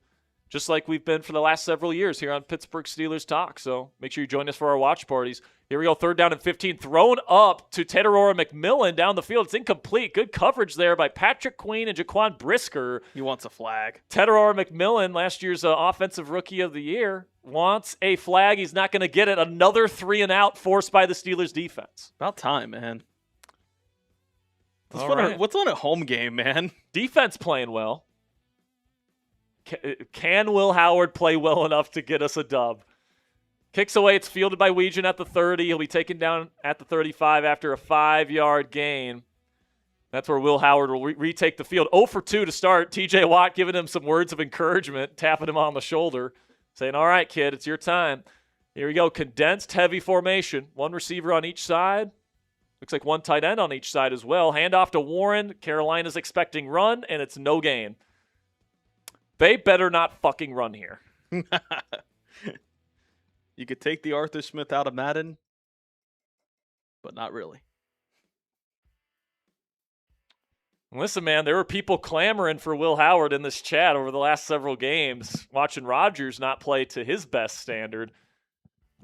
just like we've been for the last several years here on Pittsburgh Steelers Talk. So make sure you join us for our watch parties. Here we go, 3rd down and 15. Thrown up to Tedorora McMillan down the field. It's incomplete. Good coverage there by Patrick Queen and Jaquan Brisker.
He wants a flag.
Tedorora McMillan, last year's Offensive Rookie of the Year, wants a flag. He's not going to get it. Another 3 and out forced by the Steelers defense.
About time, man. What's on a home game, man?
Defense playing well. Can Will Howard play well enough to get us a dub? Kicks away. It's fielded by Weegan at the 30. He'll be taken down at the 35 after a 5-yard gain. That's where Will Howard will retake the field. 0 for 2 to start. TJ Watt giving him some words of encouragement, tapping him on the shoulder, saying, all right, kid, it's your time. Here we go. Condensed heavy formation. 1 receiver on each side. Looks like 1 tight end on each side as well. Handoff to Warren. Carolina's expecting run, and it's no gain. They better not fucking run here.
You could take the Arthur Smith out of Madden, but not really.
Listen, man, there were people clamoring for Will Howard in this chat over the last several games, watching Rodgers not play to his best standard.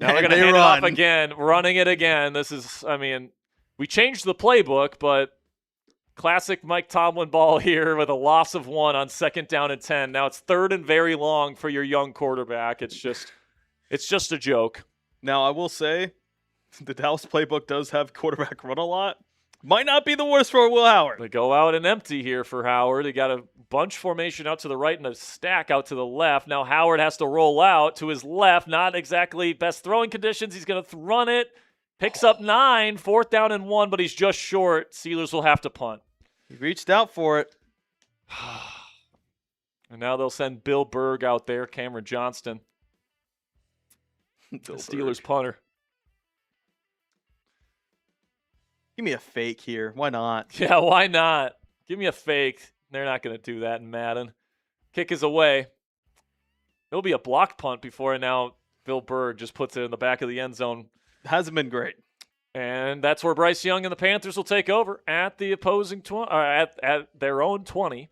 Now they're going to hand it off again, running it again. This is, I mean, we changed the playbook, but Classic Mike Tomlin ball here with a loss of 1 on 2nd down and 10. Now it's 3rd and very long for your young quarterback. It's just a joke.
Now, I will say, the Dallas playbook does have quarterback run a lot. Might not be the worst for Will Howard.
They go out and empty here for Howard. They got a bunch formation out to the right and a stack out to the left. Now Howard has to roll out to his left. Not exactly best throwing conditions. He's going to run it. Picks up 9, 4th down and 1, but he's just short. Steelers will have to punt.
He reached out for it.
And now they'll send Bill Berg out there, Cameron Johnston. The Steelers punter.
Give me a fake here. Why not?
Yeah, why not? Give me a fake. They're not going to do that in Madden. Kick is away. It'll be a blocked punt before now Bill Berg just puts it in the back of the end zone.
Hasn't been great.
And that's where Bryce Young and the Panthers will take over at the opposing at their own 20.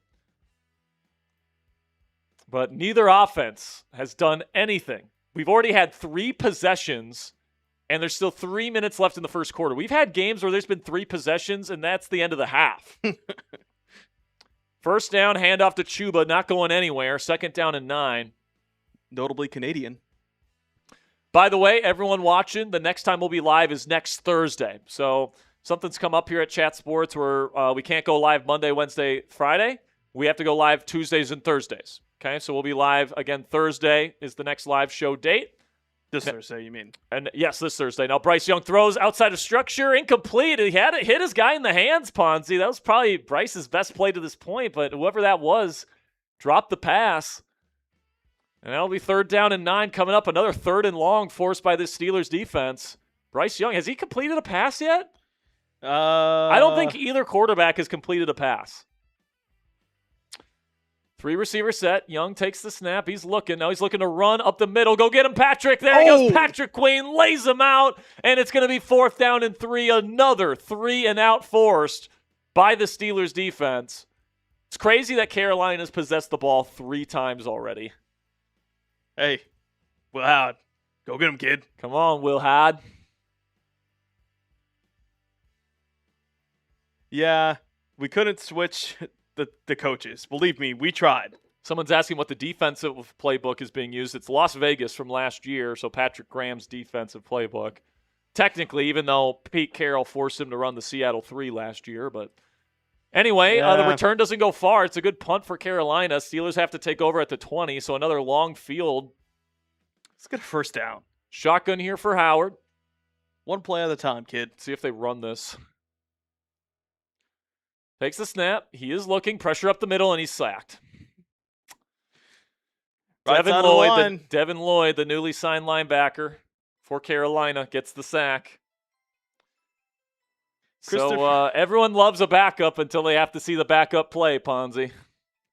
But neither offense has done anything. We've already had 3 possessions, and there's still 3 minutes left in the first quarter. We've had games where there's been 3 possessions, and that's the end of the half. First down, handoff to Chuba, not going anywhere. 2nd down and 9.
Notably Canadian.
By the way, everyone watching, the next time we'll be live is next Thursday. So something's come up here at Chat Sports where we can't go live Monday, Wednesday, Friday. We have to go live Tuesdays and Thursdays. Okay, so we'll be live again Thursday is the next live show date.
This Thursday, you mean?
And yes, this Thursday. Now, Bryce Young throws outside of structure, incomplete. He had it hit his guy in the hands, Ponzi. That was probably Bryce's best play to this point, but whoever that was dropped the pass. And that'll be 3rd down and 9 coming up. Another 3rd and long forced by this Steelers defense. Bryce Young, has he completed a pass yet? I don't think either quarterback has completed a pass. 3 receiver set. Young takes the snap. He's looking. Now he's looking to run up the middle. Go get him, Patrick. There he goes. Patrick Queen lays him out. And it's going to be 4th down and 3. Another 3 and out forced by the Steelers defense. It's crazy that Carolina's possessed the ball 3 times already.
Hey, Will Howard, go get him, kid.
Come on, Will Howard.
Yeah, we couldn't switch the coaches. Believe me, we tried.
Someone's asking what the defensive playbook is being used. It's Las Vegas from last year, so Patrick Graham's defensive playbook. Technically, even though Pete Carroll forced him to run the Seattle 3 last year. But anyway, the return doesn't go far. It's a good punt for Carolina. Steelers have to take over at the 20, so another long field.
Let's get a 1st down.
Shotgun here for Howard.
One play at a time, kid.
See if they run this. Takes the snap. He is looking. Pressure up the middle, and he's sacked. Devin Lloyd, the newly signed linebacker for Carolina, gets the sack. So everyone loves a backup until they have to see the backup play, Ponzi.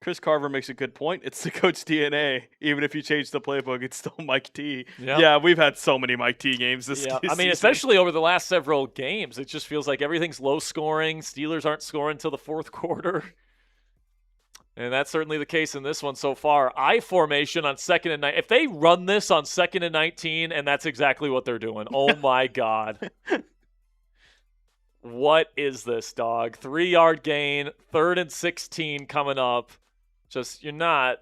Chris Carver makes a good point. It's the coach DNA. Even if you change the playbook, it's still Mike T. Yep. Yeah, we've had so many Mike T games this season.
I mean, especially over the last several games. It just feels like everything's low scoring. Steelers aren't scoring until the 4th quarter. And that's certainly the case in this one so far. I formation on 2nd and 9. If they run this on 2nd and 19, and that's exactly what they're doing. Oh, my God. What is this, dog? 3-yard gain, 3rd and 16 coming up. Just you're not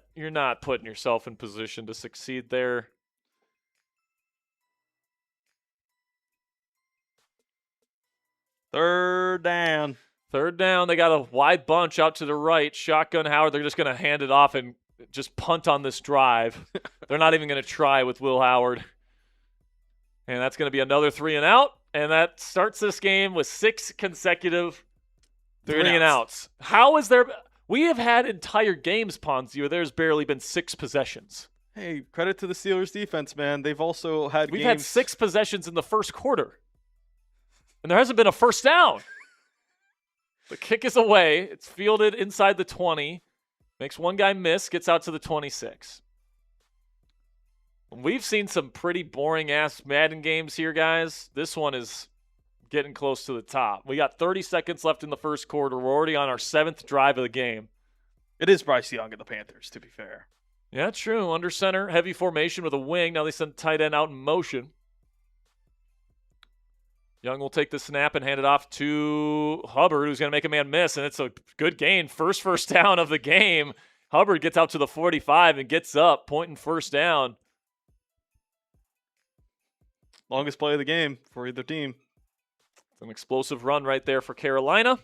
putting yourself in position to succeed there.
Third down.
They got a wide bunch out to the right. Shotgun Howard. They're just going to hand it off and just punt on this drive. They're not even going to try with Will Howard. And that's going to be another 3 and out. And that starts this game with 6 consecutive 3 and outs. How is there? We have had entire games, Ponzi, where there's barely been 6 possessions.
Hey, credit to the Steelers defense, man. They've also had
We've had 6 possessions in the first quarter. And there hasn't been a first down. The kick is away. It's fielded inside the 20. Makes one guy miss, gets out to the 26. We've seen some pretty boring-ass Madden games here, guys. This one is getting close to the top. We got 30 seconds left in the first quarter. We're already on our 7th drive of the game.
It is Bryce Young and the Panthers, to be fair.
Yeah, true. Under center, heavy formation with a wing. Now they send tight end out in motion. Young will take the snap and hand it off to Hubbard, who's going to make a man miss, and it's a good gain. First down of the game. Hubbard gets out to the 45 and gets up, pointing first down.
Longest play of the game for either team.
It's an explosive run right there for Carolina.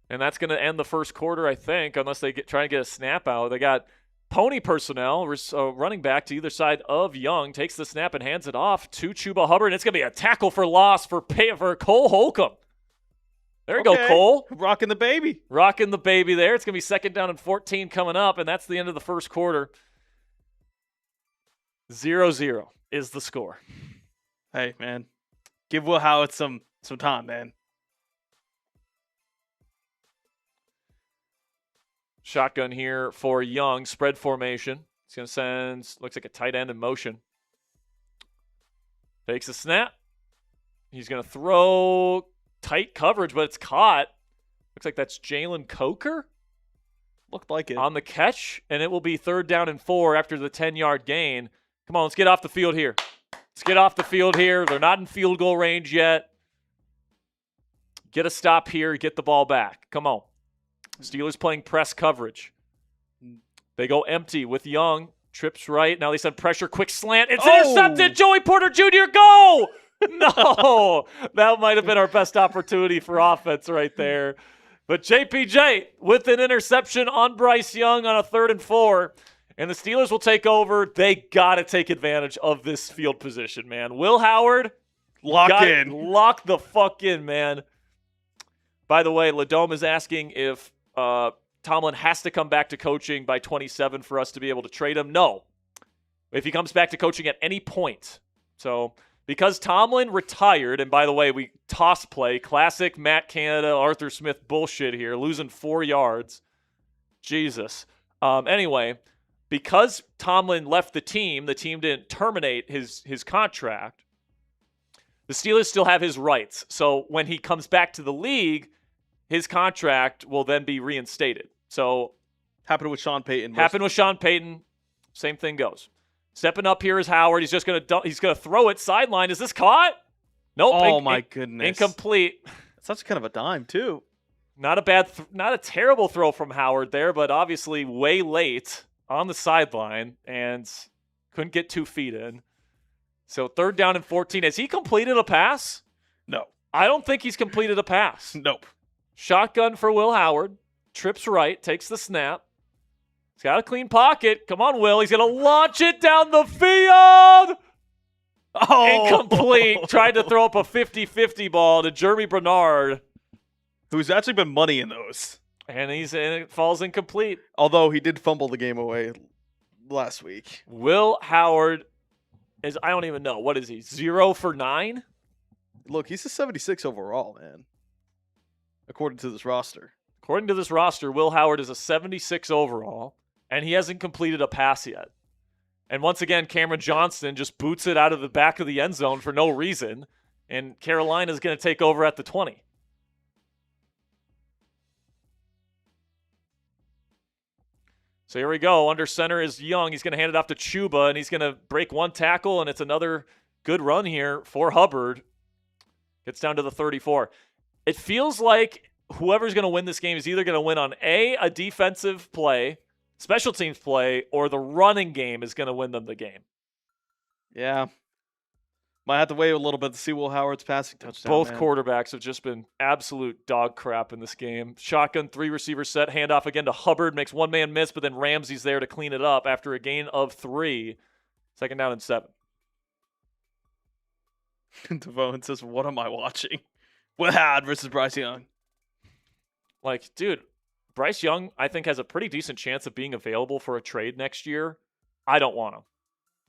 And that's going to end the first quarter, I think, unless they try and get a snap out. They got pony personnel, running back to either side of Young, takes the snap and hands it off to Chuba Hubbard. And it's going to be a tackle for loss for Cole Holcomb. There you go, Cole.
Rocking the baby.
Rocking the baby there. It's going to be 2nd down and 14 coming up, and that's the end of the first quarter. 0-0 is the score.
Hey, man. Give Will Howard some time, man.
Shotgun here for Young. Spread formation. He's going to send, looks like a tight end in motion. Takes a snap. He's going to throw tight coverage, but it's caught. Looks like that's Jalen Coker.
Looked like it.
On the catch, and it will be 3rd down and 4 after the 10-yard gain. Come on, let's get off the field here. Let's get off the field here. They're not in field goal range yet. Get a stop here. Get the ball back. Come on. Steelers playing press coverage. They go empty with Young. Trips right. Now they send pressure. Quick slant. It's intercepted. Joey Porter Jr. Go! No! That might have been our best opportunity for offense right there. But JPJ with an interception on Bryce Young on a 3rd and 4. And the Steelers will take over. They got to take advantage of this field position, man. Will Howard.
Lock
the fuck in, man. By the way, Ladome is asking if Tomlin has to come back to coaching by 27 for us to be able to trade him. No. If he comes back to coaching at any point. So, because Tomlin retired, and by the way, we toss play, classic Matt Canada, Arthur Smith bullshit here, losing 4 yards. Jesus. Anyway, because Tomlin left the team didn't terminate his contract. The Steelers still have his rights. So when he comes back to the league, his contract will then be reinstated. So
happened with Sean Payton.
Same thing goes. Stepping up here is Howard. He's just gonna throw it sideline. Is this caught? Nope.
Oh my goodness.
Incomplete.
That's kind of a dime too.
Not a terrible throw from Howard there, but obviously way late on the sideline and couldn't get 2 feet in. So 3rd down and 14. Has he completed a pass?
No.
I don't think he's completed a pass.
Nope.
Shotgun for Will Howard. Trips right. Takes the snap. He's got a clean pocket. Come on, Will. He's going to launch it down the field. Oh. Incomplete. Tried to throw up a 50-50 ball to Germie Bernard.
Who's actually been money in those.
And it falls incomplete.
Although he did fumble the game away last week.
Will Howard is, I don't even know. What is he? 0 for 9?
Look, he's a 76 overall, man. According to this roster.
According to this roster, Will Howard is a 76 overall, and he hasn't completed a pass yet. And once again, Cameron Johnston just boots it out of the back of the end zone for no reason, and Carolina's going to take over at the 20. So here we go. Under center is Young. He's going to hand it off to Chuba, and he's going to break 1 tackle, and it's another good run here for Hubbard. Gets down to the 34. It feels like whoever's going to win this game is either going to win on a defensive play, special teams play, or the running game is going to win them the game.
Yeah. Might have to wait a little bit to see Will Howard's passing touchdown.
Both quarterbacks have just been absolute dog crap in this game. Shotgun, 3 receiver set, handoff again to Hubbard, makes 1 man miss, but then Ramsey's there to clean it up after a gain of 3. 2nd down and 7.
Devone says, what am I watching? Will Howard versus Bryce Young.
Like, dude, Bryce Young, I think, has a pretty decent chance of being available for a trade next year. I don't want him.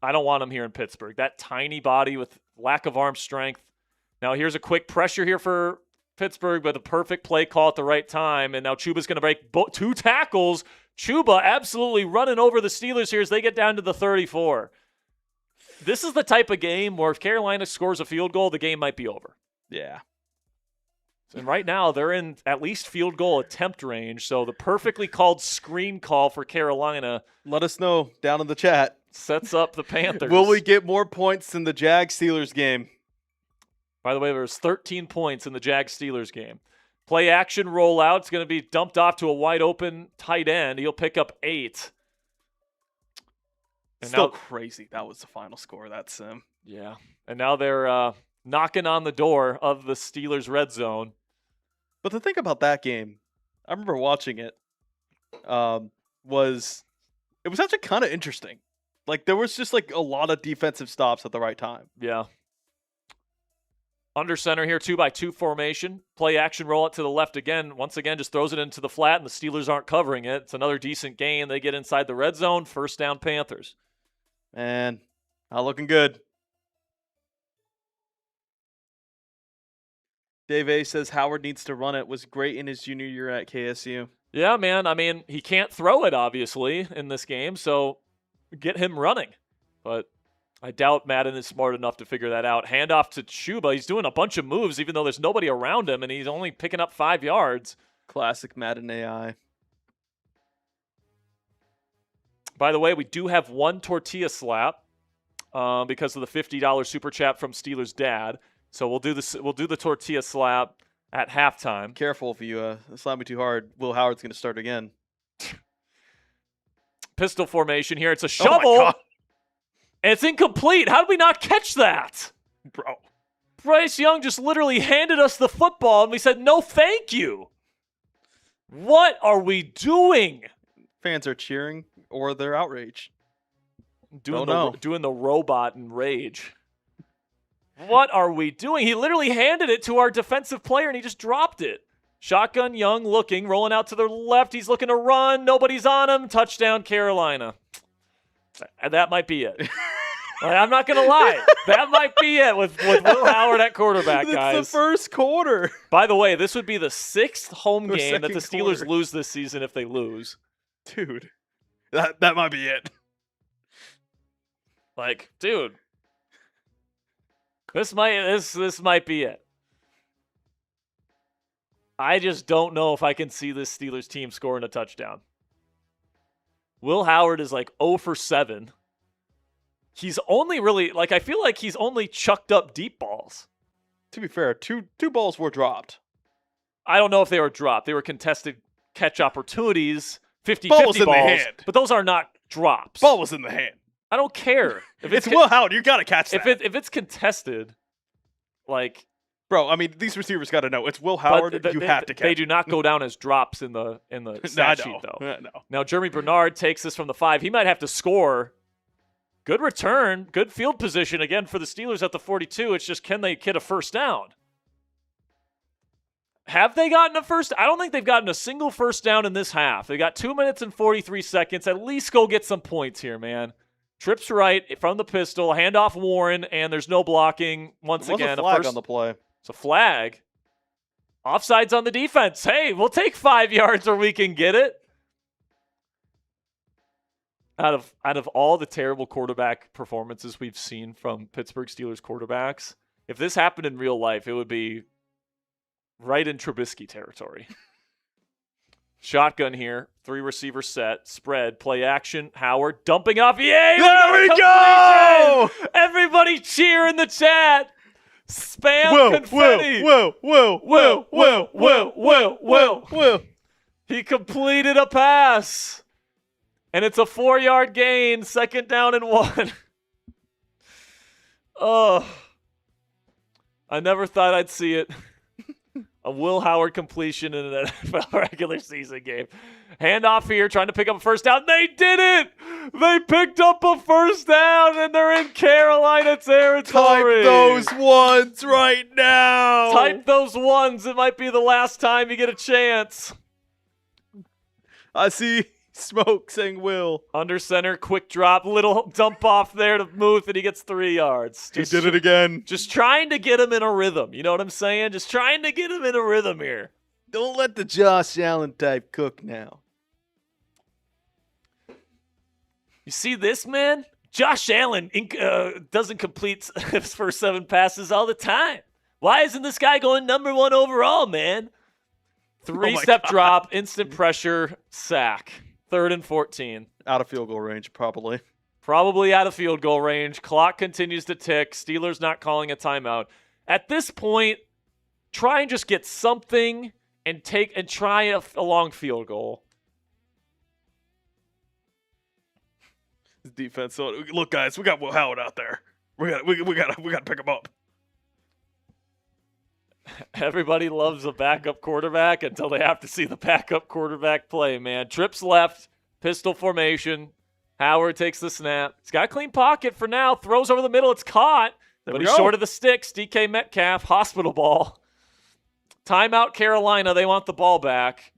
I don't want him here in Pittsburgh. That tiny body with lack of arm strength. Now, here's a quick pressure here for Pittsburgh, but the perfect play call at the right time. And now Chuba's going to break 2 tackles. Chuba absolutely running over the Steelers here as they get down to the 34. This is the type of game where if Carolina scores a field goal, the game might be over.
Yeah.
And right now, they're in at least field goal attempt range. So the perfectly called screen call for Carolina.
Let us know down in the chat.
Sets up the Panthers.
Will we get more points than the Jags-Steelers game?
By the way, there was 13 points in the Jags-Steelers game. Play action rollout. It's going to be dumped off to a wide open tight end. He'll pick up 8. And
Still crazy. That was the final score of that sim.
Yeah. And now they're knocking on the door of the Steelers red zone.
But the thing about that game, I remember watching it, was actually kind of interesting. Like, there was just like a lot of defensive stops at the right time.
Yeah. Under center here, 2-by-2 formation. Play action, roll it to the left again. Once again, just throws it into the flat, and the Steelers aren't covering it. It's another decent gain. They get inside the red zone. First down, Panthers.
Man, not looking good. Dave A says Howard needs to run it. Was great in his junior year at KSU.
Yeah, man. I mean, he can't throw it, obviously, in this game, so get him running. But I doubt Madden is smart enough to figure that out. Handoff to Chuba. He's doing a bunch of moves, even though there's nobody around him, and he's only picking up 5 yards.
Classic Madden AI.
By the way, we do have one tortilla slap because of the $50 super chat from Steelers' dad. So we'll do the tortilla slap at halftime.
Careful if you slap me too hard. Will Howard's going to start again.
Pistol formation here. It's a shovel. And it's incomplete. How did we not catch that?
Bro.
Bryce Young just literally handed us the football, and we said, no, thank you. What are we doing?
Fans are cheering or they're outraged.
Doing the robot and rage. What are we doing? He literally handed it to our defensive player, and he just dropped it. Shotgun Young looking, rolling out to the left. He's looking to run. Nobody's on him. Touchdown, Carolina. That might be it. I'm not going to lie. That might be it with Will Howard at quarterback, guys.
It's the first quarter.
By the way, this would be the 6th home game that the Steelers lose this season if they lose.
Dude, that might be it.
Like, dude, this might be it. I just don't know if I can see this Steelers team scoring a touchdown. Will Howard is like 0 for 7. He's only really, I feel like he's only chucked up deep balls.
To be fair, two balls were dropped.
I don't know if they were dropped. They were contested catch opportunities, 50-50
balls. In
balls,
the hand.
But those are not drops.
Ball was in the hand.
I don't care. If
it's Will Howard, you got to catch that.
If it's contested,
Bro, I mean, these receivers got to know. It's Will Howard, you have to catch.
They do not go down as drops in the stat sheet, though.
No.
Now, Germie Bernard takes this from the 5. He might have to score. Good return, good field position, again, for the Steelers at the 42. It's just, can they get a first down? Have they gotten a first? I don't think they've gotten a single first down in this half. They got 2 minutes and 43 seconds. At least go get some points here, man. Trips right from the pistol, handoff Warren, and there's no blocking. Once again,
a flag on the play.
It's a flag. Offsides on the defense. Hey, we'll take 5 yards or we can get it. Out of all the terrible quarterback performances we've seen from Pittsburgh Steelers quarterbacks, if this happened in real life, it would be right in Trubisky territory. Shotgun here, 3 receiver set, spread, play action, Howard dumping off. Yay!
There we go!
Everybody cheer in the chat. Spam confetti.
Whoa.
He completed a pass. And it's a 4-yard gain, 2nd down and 1. Oh, I never thought I'd see it. A Will Howard completion in an NFL regular season game. Handoff here, trying to pick up a first down. They did it! They picked up a first down, and they're in Carolina territory.
Type those ones right now.
Type those ones. It might be the last time you get a chance.
I see smoke saying Will.
Under center, quick drop, little dump off there to Muth, and he gets 3 yards.
He did it again.
Just trying to get him in a rhythm. You know what I'm saying? Just trying to get him in a rhythm here.
Don't let the Josh Allen type cook now.
You see this, man? Josh Allen doesn't complete his first 7 passes all the time. Why isn't this guy going number 1 overall, man? 3-step drop, instant pressure, sack. 3rd and 14.
Out of field goal range, probably.
Probably out of field goal range. Clock continues to tick. Steelers not calling a timeout. At this point, try and just get something and try a long field goal.
Defense. So look, guys, we got Will Howard out there. We got to pick him up.
Everybody loves a backup quarterback until they have to see the backup quarterback play, man. Trips left, pistol formation. Howard takes the snap. He's got a clean pocket for now. Throws over the middle. It's caught. But he's short of the sticks. DK Metcalf, hospital ball. Timeout Carolina. They want the ball back.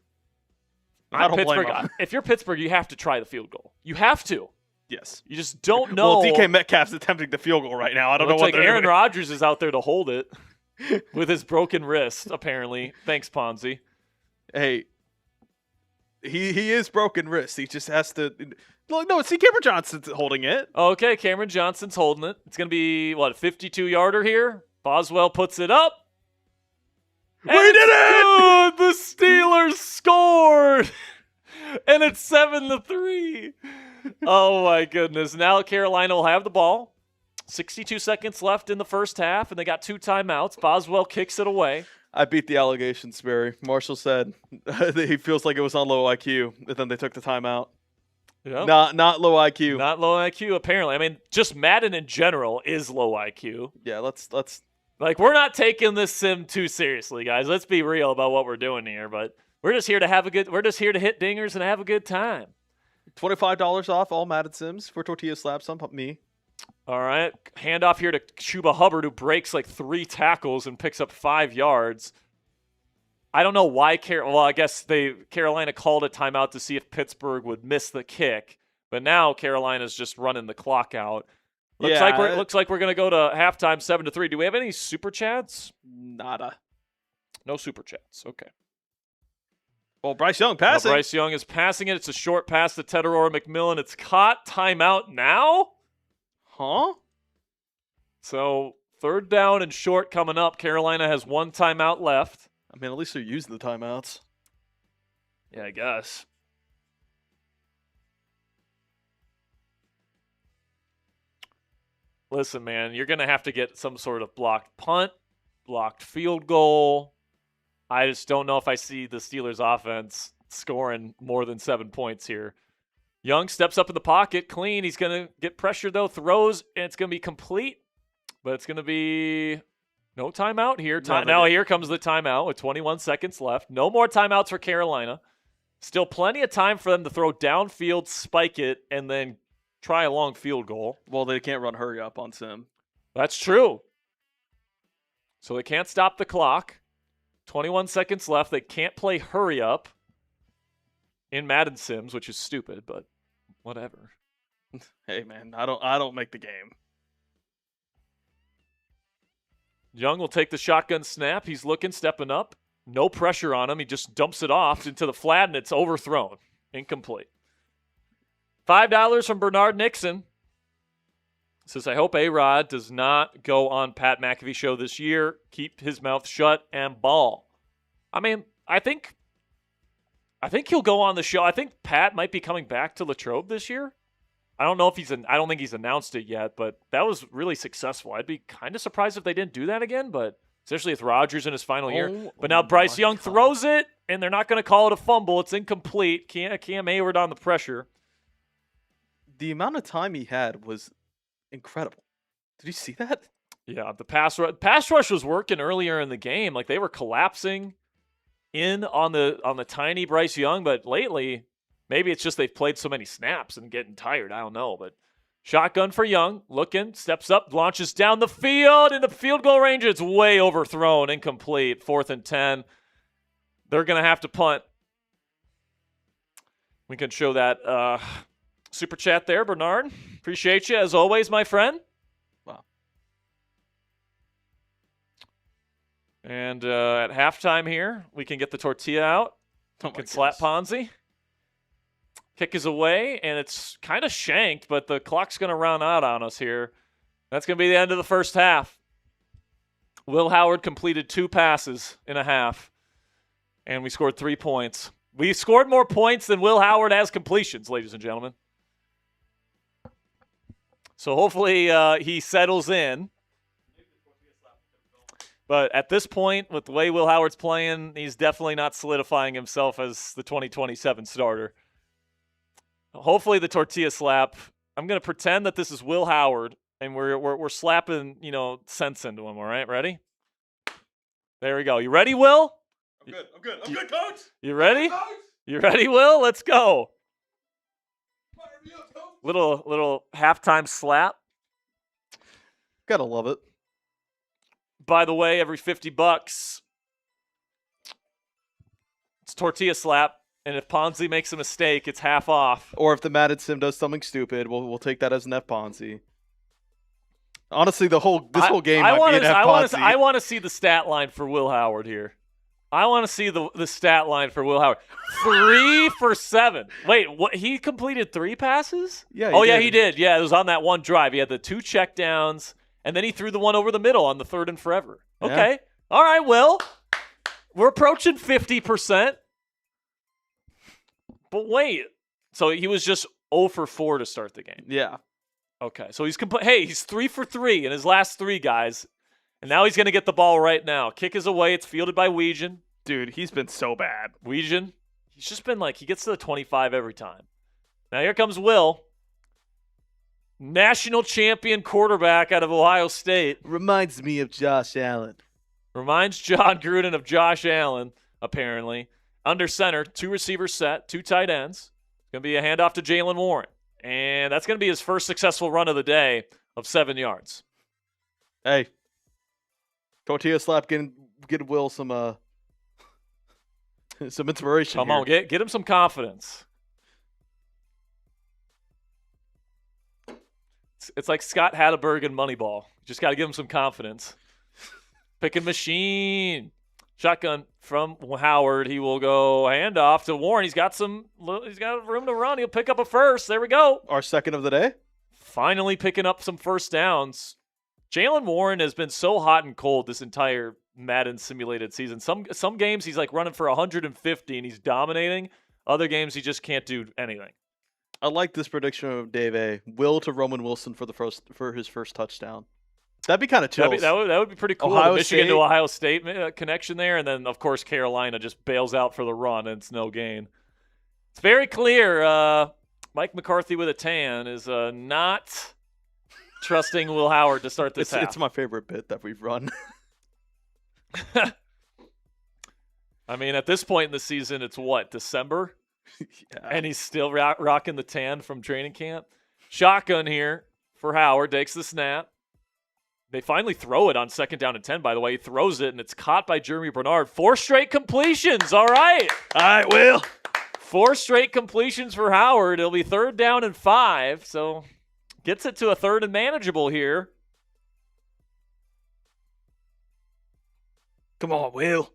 I don't blame
Pittsburgh. If you're Pittsburgh, you have to try the field goal. You have to.
Yes.
You just don't know.
Well, DK Metcalf's attempting the field goal right now. I don't know what
like Aaron Rodgers is out there to hold it with his broken wrist, apparently. Thanks, Ponzi.
Hey, he is broken wrist. He just has to. No, see, Cameron Johnson's holding it.
Okay, Cameron Johnson's holding it. It's going to be, what, a 52-yarder here? Boswell puts it up.
We did it!
Good! The Steelers scored! And it's 7-3. Oh, my goodness. Now Carolina will have the ball. 62 seconds left in the first half, and they got 2 timeouts. Boswell kicks it away.
I beat the allegations, Sperry. Marshall said he feels like it was on low IQ, and then they took the timeout.
Yep.
Not low IQ.
Not low IQ, apparently. I mean, just Madden in general is low IQ.
Yeah, let's.
Like, we're not taking this sim too seriously, guys. Let's be real about what we're doing here. But we're just here to we're just here to hit dingers and have a good time.
$25 off all Madden Sims for tortilla slaps on me.
All right. Hand off here to Chuba Hubbard, who breaks like 3 tackles and picks up 5 yards. I don't know why I guess Carolina called a timeout to see if Pittsburgh would miss the kick, but now Carolina's just running the clock out. Looks like we're gonna go to halftime 7-3. Do we have any super chats?
Nada.
No super chats. Okay.
Well, Bryce Young passing.
Bryce Young is passing it. It's a short pass to Tedoror McMillan. It's caught. Timeout now.
Huh?
So 3rd down and short coming up. Carolina has 1 timeout left.
I mean, at least they're using the timeouts.
Yeah, I guess. Listen, man, you're going to have to get some sort of blocked punt, blocked field goal. I just don't know if I see the Steelers offense scoring more than 7 points here. Young steps up in the pocket, clean. He's going to get pressure, though, throws, and it's going to be complete. But it's going to be no timeout here. Now here comes the timeout with 21 seconds left. No more timeouts for Carolina. Still plenty of time for them to throw downfield, spike it, and then try a long field goal.
Well, they can't run hurry up on Sim.
That's true. So they can't stop the clock. 21 seconds left. They can't play hurry up in Madden Sims, which is stupid, but whatever.
Hey, man, I don't make the game.
Young will take the shotgun snap. He's looking, stepping up. No pressure on him. He just dumps it off into the flat, and it's overthrown. Incomplete. $5 from Bernard Nixon. Says, I hope A-Rod does not go on Pat McAfee show this year. Keep his mouth shut and ball. I mean, I think he'll go on the show. I think Pat might be coming back to Latrobe this year. I don't know if I don't think he's announced it yet, but that was really successful. I'd be kind of surprised if they didn't do that again, but especially with Rodgers in his final year. But now Bryce Young throws it, and they're not going to call it a fumble. It's incomplete. Cam Hayward on the pressure.
The amount of time he had was incredible. Did you see that?
Yeah, the pass rush was working earlier in the game. Like, they were collapsing in on the tiny Bryce Young, but lately, maybe it's just they've played so many snaps and getting tired. I don't know, but shotgun for Young, looking, steps up, launches down the field, in the field goal range. It's way overthrown, incomplete, 4th and 10. They're going to have to punt. We can show that super chat there, Bernard. Appreciate you, as always, my friend.
Wow.
And at halftime here, we can get the tortilla out. We can slap Ponzi. Kick is away, and it's kind of shanked, but the clock's going to run out on us here. That's going to be the end of the first half. Will Howard completed 2 passes in a half, and we scored 3 points. We scored more points than Will Howard has completions, ladies and gentlemen. So hopefully he settles in. But at this point, with the way Will Howard's playing, he's definitely not solidifying himself as the 2027 starter. Hopefully the tortilla slap. I'm going to pretend that this is Will Howard, and we're slapping, sense into him, all right? Ready? There we go. You ready, Will?
I'm good, coach.
You ready?
Coach.
You ready, Will? Let's go. Little halftime slap.
Gotta love it.
By the way, every $50, it's tortilla slap. And if Ponzi makes a mistake, it's half off.
Or if the Madden sim does something stupid, we'll take that as an F Ponzi. Honestly, this whole game might be an F Ponzi.
I want to see the stat line for Will Howard here. I want to see the stat line for Will Howard. 3 for 7. Wait, what? He completed 3 passes?
Yeah.
Yeah, he did. Yeah, it was on that one drive. He had the 2 checkdowns, and then he threw the one over the middle on the 3rd and forever. Okay.
Yeah.
All right, Will. We're approaching 50%. But wait. So he was just 0 for 4 to start the game.
Yeah.
Okay. So he's he's 3 for 3 in his last 3, guys. And now he's going to get the ball right now. Kick is away. It's fielded by Weegan.
Dude, he's been so bad.
Weegan. He's just been he gets to the 25 every time. Now here comes Will. National champion quarterback out of Ohio State.
Reminds me of Josh Allen.
Reminds John Gruden of Josh Allen, apparently. Under center, 2 receivers set, 2 tight ends. It's going to be a handoff to Jalen Warren. And that's going to be his first successful run of the day of 7 yards.
Hey. Tortilla slap getting Will some inspiration.
Come
here.
on, get him some confidence. It's like Scott Hatteberg and Moneyball. Just got to give him some confidence. Picking machine. Shotgun from Howard. He will go handoff to Warren. He's got room to run. He'll pick up a first. There we go.
Our second of the day.
Finally picking up some first downs. Jalen Warren has been so hot and cold this entire Madden simulated season. Some games he's running for 150 and he's dominating. Other games he just can't do anything.
I like this prediction of Dave A. Will to Roman Wilson for his first touchdown. That'd be kind of chill.
That would be pretty cool. The Michigan to Ohio State connection there, and then of course Carolina just bails out for the run and it's no gain. It's very clear. Mike McCarthy with a tan is not trusting Will Howard to start this half.
It's my favorite bit that we've run.
I mean, at this point in the season, it's December?
Yeah.
And he's still rocking the tan from training camp. Shotgun here for Howard. Takes the snap. They finally throw it on 2nd down and 10, by the way. He throws it, and it's caught by Germie Bernard. 4 straight completions. All right.
All right, Will.
4 straight completions for Howard. It'll be 3rd down and 5, so gets it to a 3rd and manageable here.
Come on, Will.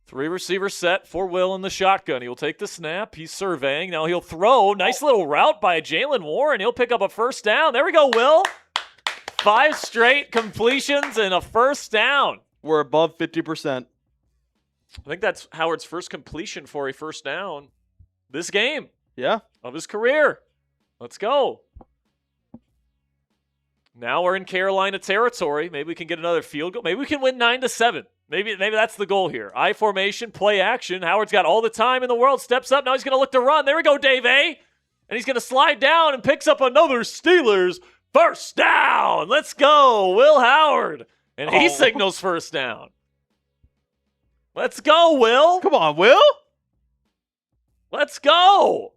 3 receivers set for Will in the shotgun. He'll take the snap. He's surveying. Now he'll throw. Nice little route by Jalen Warren. He'll pick up a first down. There we go, Will. 5 straight completions and a first down.
We're above 50%.
I think that's Howard's first completion for a first down this game.
Yeah.
Of his career. Let's go. Now we're in Carolina territory. Maybe we can get another field goal. Maybe we can win 9-7. Maybe that's the goal here. I formation, play action. Howard's got all the time in the world. Steps up. Now he's going to look to run. There we go, Dave A. And he's going to slide down and picks up another Steelers first down. Let's go, Will Howard. And he signals first down. Let's go, Will.
Come on, Will.
Let's go.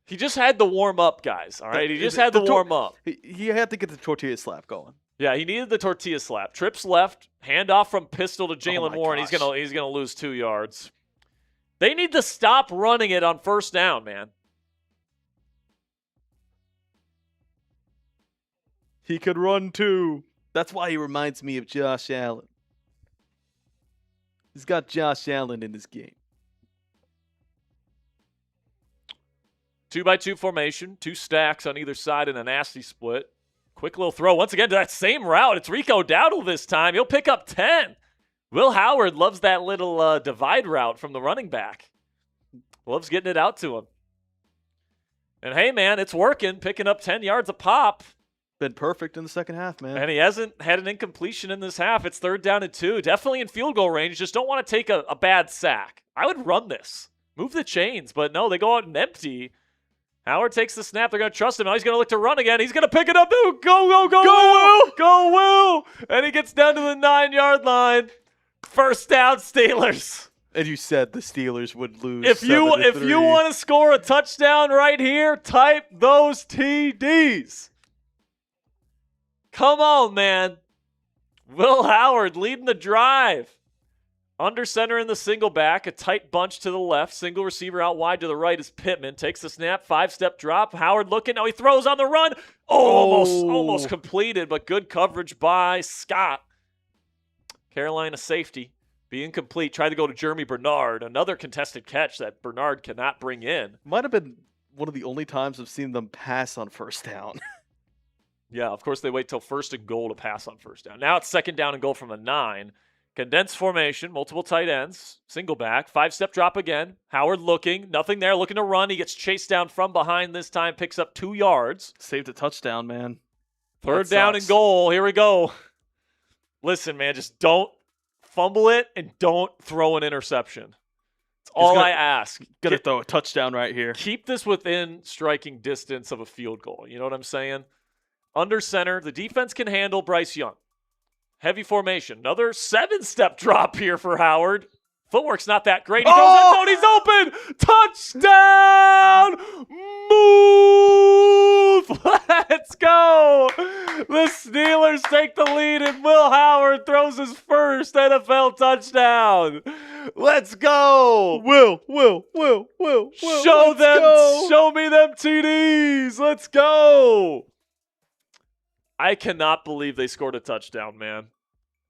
He just had the warm up, guys. All right, he just had the warm up.
He had to get the tortilla slap going.
Yeah, he needed the tortilla slap. Trips left, handoff from pistol to Jalen Warren.
Gosh.
He's gonna lose 2 yards. They need to stop running it on first down, man.
He could run too. That's why he reminds me of Josh Allen. He's got Josh Allen in his game.
2-by-2 formation, 2 stacks on either side in a nasty split. Quick little throw. Once again to that same route. It's Rico Dowdle this time. He'll pick up 10. Will Howard loves that little divide route from the running back. Loves getting it out to him. And hey, man, it's working. Picking up 10 yards a pop.
Been perfect in the second half, man.
And he hasn't had an incompletion in this half. It's 3rd down and 2. Definitely in field goal range. Just don't want to take a bad sack. I would run this. Move the chains. But no, they go out and empty. Howard takes the snap. They're going to trust him. Now he's going to look to run again. He's going to pick it up. Go, go, go, Will! Go, Will! And he gets down to the 9-yard line. First down, Steelers.
And you said the Steelers would lose.
If you want to score a touchdown right here, type those TDs. Come on, man. Will Howard leading the drive. Under center in the single back, a tight bunch to the left. Single receiver out wide to the right is Pittman. Takes the snap, 5-step drop. Howard looking. Now he throws on the run. Almost completed, but good coverage by Scott. Carolina safety being complete. Tried to go to Germie Bernard. Another contested catch that Bernard cannot bring in.
Might have been one of the only times I've seen them pass on first down.
Yeah, of course they wait till 1st and goal to pass on first down. Now it's 2nd down and goal from the 9. Condensed formation, multiple tight ends, single back, 5-step drop again. Howard looking, nothing there, looking to run. He gets chased down from behind this time, picks up 2 yards.
Saved a touchdown, man.
3rd down and goal. Here we go. Listen, man, just don't fumble it and don't throw an interception. That's all I ask.
Gonna throw a touchdown right here.
Keep this within striking distance of a field goal. You know what I'm saying? Under center, the defense can handle Bryce Young. Heavy formation. Another 7-step drop here for Howard. Footwork's not that great. He goes in, he's open. Touchdown! Move! Let's go! The Steelers take the lead, and Will Howard throws his first NFL touchdown. Let's go!
Will.
Show me them TDs. Let's go! I cannot believe they scored a touchdown, man.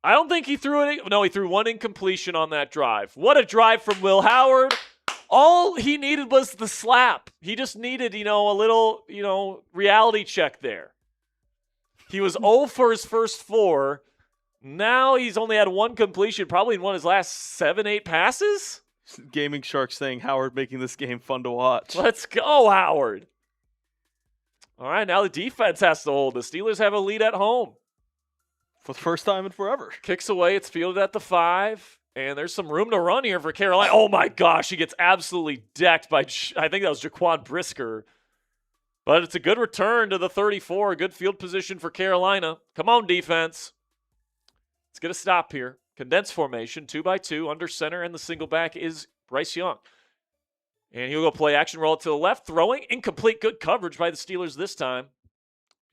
I don't think he threw any. No, he threw one incompletion on that drive. What a drive from Will Howard. All he needed was the slap. He just needed, a little, reality check there. He was 0 for his first 4. Now he's only had 1 completion, probably in one of his last 7, 8 passes.
Gaming Shark saying Howard making this game fun to watch.
Let's go, Howard. All right, now the defense has to hold. The Steelers have a lead at home.
For the first time in forever.
Kicks away. It's fielded at the 5. And there's some room to run here for Carolina. Oh, my gosh. He gets absolutely decked by, I think that was Jaquan Brisker. But it's a good return to the 34. A good field position for Carolina. Come on, defense. Let's get a stop here. Condensed formation, 2x2. Under center, and the single back is Bryce Young. And he'll go play action, roll it to the left. Throwing, incomplete. Good coverage by the Steelers this time.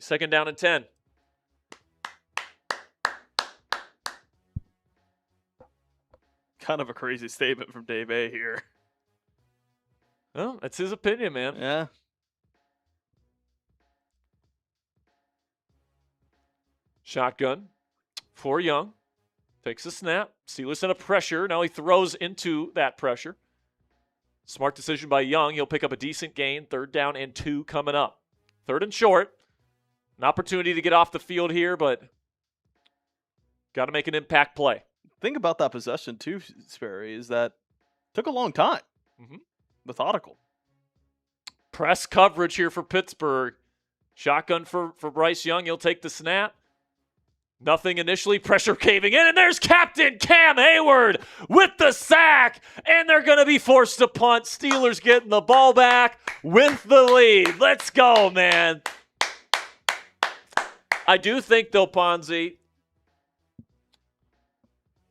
2nd down and 10.
Kind of a crazy statement from Dave A here.
Well, that's his opinion, man.
Yeah.
Shotgun for Young. Takes a snap. Steelers in a pressure. Now he throws into that pressure. Smart decision by Young. He'll pick up a decent gain. 3rd down and 2 coming up. 3rd and short. An opportunity to get off the field here, but got to make an impact play.
Thing about that possession, too, Sperry, is that it took a long time. Methodical.
Press coverage here for Pittsburgh. Shotgun for Bryce Young. He'll take the snap. Nothing initially. Pressure caving in. And there's Captain Cam Hayward with the sack. And they're going to be forced to punt. Steelers getting the ball back with the lead. Let's go, man. I do think, though, Ponzi,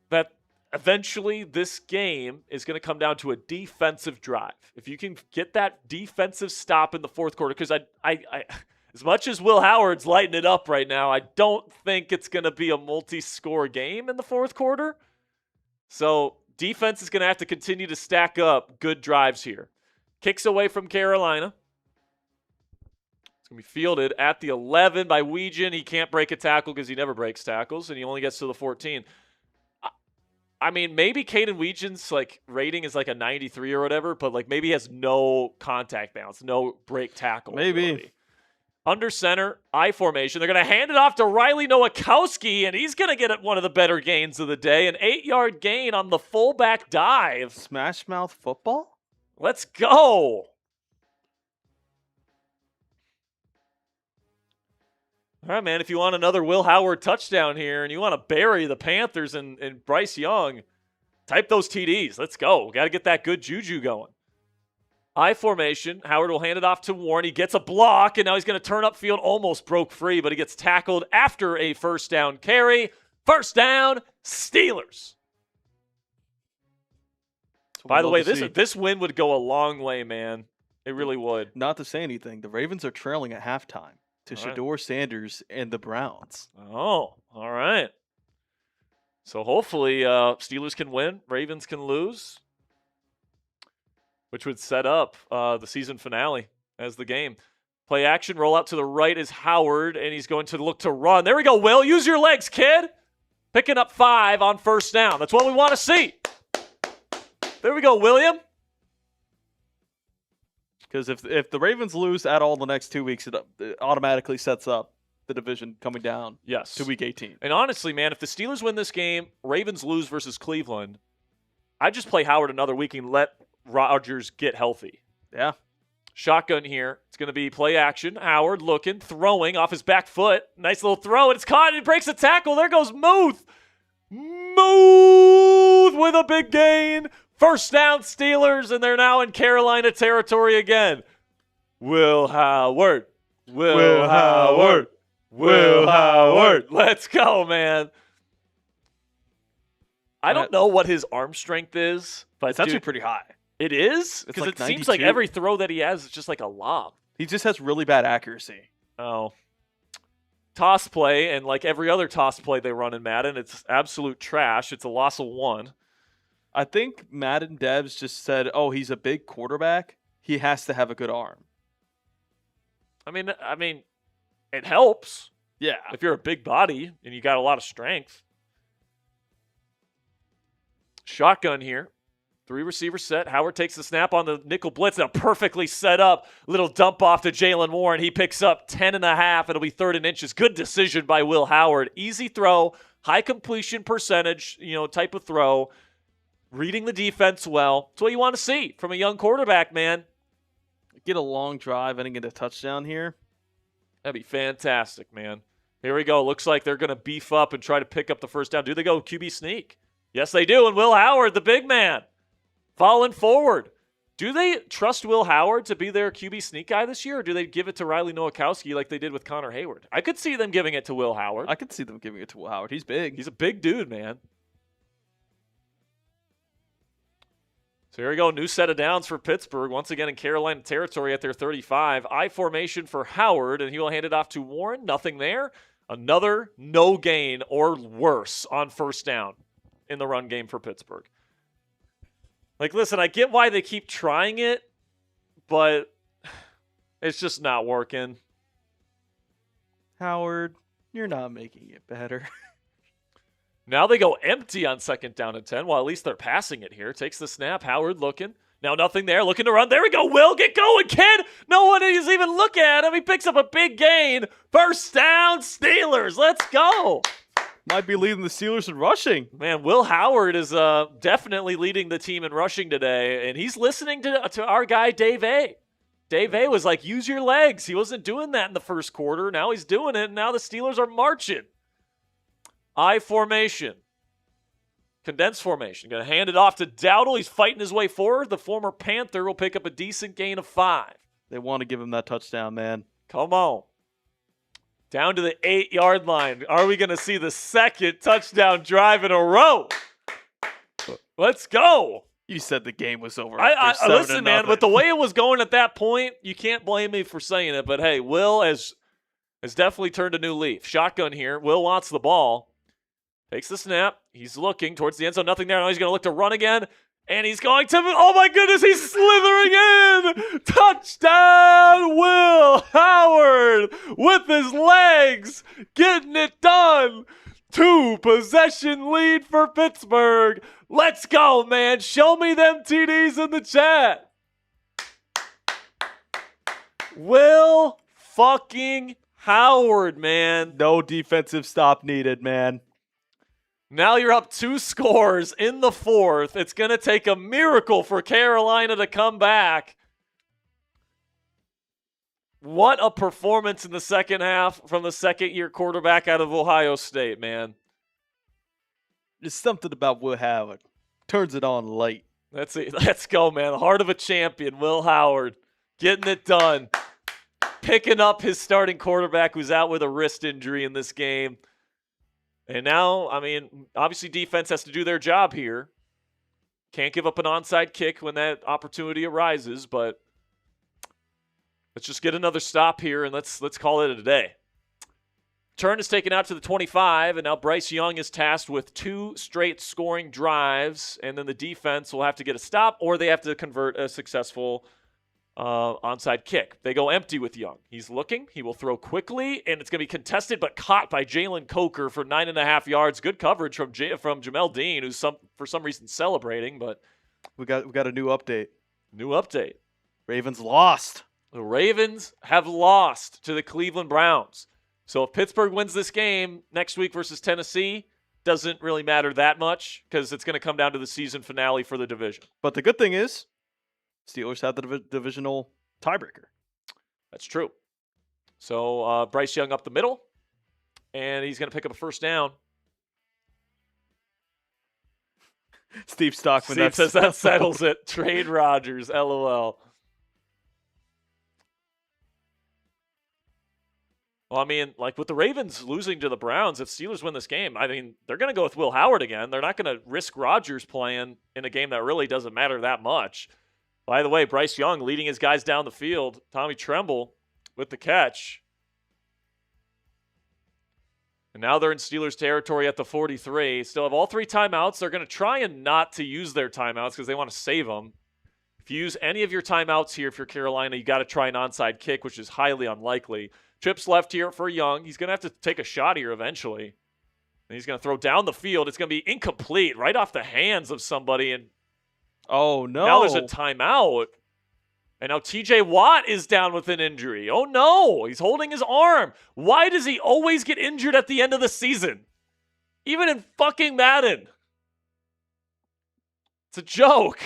that eventually this game is going to come down to a defensive drive. If you can get that defensive stop in the 4th quarter, because I as much as Will Howard's lighting it up right now, I don't think it's going to be a multi-score game in the 4th quarter. So defense is going to have to continue to stack up good drives here. Kicks away from Carolina. It's going to be fielded at the 11 by Weegan. He can't break a tackle because he never breaks tackles, and he only gets to the 14. I mean, maybe Caden Weegan's rating is a 93 or whatever, but maybe he has no contact balance, no break tackle.
Maybe.
Ability. Under center, I formation. They're going to hand it off to Riley Nowakowski, and he's going to get one of the better gains of the day. An 8-yard gain on the fullback dive.
Smash mouth football?
Let's go. All right, man, if you want another Will Howard touchdown here and you want to bury the Panthers and Bryce Young, type those TDs. Let's go. Got to get that good juju going. I formation. Howard will hand it off to Warren. He gets a block, and now he's going to turn upfield. Almost broke free, but he gets tackled after a first down carry. First down, Steelers. By the way, this win would go a long way, man. It really would.
Not to say anything, the Ravens are trailing at halftime to
All right.
Shedeur Sanders and the Browns.
Oh, all right. So hopefully Steelers can win, Ravens can lose, which would set up the season finale as the game. Play action, roll out to the right is Howard, and he's going to look to run. There we go, Will. Use your legs, kid. Picking up 5 on first down. That's what we want to see. There we go, William.
Because if the Ravens lose at all the next 2 weeks, it automatically sets up the division coming down to Week 18.
And honestly, man, if the Steelers win this game, Ravens lose versus Cleveland, I'd just play Howard another week and let Rodgers get healthy.
Yeah.
Shotgun here. It's going to be play action. Howard looking, throwing off his back foot. Nice little throw, and it's caught, and it breaks the tackle. There goes Muth. Muth with a big gain. First down, Steelers, and they're now in Carolina territory again. Will Howard. Will Howard. Will Howard. Let's go, man. I don't know what his arm strength is, but
it's actually pretty high.
It is? Because
like
it seems like
92.
every throw that he has is just like a lob.
He just has really bad accuracy.
Oh. Toss play, and like every other toss play they run in Madden, it's absolute trash. It's a loss of 1.
I think Madden devs just said, oh, he's a big quarterback. He has to have a good arm.
I mean, it helps.
Yeah.
If you're a big body and you got a lot of strength. Shotgun here. 3 receiver set. Howard takes the snap on the nickel blitz. Now perfectly set up. Little dump off to Jalen Warren. He picks up 10.5. It'll be 3rd and inches. Good decision by Will Howard. Easy throw. High completion percentage, type of throw. Reading the defense well. That's what you want to see from a young quarterback, man.
Get a long drive and get a touchdown here.
That'd be fantastic, man. Here we go. Looks like they're going to beef up and try to pick up the first down. Do they go QB sneak? Yes, they do. And Will Howard, the big man, falling forward. Do they trust Will Howard to be their QB sneak guy this year, or do they give it to Riley Nowakowski like they did with Connor Hayward? I could see them giving it to Will Howard.
I could see them giving it to Will Howard. He's big.
He's a big dude, man. So here we go. New set of downs for Pittsburgh. Once again in Carolina territory at their 35. I formation for Howard, and he will hand it off to Warren. Nothing there. Another no gain or worse on first down in the run game for Pittsburgh. Like, listen, I get why they keep trying it, but it's just not working.
Howard, you're not making it better.
Now they go empty on 2nd down and 10. Well, at least they're passing it here. Takes the snap. Howard looking. Now nothing there. Looking to run. There we go. Will, get going, kid. No one is even looking at him. He picks up a big gain. First down, Steelers. Let's go.
Might be leading the Steelers in rushing.
Man, Will Howard is definitely leading the team in rushing today, and he's listening to our guy Dave A. Dave A was like, use your legs. He wasn't doing that in the first quarter. Now he's doing it, and now the Steelers are marching. I formation. Condensed formation. Going to hand it off to Dowdle. He's fighting his way forward. The former Panther will pick up a decent gain of 5.
They want to give him that touchdown, man.
Come on. Down to the 8-yard line. Are we going to see the second touchdown drive in a row? Let's go.
You said the game was over.
Listen, man, with the way it was going at that point, you can't blame me for saying it. But, hey, Will has definitely turned a new leaf. Shotgun here. Will wants the ball. Takes the snap. He's looking towards the end zone. Nothing there. Now he's going to look to run again. And he's going to, oh my goodness, he's slithering in. Touchdown, Will Howard with his legs, getting it done. 2-possession lead for Pittsburgh. Let's go, man. Show me them TDs in the chat. Will fucking Howard, man.
No defensive stop needed, man.
Now you're up 2 scores in the 4th. It's going to take a miracle for Carolina to come back. What a performance in the second half from the second-year quarterback out of Ohio State, man.
There's something about Will Howard. Turns it on late.
Let's go, man. The heart of a champion, Will Howard, getting it done. Picking up his starting quarterback who's out with a wrist injury in this game. And now, I mean, obviously defense has to do their job here. Can't give up an onside kick when that opportunity arises, but let's just get another stop here and let's call it a day. Turn is taken out to the 25, and now Bryce Young is tasked with 2 straight scoring drives, and then the defense will have to get a stop or they have to convert a successful onside kick. They go empty with Young. He's looking. He will throw quickly, and it's going to be contested but caught by Jalen Coker for 9.5 yards. Good coverage from Jamel Dean, who's for some reason celebrating, but
we got a new update.
New update.
Ravens lost.
The Ravens have lost to the Cleveland Browns. So if Pittsburgh wins this game next week versus Tennessee, doesn't really matter that much because it's going to come down to the season finale for the division.
But the good thing is, Steelers have the divisional tiebreaker.
That's true. So Bryce Young up the middle, and he's going to pick up a first down.
Steve Stockman.
Steve says that settles it. Trade Rodgers, LOL. Well, I mean, like with the Ravens losing to the Browns, if Steelers win this game, I mean, they're going to go with Will Howard again. They're not going to risk Rodgers playing in a game that really doesn't matter that much. By the way, Bryce Young leading his guys down the field. Tommy Tremble with the catch. And now they're in Steelers territory at the 43. Still have all 3 timeouts. They're going to try and not to use their timeouts because they want to save them. If you use any of your timeouts here, if you're Carolina, you got to try an onside kick, which is highly unlikely. Trips left here for Young. He's going to have to take a shot here eventually. And he's going to throw down the field. It's going to be incomplete right off the hands of somebody. And
oh, no.
Now there's a timeout. And now TJ Watt is down with an injury. Oh, no. He's holding his arm. Why does he always get injured at the end of the season? Even in fucking Madden. It's a joke.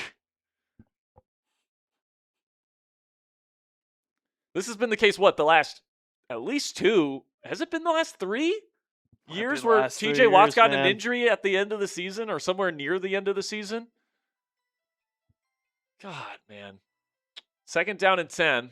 This has been the case, the last at least 2, has it been the last 3 years where TJ Watt's gotten an injury at the end of the season or somewhere near the end of the season? God, man. 2nd down and 10.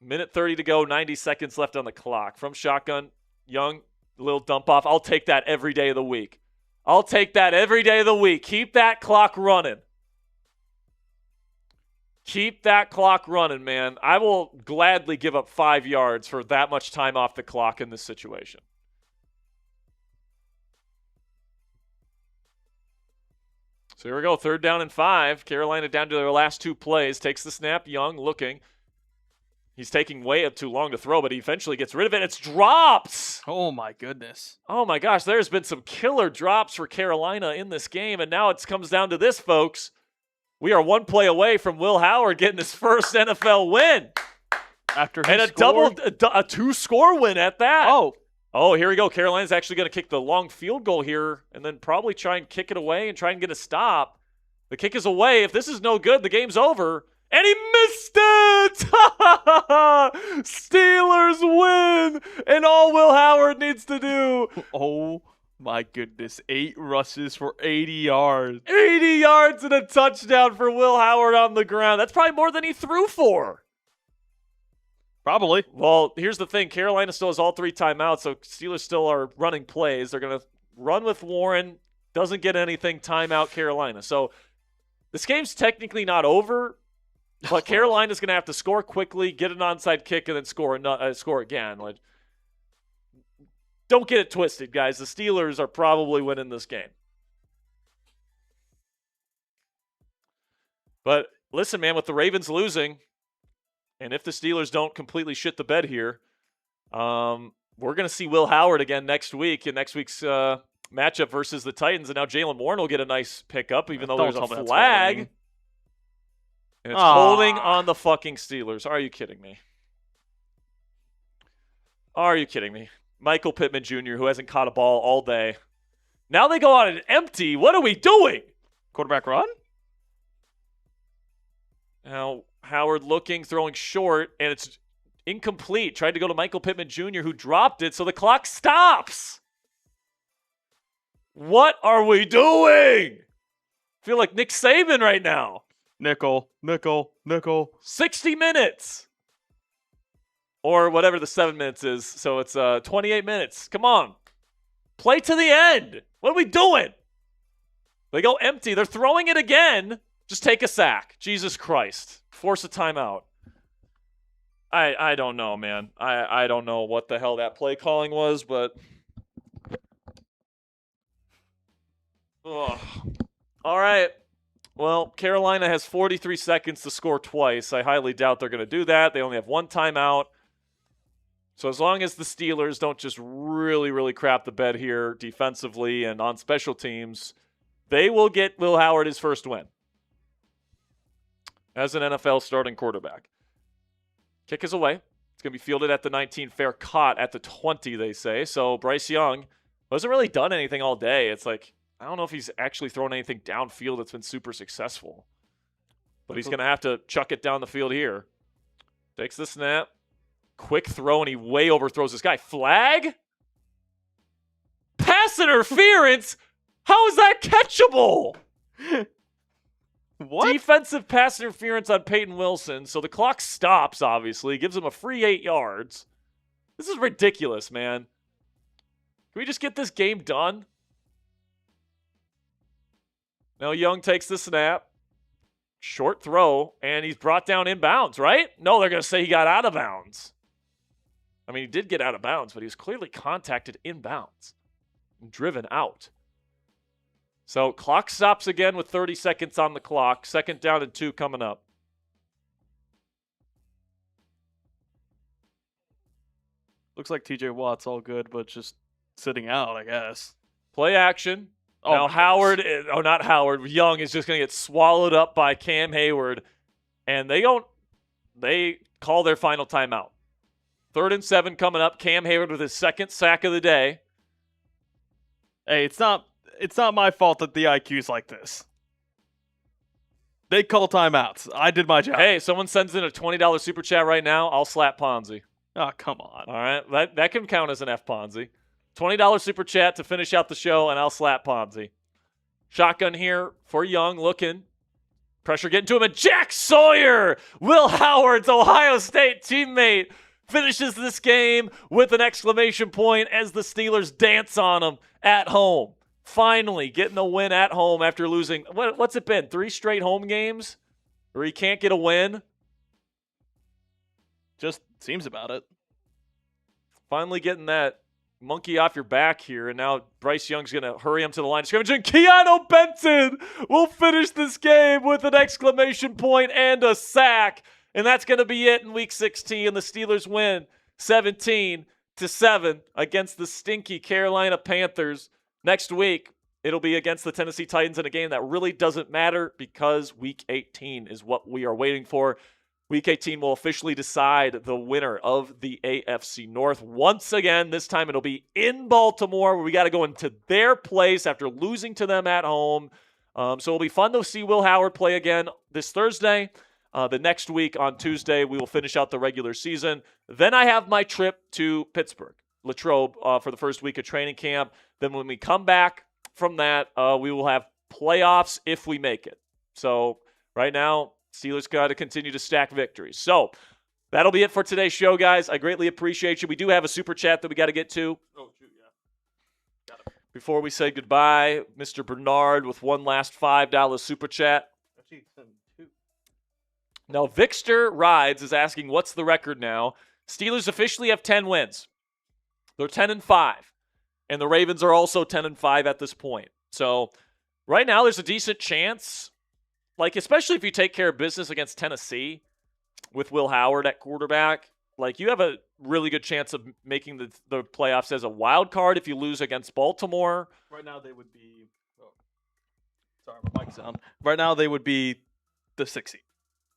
Minute 30 to go, 90 seconds left on the clock. From shotgun, Young, a little dump off. I'll take that every day of the week. I'll take that every day of the week. Keep that clock running. Keep that clock running, man. I will gladly give up 5 yards for that much time off the clock in this situation. So here we go, 3rd down and 5. Carolina down to their last 2 plays. Takes the snap, Young looking. He's taking way up too long to throw, but he eventually gets rid of it. It's drops!
Oh, my goodness.
Oh, my gosh. There's been some killer drops for Carolina in this game, and now it comes down to this, folks. We are 1 play away from Will Howard getting his first NFL win.
After he
and
scored?
a 2-score win at that.
Oh,
here we go. Carolina's actually going to kick the long field goal here and then probably try and kick it away and try and get a stop. The kick is away. If this is no good, the game's over. And he missed it! Steelers win! And all Will Howard needs to do.
Oh, my goodness. 8 rushes for 80 yards.
80 yards and a touchdown for Will Howard on the ground. That's probably more than he threw for.
Probably.
Well, here's the thing. Carolina still has all 3 timeouts, so Steelers still are running plays. They're going to run with Warren. Doesn't get anything. Timeout Carolina. So this game's technically not over, but Carolina's going to have to score quickly, get an onside kick, and then score again. Like, don't get it twisted, guys. The Steelers are probably winning this game. But listen, man, with the Ravens losing, and if the Steelers don't completely shit the bed here, we're going to see Will Howard again next week in next week's matchup versus the Titans. And now Jalen Warren will get a nice pickup, even though there's a flag. And it's holding on the fucking Steelers. Are you kidding me? Are you kidding me? Michael Pittman Jr., who hasn't caught a ball all day. Now they go out and empty. What are we doing?
Quarterback run?
Now, Howard looking, throwing short, and it's incomplete. Tried to go to Michael Pittman Jr., who dropped it, so the clock stops. What are we doing? I feel like Nick Saban right now.
Nickel.
60 minutes. Or whatever the 7 minutes is. So it's 28 minutes. Come on. Play to the end. What are we doing? They go empty. They're throwing it again. Just take a sack. Jesus Christ. Force a timeout. I don't know, man. I don't know what the hell that play calling was, but... Ugh. All right. Well, Carolina has 43 seconds to score twice. I highly doubt they're going to do that. They only have one timeout. So as long as the Steelers don't just really, really crap the bed here defensively and on special teams, they will get Will Howard his first win as an NFL starting quarterback. Kick is away. It's going to be fielded at the 19, fair caught at the 20, they say. So Bryce Young hasn't really done anything all day. It's like, I don't know if he's actually thrown anything downfield that's been super successful. But he's going to have to chuck it down the field here. Takes the snap. Quick throw, and he way overthrows this guy. Flag? Pass interference? How is that catchable?
What?
Defensive pass interference on Peyton Wilson. So the clock stops, obviously. Gives him a free 8 yards. This is ridiculous, man. Can we just get this game done? Now Young takes the snap. Short throw, and he's brought down inbounds, right? No, they're going to say he got out of bounds. I mean, he did get out of bounds, but he was clearly contacted inbounds and driven out. So clock stops again with 30 seconds on the clock. 2nd down and 2 coming up.
Looks like TJ Watt's all good, but just sitting out, I guess.
Play action.
Oh,
now Howard, not Howard, Young is just going to get swallowed up by Cam Hayward, and they call their final timeout. 3rd and 7 coming up. Cam Hayward with his 2nd sack of the day.
Hey, it's not my fault that the IQ's like this. They call timeouts. I did my job.
Hey, someone sends in a $20 super chat right now. I'll slap Ponzi.
Oh, come on.
All right, that can count as an F Ponzi. $20 super chat to finish out the show, and I'll slap Ponzi. Shotgun here for Young, looking. Pressure getting to him, and Jack Sawyer, Will Howard's Ohio State teammate, finishes this game with an exclamation point as the Steelers dance on him at home. Finally getting a win at home after losing, what's it been, 3 straight home games where he can't get a win?
Just seems about it.
Finally getting that monkey off your back here, and now Bryce Young's going to hurry him to the line of scrimmage, and Keeanu Benton will finish this game with an exclamation point and a sack, and that's going to be it in Week 16. The Steelers win 17-7 against the stinky Carolina Panthers. Next week, it'll be against the Tennessee Titans in a game that really doesn't matter because Week 18 is what we are waiting for. Week 18 will officially decide the winner of the AFC North. Once again, this time it'll be in Baltimore, where we got to go into their place after losing to them at home. So it'll be fun to see Will Howard play again this Thursday. The next week on Tuesday, we will finish out the regular season. Then I have my trip to Pittsburgh, Latrobe, for the first week of training camp. Then when we come back from that, we will have playoffs if we make it. So right now, Steelers got to continue to stack victories. So that'll be it for today's show, guys. I greatly appreciate you. We do have a super chat that we got to get to.
Oh, shoot, yeah. Got it.
Before we say goodbye, Mr. Bernard with one last $5 super chat.
Actually, send 2.
Now, Vixter Rides is asking, what's the record now? Steelers officially have 10 wins. They're 10-5. And the Ravens are also 10-5 at this point. So right now there's a decent chance, like especially if you take care of business against Tennessee with Will Howard at quarterback, like you have a really good chance of making the playoffs as a wild card if you lose against Baltimore.
Right now they would be sorry, my mic's on. Right now they would be the 6th seed.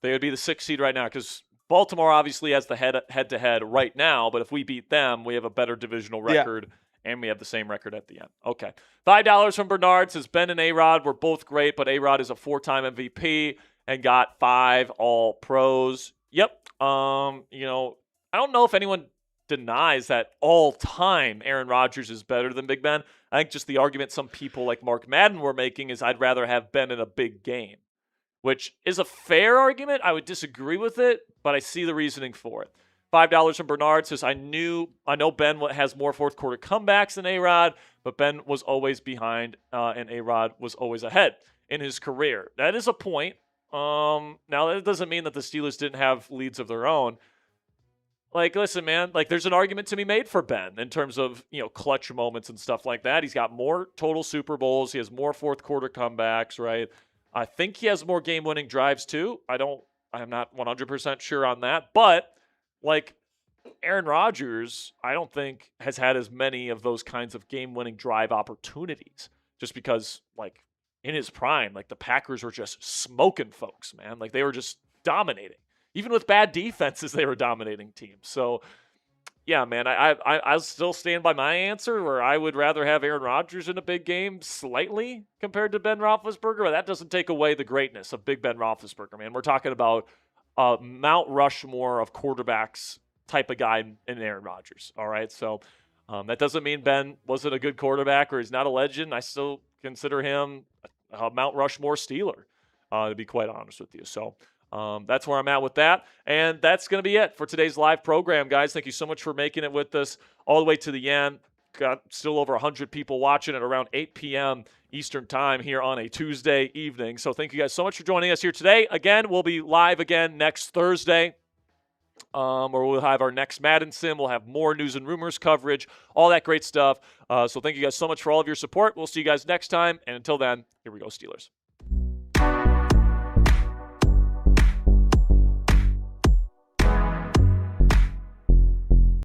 They would be the 6th seed right now because Baltimore obviously has the head-to-head right now, but if we beat them, we have a better divisional record. Yeah. And we have the same record at the end. Okay. $5 from Bernard says Ben and A-Rod were both great, but A-Rod is a 4-time MVP. and got 5 All-Pros. Yep. I don't know if anyone denies that all-time Aaron Rodgers is better than Big Ben. I think just the argument some people like Mark Madden were making is I'd rather have Ben in a big game, which is a fair argument. I would disagree with it, but I see the reasoning for it. $5 from Bernard says, I know Ben has more fourth quarter comebacks than A-Rod, but Ben was always behind and A-Rod was always ahead in his career. That is a point. Now, that doesn't mean that the Steelers didn't have leads of their own. Like, listen, man, like there's an argument to be made for Ben in terms of, clutch moments and stuff like that. He's got more total Super Bowls. He has more fourth quarter comebacks, right? I think he has more game-winning drives too. I'm not 100% sure on that, but like Aaron Rodgers, I don't think has had as many of those kinds of game-winning drive opportunities just because like in his prime, like the Packers were just smoking folks, man. Like they were just dominating. Even with bad defenses, they were dominating teams. So, yeah, man, I'll still stand by my answer where I would rather have Aaron Rodgers in a big game slightly compared to Ben Roethlisberger, but that doesn't take away the greatness of Big Ben Roethlisberger, man. We're talking about Mount Rushmore of quarterbacks type of guy in Aaron Rodgers, all right? So that doesn't mean Ben wasn't a good quarterback or he's not a legend. I still consider him a Mount Rushmore Steeler, to be quite honest with you. So that's where I'm at with that. And that's going to be it for today's live program, guys. Thank you so much for making it with us all the way to the end. Got still over 100 people watching at around 8 p.m. Eastern time here on a Tuesday evening. So thank you guys so much for joining us here today. Again, we'll be live again next Thursday. Where we'll have our next Madden Sim. We'll have more news and rumors coverage, all that great stuff. So thank you guys so much for all of your support. We'll see you guys next time. And until then, here we go, Steelers.